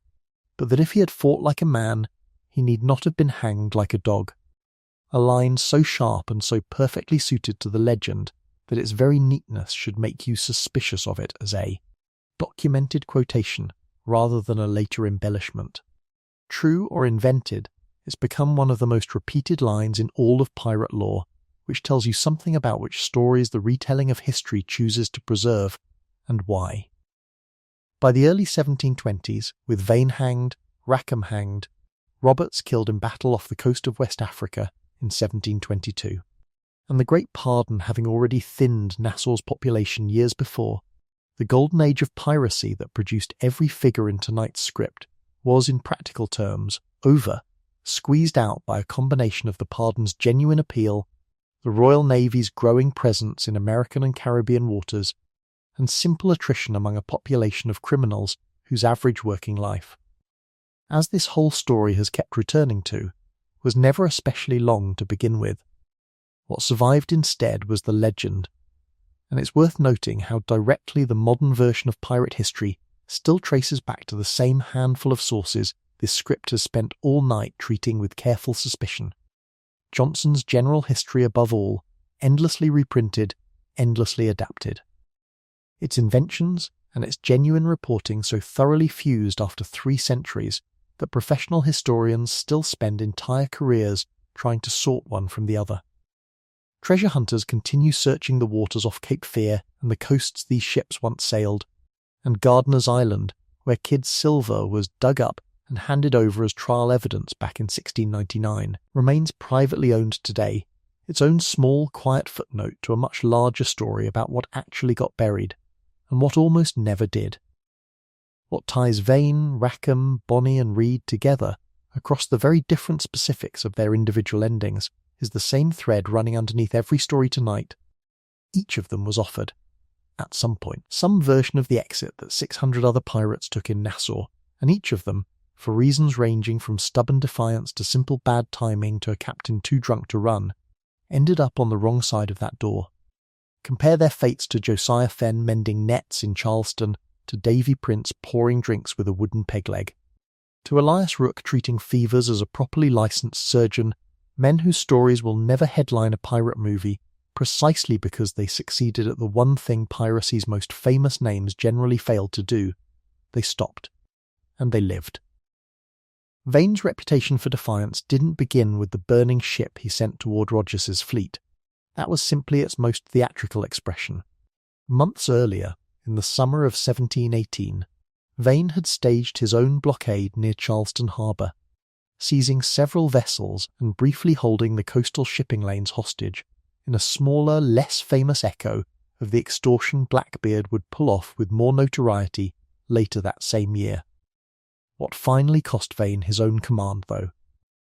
but that if he had fought like a man, he need not have been hanged like a dog. A line so sharp and so perfectly suited to the legend that its very neatness should make you suspicious of it as a documented quotation rather than a later embellishment. True or invented, it's become one of the most repeated lines in all of pirate lore, which tells you something about which stories the retelling of history chooses to preserve, and why. By the early 1720s, with Vane hanged, Rackham hanged, Roberts killed in battle off the coast of West Africa in 1722, and the Great Pardon having already thinned Nassau's population years before, the Golden Age of Piracy that produced every figure in tonight's script was, in practical terms, over, squeezed out by a combination of the Pardon's genuine appeal, the Royal Navy's growing presence in American and Caribbean waters, and simple attrition among a population of criminals whose average working life, as this whole story has kept returning to, was never especially long to begin with. What survived instead was the legend, and it's worth noting how directly the modern version of pirate history still traces back to the same handful of sources this script has spent all night treating with careful suspicion. Johnson's general history above all, endlessly reprinted, endlessly adapted. Its inventions and its genuine reporting so thoroughly fused after 3 centuries that professional historians still spend entire careers trying to sort one from the other. Treasure hunters continue searching the waters off Cape Fear and the coasts these ships once sailed, and Gardiner's Island, where Kidd's silver was dug up and handed over as trial evidence back in 1699, remains privately owned today, its own small, quiet footnote to a much larger story about what actually got buried, and what almost never did. What ties Vane, Rackham, Bonney and Reed together, across the very different specifics of their individual endings, is the same thread running underneath every story tonight. Each of them was offered, at some point, some version of the exit that 600 other pirates took in Nassau, and each of them, for reasons ranging from stubborn defiance to simple bad timing to a captain too drunk to run, ended up on the wrong side of that door. Compare their fates to Josiah Fenn mending nets in Charleston, to Davy Prince pouring drinks with a wooden peg leg, to Elias Rook treating fevers as a properly licensed surgeon, men whose stories will never headline a pirate movie precisely because they succeeded at the one thing piracy's most famous names generally failed to do. They stopped. And they lived. Vane's reputation for defiance didn't begin with the burning ship he sent toward Rogers's fleet. That was simply its most theatrical expression. Months earlier, in the summer of 1718, Vane had staged his own blockade near Charleston harbour, seizing several vessels and briefly holding the coastal shipping lanes hostage, in a smaller, less famous echo of the extortion Blackbeard would pull off with more notoriety later that same year. What finally cost Vane his own command, though,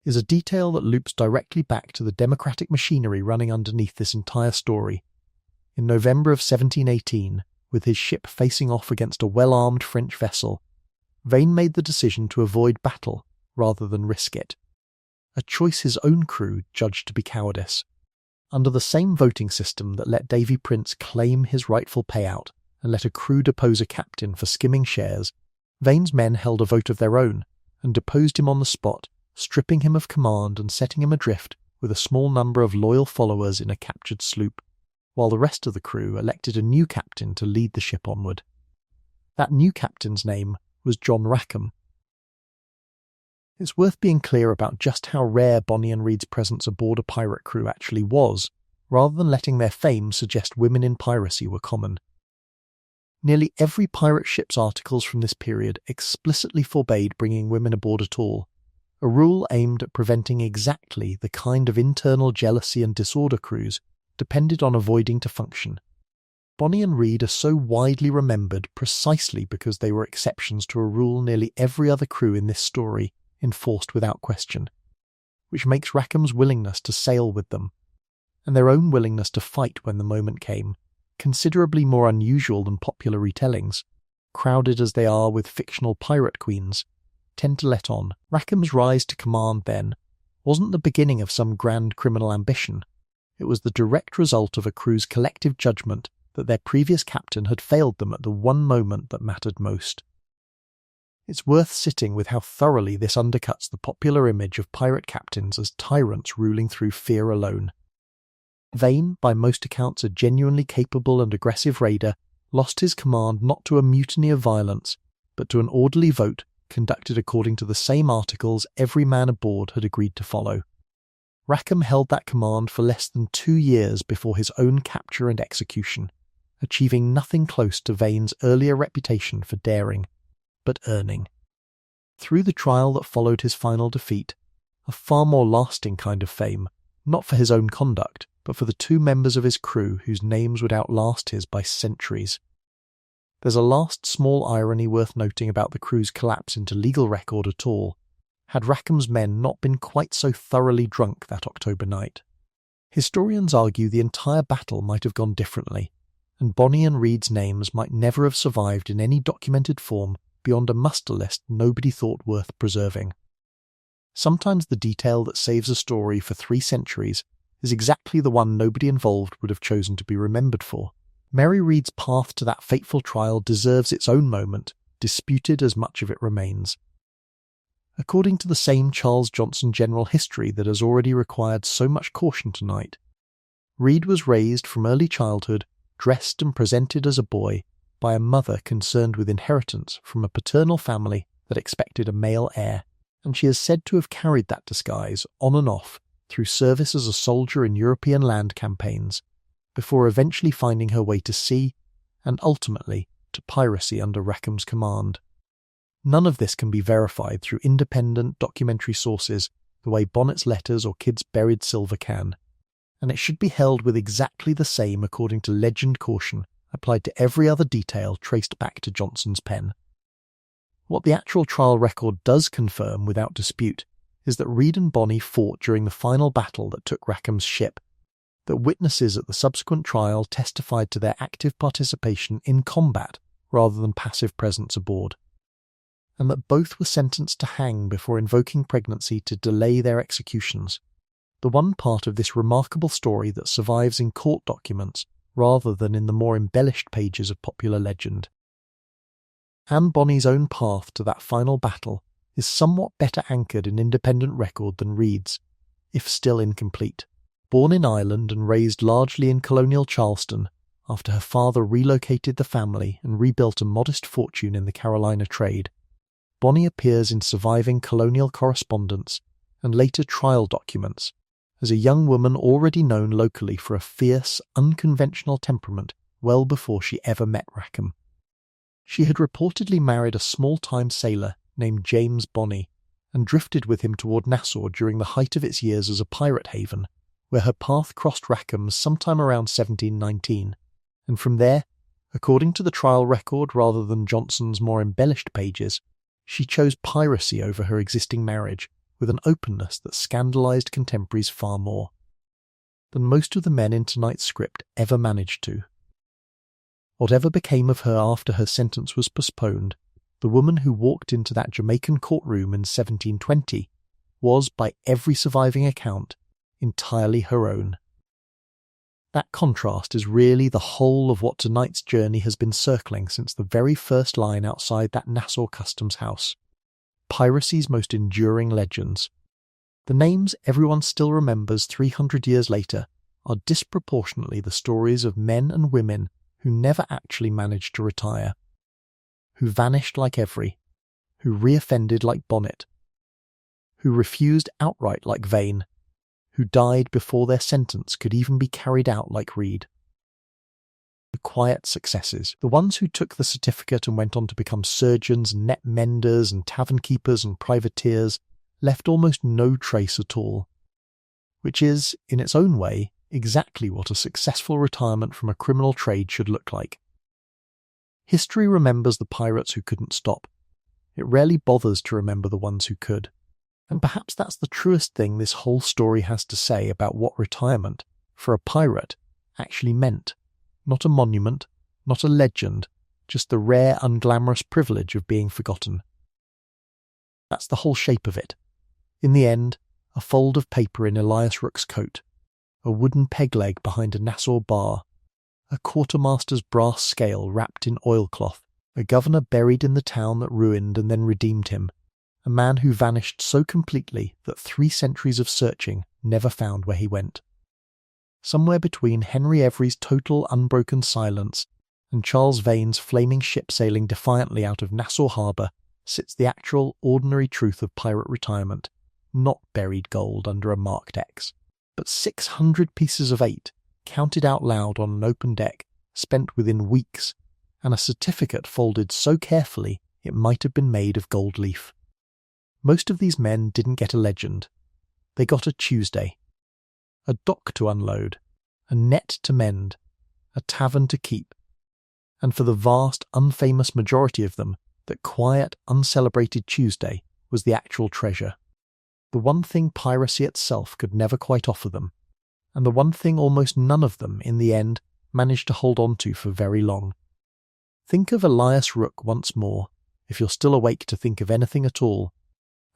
is a detail that loops directly back to the democratic machinery running underneath this entire story. In November of 1718, with his ship facing off against a well-armed French vessel, Vane made the decision to avoid battle rather than risk it, a choice his own crew judged to be cowardice. Under the same voting system that let Davy Prince claim his rightful payout and let a crew depose a captain for skimming shares, Vane's men held a vote of their own and deposed him on the spot, stripping him of command and setting him adrift with a small number of loyal followers in a captured sloop, while the rest of the crew elected a new captain to lead the ship onward. That new captain's name was John Rackham. It's worth being clear about just how rare Bonney and Reed's presence aboard a pirate crew actually was, rather than letting their fame suggest women in piracy were common. Nearly every pirate ship's articles from this period explicitly forbade bringing women aboard at all, a rule aimed at preventing exactly the kind of internal jealousy and disorder crews depended on avoiding to function. Bonney and Reed are so widely remembered precisely because they were exceptions to a rule nearly every other crew in this story enforced without question, which makes Rackham's willingness to sail with them, and their own willingness to fight when the moment came, considerably more unusual than popular retellings, crowded as they are with fictional pirate queens, tend to let on. Rackham's rise to command, then, wasn't the beginning of some grand criminal ambition. It was the direct result of a crew's collective judgment that their previous captain had failed them at the one moment that mattered most. It's worth sitting with how thoroughly this undercuts the popular image of pirate captains as tyrants ruling through fear alone. Vane, by most accounts a genuinely capable and aggressive raider, lost his command not to a mutiny of violence, but to an orderly vote conducted according to the same articles every man aboard had agreed to follow. Rackham held that command for less than 2 years before his own capture and execution, achieving nothing close to Vane's earlier reputation for daring, but earning, through the trial that followed his final defeat, a far more lasting kind of fame, not for his own conduct, but for the 2 members of his crew whose names would outlast his by centuries. There's a last small irony worth noting about the crew's collapse into legal record at all, had Rackham's men not been quite so thoroughly drunk that October night. Historians argue the entire battle might have gone differently, and Bonney and Reed's names might never have survived in any documented form beyond a muster list nobody thought worth preserving. Sometimes the detail that saves a story for 3 centuries is exactly the one nobody involved would have chosen to be remembered for. Mary Reed's path to that fateful trial deserves its own moment, disputed as much of it remains. According to the same Charles Johnson general history that has already required so much caution tonight, Reed was raised from early childhood, dressed and presented as a boy, by a mother concerned with inheritance from a paternal family that expected a male heir, and she is said to have carried that disguise on and off through service as a soldier in European land campaigns, before eventually finding her way to sea and ultimately to piracy under Rackham's command. None of this can be verified through independent documentary sources the way Bonnet's letters or Kidd's buried silver can, and it should be held with exactly the same according to legend caution applied to every other detail traced back to Johnson's pen. What the actual trial record does confirm without dispute is that Reed and Bonney fought during the final battle that took Rackham's ship, that witnesses at the subsequent trial testified to their active participation in combat rather than passive presence aboard, and that both were sentenced to hang before invoking pregnancy to delay their executions, the one part of this remarkable story that survives in court documents rather than in the more embellished pages of popular legend. Anne Bonney's own path to that final battle is somewhat better anchored in independent record than Reed's, if still incomplete. Born in Ireland and raised largely in colonial Charleston, after her father relocated the family and rebuilt a modest fortune in the Carolina trade, Bonney appears in surviving colonial correspondence and later trial documents as a young woman already known locally for a fierce, unconventional temperament well before she ever met Rackham. She had reportedly married a small-time sailor named James Bonney and drifted with him toward Nassau during the height of its years as a pirate haven, where her path crossed Rackham's sometime around 1719, and from there, according to the trial record rather than Johnson's more embellished pages, she chose piracy over her existing marriage with an openness that scandalised contemporaries far more than most of the men in tonight's script ever managed to. Whatever became of her after her sentence was postponed, the woman who walked into that Jamaican courtroom in 1720 was, by every surviving account, entirely her own. That contrast is really the whole of what tonight's journey has been circling since the very first line outside that Nassau customs house. Piracy's most enduring legends. The names everyone still remembers 300 years later are disproportionately the stories of men and women who never actually managed to retire, who vanished like Every, who reoffended like Bonnet, who refused outright like Vane, who died before their sentence could even be carried out like Reed. The quiet successes, the ones who took the certificate and went on to become surgeons, net menders and tavern keepers and privateers, left almost no trace at all, which is, in its own way, exactly what a successful retirement from a criminal trade should look like. History remembers the pirates who couldn't stop. It rarely bothers to remember the ones who could. And perhaps that's the truest thing this whole story has to say about what retirement, for a pirate, actually meant. Not a monument, not a legend, just the rare, unglamorous privilege of being forgotten. That's the whole shape of it. In the end, a fold of paper in Elias Rook's coat, a wooden peg leg behind a Nassau bar, a quartermaster's brass scale wrapped in oilcloth, a governor buried in the town that ruined and then redeemed him, a man who vanished so completely that 3 centuries of searching never found where he went. Somewhere between Henry Every's total unbroken silence and Charles Vane's flaming ship sailing defiantly out of Nassau harbour sits the actual, ordinary truth of pirate retirement, not buried gold under a marked X, but 600 pieces of 8, counted out loud on an open deck, spent within weeks, and a certificate folded so carefully it might have been made of gold leaf. Most of these men didn't get a legend. They got a Tuesday. A dock to unload, a net to mend, a tavern to keep, and for the vast, unfamous majority of them, that quiet, uncelebrated Tuesday was the actual treasure. The one thing piracy itself could never quite offer them, and the one thing almost none of them, in the end, managed to hold on to for very long. Think of Elias Rook once more, if you're still awake to think of anything at all.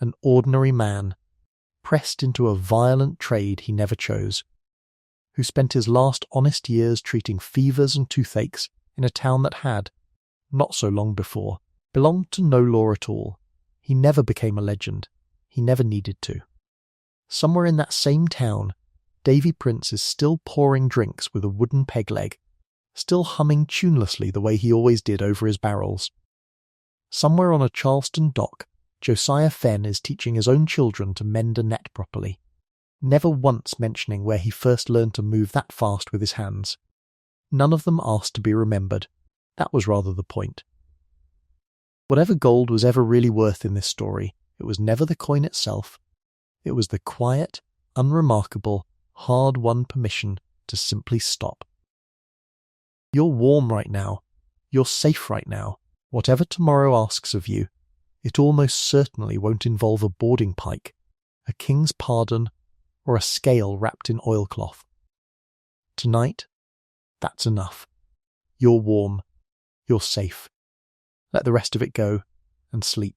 An ordinary man, pressed into a violent trade he never chose, who spent his last honest years treating fevers and toothaches in a town that had, not so long before, belonged to no law at all. He never became a legend. He never needed to. Somewhere in that same town, Davy Prince is still pouring drinks with a wooden peg leg, still humming tunelessly the way he always did over his barrels. Somewhere on a Charleston dock, Josiah Fenn is teaching his own children to mend a net properly. never once mentioning where he first learned to move that fast with his hands. None of them asked to be remembered. That was rather the point. Whatever gold was ever really worth in this story, it was never the coin itself. It was the quiet, unremarkable, hard-won permission to simply stop. You're warm right now. You're safe right now. Whatever tomorrow asks of you, it almost certainly won't involve a boarding pike, a king's pardon, or a scale wrapped in oilcloth. Tonight, that's enough. You're warm. You're safe. Let the rest of it go and sleep.